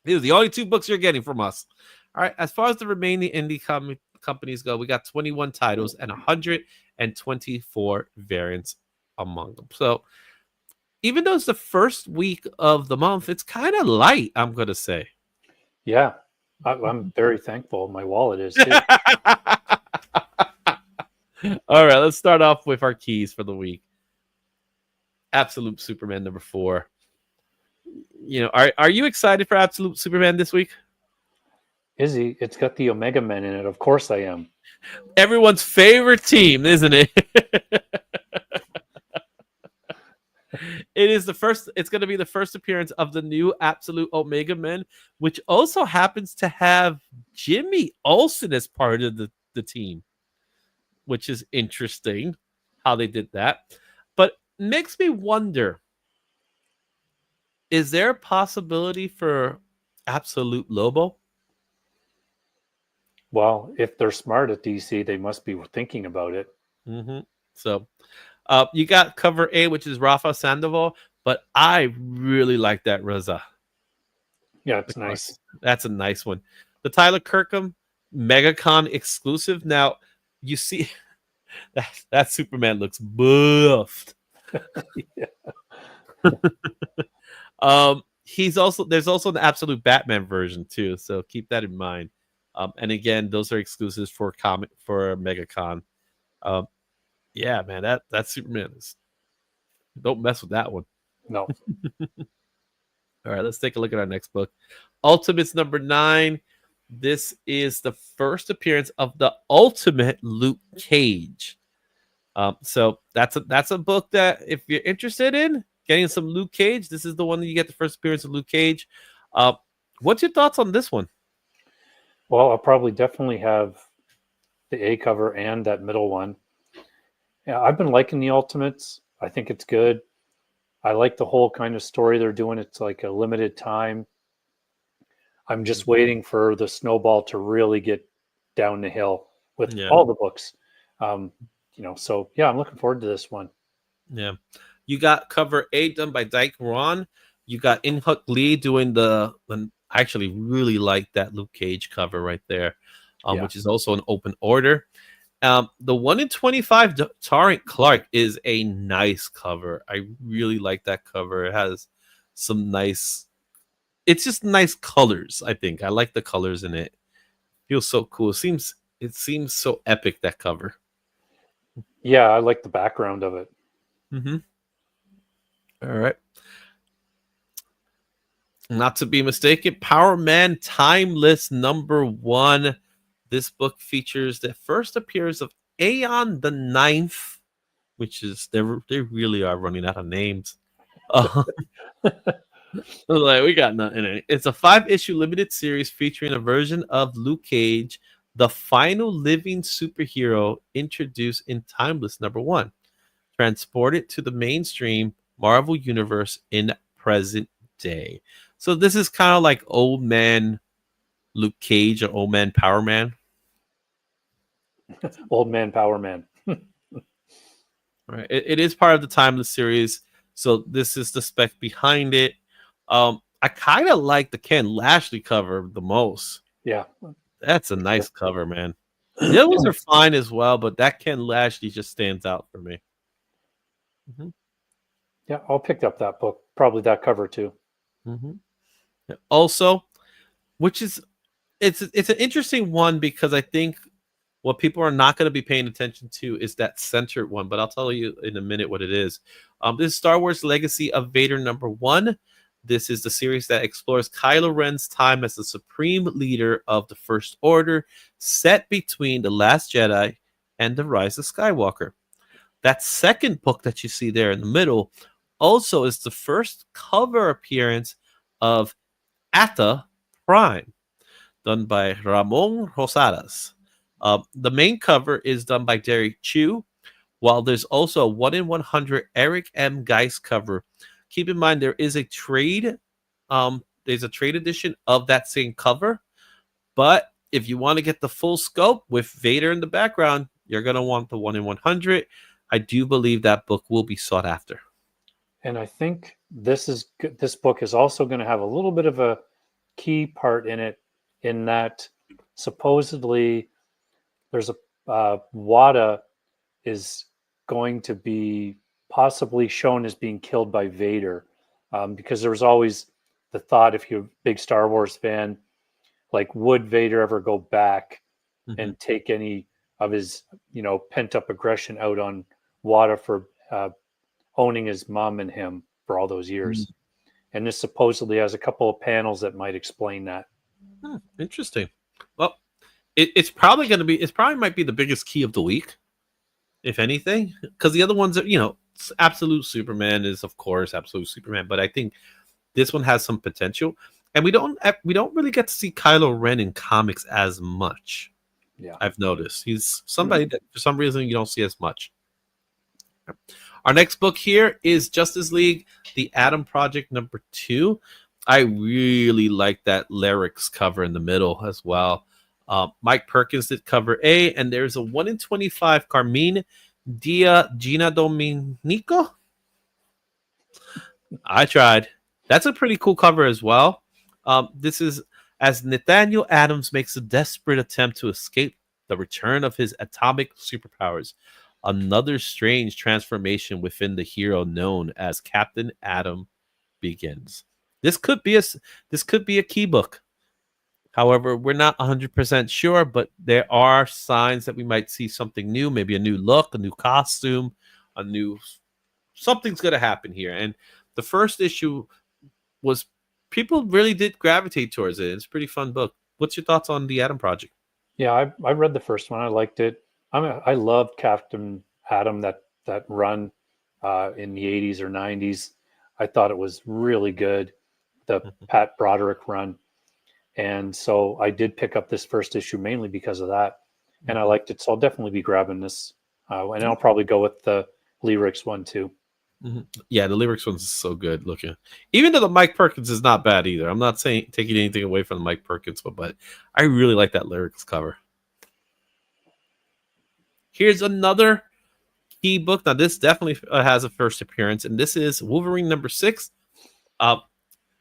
These are the only 2 books you're getting from us. All right. As far as the remaining indie companies go, we got 21 titles and 124 variants among them. So even though it's the first week of the month, it's kind of light, I'm going to say. Yeah. I'm very thankful. My wallet is too. All right. Let's start off with our keys for the week. Absolute Superman number 4. Are you excited for Absolute Superman this week? Is he? It's got the Omega Men in it. Of course I am. Everyone's favorite team, isn't it? It's going to be the first appearance of the new Absolute Omega Men, which also happens to have Jimmy Olsen as part of the team, which is interesting how they did that. But makes me wonder, is there a possibility for Absolute Lobo? Well, if they're smart at DC, they must be thinking about it. Mm-hmm. So you got cover A, which is Rafa Sandoval, but I really like that Reza. Yeah, it's nice. That's a nice one. the Tyler Kirkham MegaCon exclusive. Now you see that Superman looks buffed. There's also an absolute Batman version too, so keep that in mind. And again, those are exclusives for MegaCon. Yeah, man, that Superman is. Don't mess with that one. No. All right, let's take a look at our next book. Ultimates number 9. This is the first appearance of the Ultimate Luke Cage. So that's a book that if you're interested in getting some Luke Cage, this is the one that you get the first appearance of Luke Cage. What's your thoughts on this one? Well, I'll probably definitely have the A cover and that middle one. Yeah, I've been liking the Ultimates. I think it's good. I like the whole kind of story they're doing. It's like a limited time. I'm just waiting for the snowball to really get down the hill with all the books. So yeah, I'm looking forward to this one. Yeah. You got cover A done by Dyke Ron. You got In-Huk Lee doing I actually really like that Luke Cage cover right there, which is also an open order. The 1 in 25 Tarrant Clark is a nice cover. I really like that cover. It has some nice, it's just nice colors. I think I like the colors in it. Feels so cool. It seems so epic, that cover. Yeah, I like the background of it. Mm-hmm. All right. Not to be mistaken, Power Man Timeless number 1. This book features the first appearance of Aeon the Ninth, which is they really are running out of names. Like, we got nothing. It's a 5-issue limited series featuring a version of Luke Cage, the final living superhero introduced in Timeless number 1, transported to the mainstream Marvel universe in present day. So this is kind of like Old Man Luke Cage or Old Man Power Man. Old Man Power Man. Right. It is part of the Timeless series. So this is the spec behind it. I kind of like the Ken Lashley cover the most. Yeah. That's a nice cover, man. The other ones are fine as well, but that Ken Lashley just stands out for me. Mm-hmm. Yeah, I'll pick up that book. Probably that cover too. Mm-hmm. Also, which is it's an interesting one because I think what people are not going to be paying attention to is that centered one, but I'll tell you in a minute what it is. This is Star Wars Legacy of Vader number 1. This is the series that explores Kylo Ren's time as the supreme leader of the First Order, set between The Last Jedi and The Rise of Skywalker. That second book that you see there in the middle also is the first cover appearance of Atta Prime, done by Ramon Rosadas. The main cover is done by Derek Chu, while there's also a 1 in 100 Eric M. Geist cover. Keep in mind there is a trade. There's a trade edition of that same cover, but if you want to get the full scope with Vader in the background, you're gonna want the 1 in 100. I do believe that book will be sought after. And I think this book is also going to have a little bit of a key part in it, in that supposedly there's a Wada is going to be possibly shown as being killed by Vader, because there was always the thought, if you're a big Star Wars fan, like, would Vader ever go back and take any of his pent up aggression out on Wada for owning his mom and him for all those years? And this supposedly has a couple of panels that might explain that. Interesting. Well, it's probably going to be, might be the biggest key of the week, if anything, because the other ones are, Absolute Superman is, of course, Absolute Superman, but I think this one has some potential, and we don't really get to see Kylo Ren in comics as much. Yeah, I've noticed he's somebody that for some reason you don't see as much. Our next book here is Justice League: The Atom Project number 2. I really like that Lyrics cover in the middle as well. Mike Perkins did cover A, and there's a 1 in 25 Carmine Gina Domenico. I tried. That's a pretty cool cover as well. This is as Nathaniel Adams makes a desperate attempt to escape the return of his atomic superpowers. Another strange transformation within the hero known as Captain Atom begins. This could be a key book. However, we're not 100% sure, but there are signs that we might see something new, maybe a new look, a new costume, a new something's going to happen here. And the first issue was people really did gravitate towards it. It's a pretty fun book. What's your thoughts on the Atom Project? Yeah, I read the first one. I liked it. I loved Captain Atom, that run in the 80s or 90s. I thought it was really good. The Pat Broderick run. And so I did pick up this first issue mainly because of that. And I liked it. So I'll definitely be grabbing this. And I'll probably go with the lyrics one too. Yeah, the lyrics one's so good looking. Even though the Mike Perkins is not bad either. I'm not saying taking anything away from the Mike Perkins one, but I really like that lyrics cover. Here's another key book. Now, this definitely has a first appearance, and this is Wolverine number 6.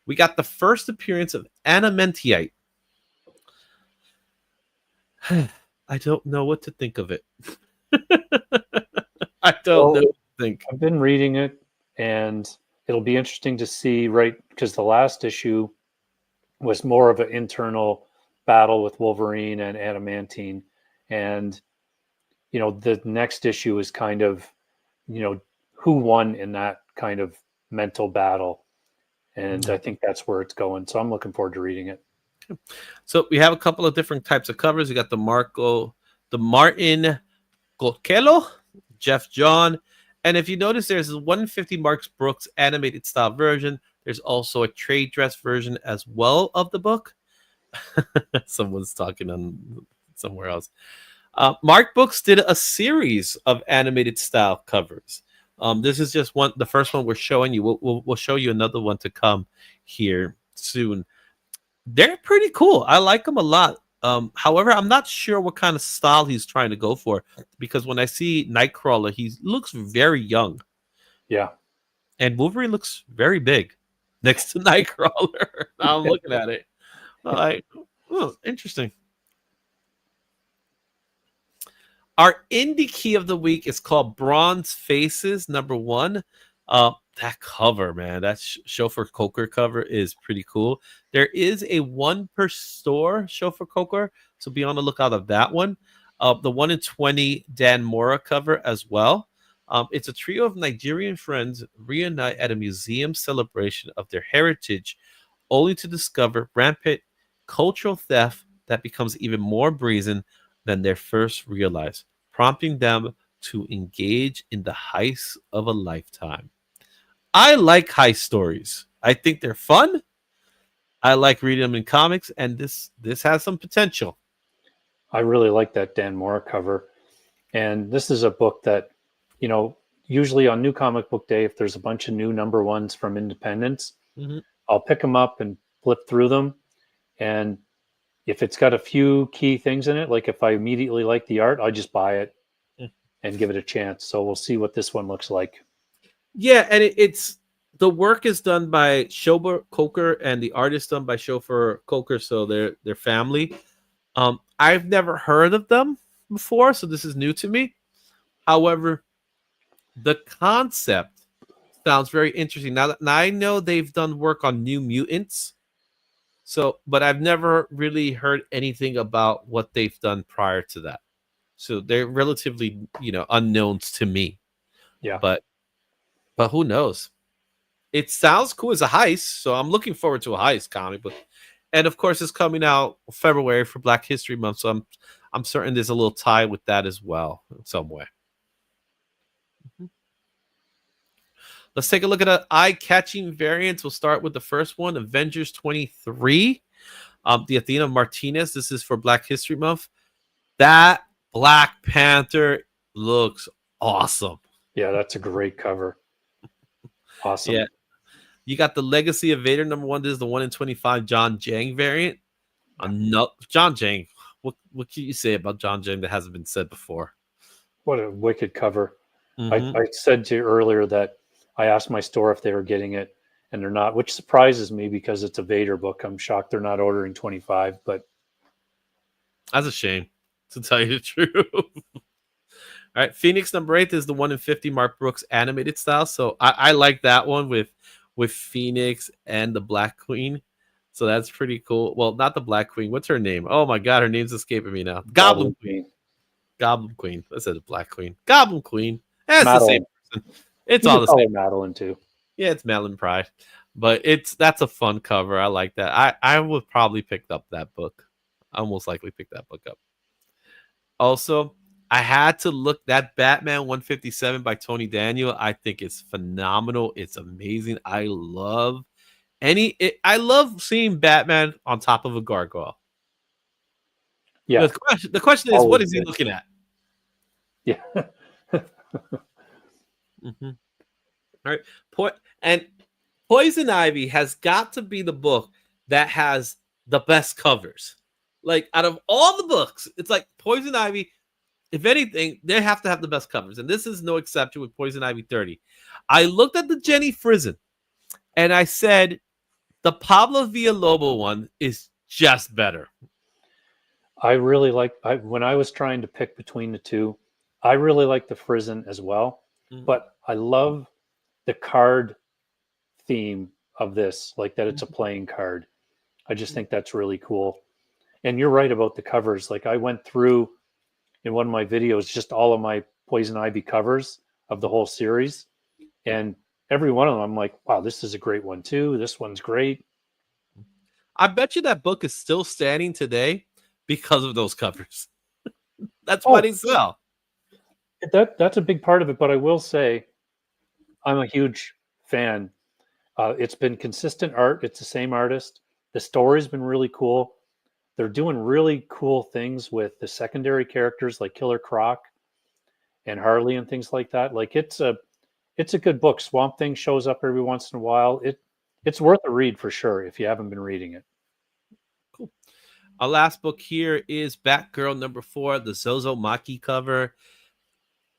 We got the first appearance of Adamantium. I don't know what to think of it. I don't know what to think. I've been reading it, and it'll be interesting to see, right? Because the last issue was more of an internal battle with Wolverine and Adamantium, and the next issue is kind of, who won in that kind of mental battle. And I think that's where it's going. So I'm looking forward to reading it. So we have a couple of different types of covers. We got the Martin Coelho, Jeff John. And if you notice, there's a 150 Marks Brooks animated style version. There's also a trade dress version as well of the book. Someone's talking on somewhere else. Mark Books did a series of animated style covers. This is just the first one we're showing you. We'll show you another one to come here soon. They're pretty cool. I like them a lot. However, I'm not sure what kind of style he's trying to go for, because when I see Nightcrawler, he looks very young. Yeah. And Wolverine looks very big next to Nightcrawler. Now I'm looking at it. Interesting. Our indie key of the week is called Bronze Faces, number 1. That cover, man, that Chauffeur Coker cover is pretty cool. There is a 1 per store Chauffeur Coker, so be on the lookout of that one. The 1 in 20 Dan Mora cover as well. It's a trio of Nigerian friends reunite at a museum celebration of their heritage, only to discover rampant cultural theft that becomes even more brazen than they first realized, prompting them to engage in the heist of a lifetime. I like heist stories. I think they're fun. I like reading them in comics, and this has some potential. I really like that Dan Mora cover. And this is a book that, usually on New Comic Book Day, if there's a bunch of new number 1s from independents, I'll pick them up and flip through them. And if it's got a few key things in it, like if I immediately like the art, I just buy it and give it a chance. So we'll see what this one looks like. Yeah, and it's the work is done by Chauffeur Coker and the art is done by Chauffeur Coker, so they're family. I've never heard of them before, so this is new to me. However, the concept sounds very interesting. Now I know they've done work on New Mutants. So, but I've never really heard anything about what they've done prior to that. So they're relatively, unknowns to me. Yeah. But who knows? It sounds cool as a heist, so I'm looking forward to a heist comic book. And of course, it's coming out February for Black History Month, so I'm certain there's a little tie with that as well in some way. Let's take a look at an eye-catching variants. We'll start with the first one, Avengers 23. The Athena Martinez. This is for Black History Month. That Black Panther looks awesome. Yeah, that's a great cover. Awesome. Yeah. You got the Legacy of Vader number 1. This is the 1 in 25 John Jang variant. John Jang. What can you say about John Jang that hasn't been said before? What a wicked cover. I said to you earlier that I asked my store if they were getting it, and they're not, which surprises me because it's a Vader book. I'm shocked they're not ordering 25, but That's a shame, to tell you the truth. All right, Phoenix number 8 is the 1 in 50 Mark Brooks animated style. So I like that one with Phoenix and the Black Queen. So that's pretty cool. Well, not the Black Queen. What's her name? Oh my God, her name's escaping me now. Goblin Queen. Goblin Queen. I said the Black Queen. Goblin Queen. That's the same person. It's all the same. Madeline too. Yeah, it's Madeline Pride. But that's a fun cover. I like that. I would probably pick up that book. I almost likely pick that book up. Also, I had to look that Batman 157 by Tony Daniel. I think it's phenomenal. It's amazing. I love seeing Batman on top of a gargoyle. Yeah. The question is, what is he looking at? Yeah. Mm-hmm. All right. And Poison Ivy has got to be the book that has the best covers. Like, out of all the books, it's like Poison Ivy, if anything, they have to have the best covers. And this is no exception with Poison Ivy 30. I looked at the Jenny Frizen and I said, the Pablo Villalobos one is just better. I really like, when I was trying to pick between the two, I really like the Frizen as well. Mm-hmm. But I love the card theme of this, like that it's a playing card. I just think that's really cool. And you're right about the covers. Like, I went through in one of my videos just all of my Poison Ivy covers of the whole series, and every one of them I'm like, wow, this is a great one too. This one's great. I bet you that book is still standing today because of those covers. That's why they sell. That's a big part of it. But I will say, I'm a huge fan. It's been consistent art. It's the same artist. The story's been really cool. They're doing really cool things with the secondary characters like Killer Croc and Harley and things like that. Like, it's a good book. Swamp Thing shows up every once in a while. It's worth a read for sure if you haven't been reading it. Cool. Our last book here is Batgirl number 4, the Zozo Maki cover.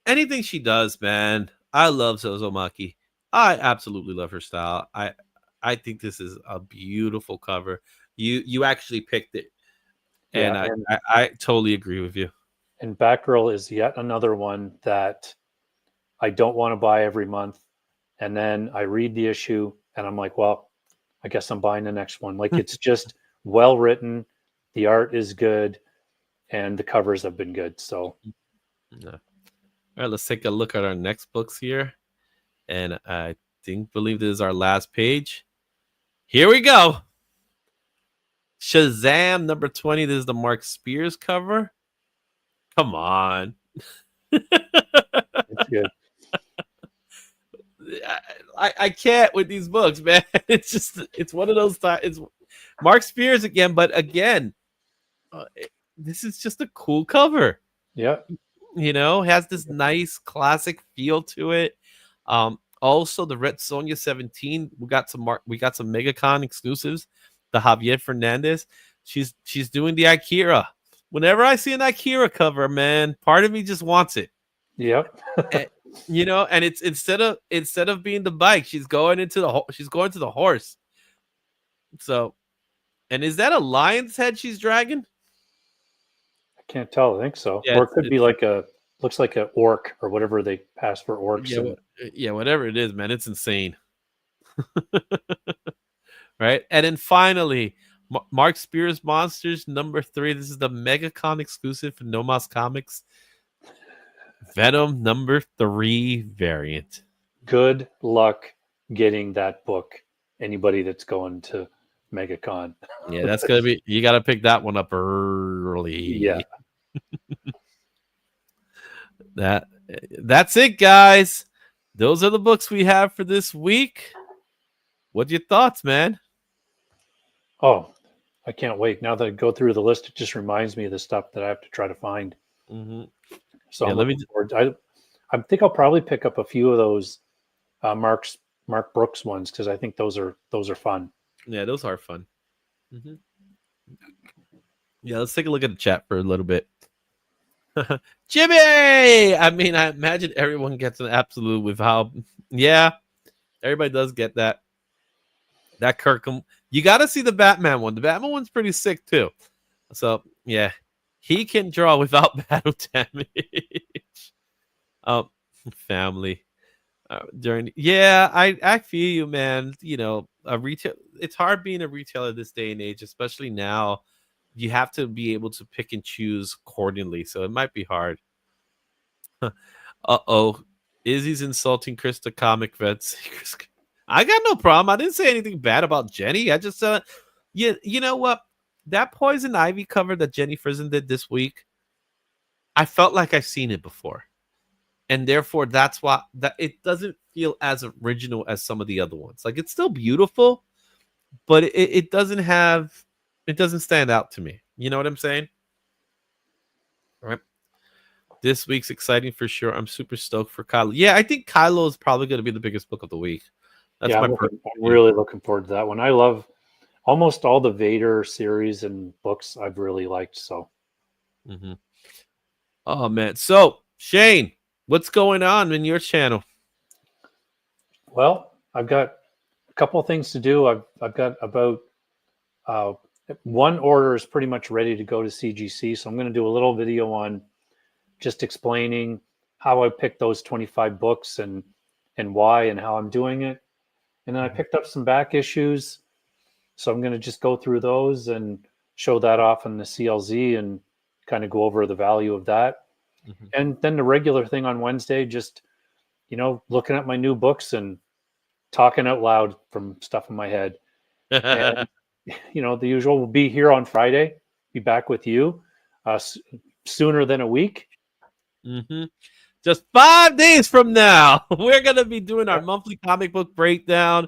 Anything she does, man. I love Zozo Maki. I absolutely love her style. I think this is a beautiful cover. You actually picked it. And, I totally agree with you. And Batgirl is yet another one that I don't want to buy every month. And then I read the issue and I'm like, well, I guess I'm buying the next one. Like, it's just well written. The art is good. And the covers have been good. So, yeah. All right, let's take a look at our next books here. And I believe this is our last page. Here we go. Shazam number 20. This is the Mark Spears cover. Come on. It's good. I can't with these books, man. It's one of those times. It's Mark Spears again, but again, this is just a cool cover. Yeah. Has this nice classic feel to it. Also the Red Sonja 17, we got some MegaCon exclusives. The Javier Fernandez, she's doing the Akira. Whenever I see an Akira cover, man, part of me just wants it. Yep. And it's instead of being the bike, she's going to the horse. So, and is that a lion's head she's dragging? I can't tell. I think so. Yeah, or it could be looks like an orc or whatever they pass for orcs. Yeah, whatever it is, man, it's insane. Right, and then finally, Mark Spears Monsters number 3. This is the MegaCon exclusive for No Mas Comics. Venom number 3 variant. Good luck getting that book. Anybody that's going to MegaCon. Yeah, that's gonna be. You got to pick that one up early. Yeah. That's it, guys. Those are the books we have for this week. What's your thoughts, man? Oh, I can't wait. Now that I go through the list, it just reminds me of the stuff that I have to try to find. Mm-hmm. So I think I'll probably pick up a few of those Mark Brooks ones because I think those are fun. Yeah, those are fun. Mm-hmm. Yeah, let's take a look at the chat for a little bit. Jimmy! I mean, I imagine everyone gets an absolute with how... Yeah, everybody does get that. That Kirkham, you got to see the Batman one. The Batman one's pretty sick too. So yeah, he can draw without battle damage. Family. I feel you, man. You know, a retail. It's hard being a retailer this day and age, especially now. You have to be able to pick and choose accordingly, so it might be hard. Izzy's insulting Chris the comic vets. I got no problem. I didn't say anything bad about Jenny. I just you know what? That Poison Ivy cover that Jenny Frizen did this week, I felt like I've seen it before. And therefore, that's why that it doesn't feel as original as some of the other ones. Like, it's still beautiful, but it doesn't stand out to me. You know what I'm saying? All right. This week's exciting for sure. I'm super stoked for Kylo. Yeah, I think Kylo is probably going to be the biggest book of the week. That's I'm really looking forward to that one. I love almost all the Vader series and books I've really liked. So, oh man. So Shane, what's going on in your channel? Well, I've got a couple of things to do. I've got about one order is pretty much ready to go to CGC. So I'm going to do a little video on just explaining how I picked those 25 books and why and how I'm doing it. And then I picked up some back issues. So I'm going to just go through those and show that off in the CLZ and kind of go over the value of that. And then the regular thing on Wednesday, just, looking at my new books and talking out loud from stuff in my head. And, the usual will be here on Friday, be back with you sooner than a week. Just 5 days from now, we're going to be doing our monthly comic book breakdown.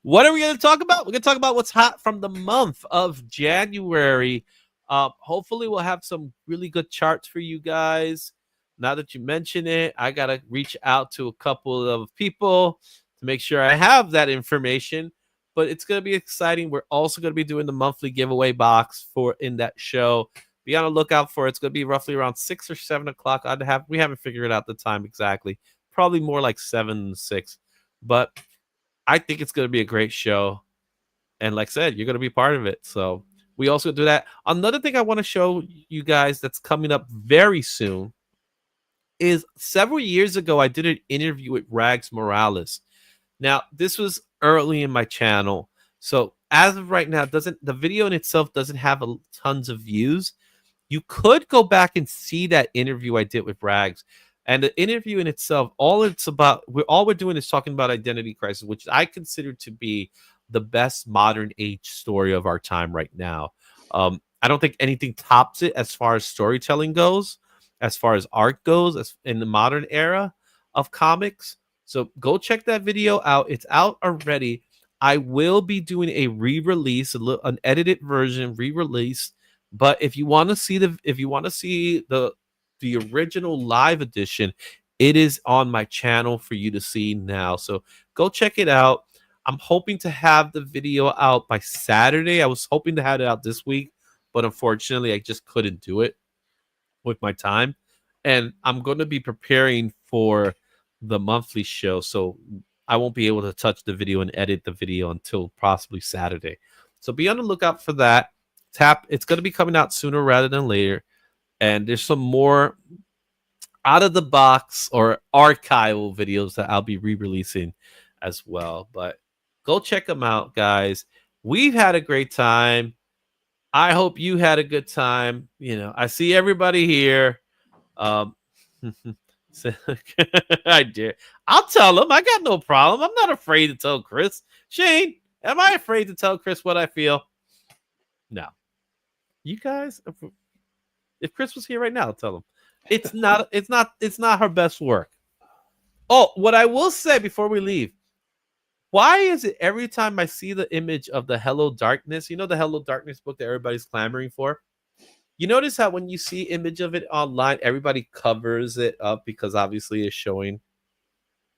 What are we going to talk about? We're going to talk about what's hot from the month of January. Hopefully, we'll have some really good charts for you guys. Now that you mention it, I got to reach out to a couple of people to make sure I have that information. But it's going to be exciting. We're also going to be doing the monthly giveaway box in that show. Be on the lookout for it. It's going to be roughly around 6 or 7 o'clock. We haven't figured out the time exactly. Probably more like 7, 6. But I think it's going to be a great show. And like I said, you're going to be part of it. So we also do that. Another thing I want to show you guys that's coming up very soon is several years ago, I did an interview with Rags Morales. Now, this was early in my channel. So as of right now, the video in itself doesn't have tons of views. You could go back and see that interview I did with Rags. And the interview in itself, all we're doing is talking about Identity Crisis, which I consider to be the best modern age story of our time right now. I don't think anything tops it as far as storytelling goes, as far as art goes, as in the modern era of comics. So go check that video out. It's out already. I will be doing a re-release, an edited version re-release. But if you want to see the original live edition, it is on my channel for you to see now. So go check it out. I'm hoping to have the video out by Saturday. I was hoping to have it out this week, but unfortunately, I just couldn't do it with my time. And I'm going to be preparing for the monthly show, so I won't be able to touch the video and edit the video until possibly Saturday. So be on the lookout for that. It's going to be coming out sooner rather than later. And there's some more out of the box or archival videos that I'll be re-releasing as well. But go check them out, guys. We've had a great time. I hope you had a good time. I see everybody here. I dare. I'll tell him. I got no problem. I'm not afraid to tell Chris. Shane, am I afraid to tell Chris what I feel? No. You guys, if Chris was here right now, I'll tell him. It's not her best work. Oh, what I will say before we leave, why is it every time I see the image of the Hello Darkness, the Hello Darkness book that everybody's clamoring for? You notice how when you see image of it online, everybody covers it up because obviously it's showing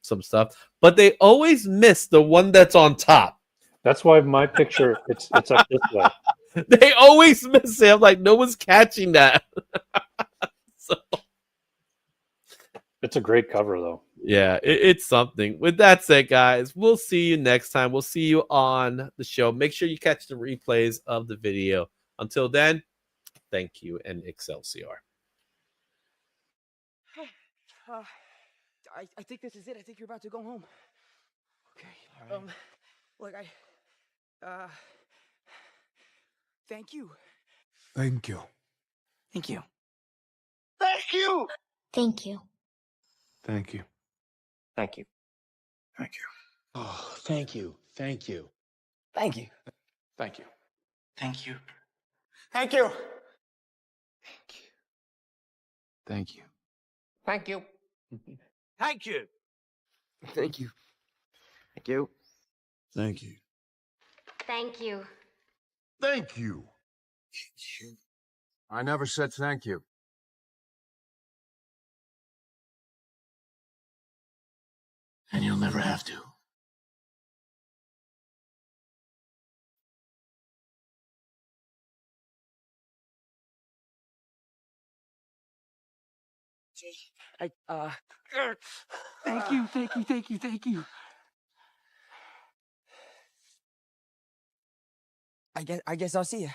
some stuff, but they always miss the one that's on top. That's why my picture it's up this way. They always miss it. I'm like, no one's catching that. So it's a great cover, though. Yeah, it's something. With that said, guys, we'll see you next time. We'll see you on the show. Make sure you catch the replays of the video. Until then, thank you and Excelsior. I think this is it. I think you're about to go home. Okay. All right. Look, thank you. Thank you. Thank you. Thank you. Thank you. Thank you. Thank you. Thank you. Oh, thank you. Thank you. Thank you. Thank you. Thank you. Thank you. Thank you. Thank you. Thank you. Thank you. Thank you. Thank you. Thank you. Thank you. I never said thank you. And you'll never have to. Thank you, thank you, thank you, thank you. I guess I'll see you.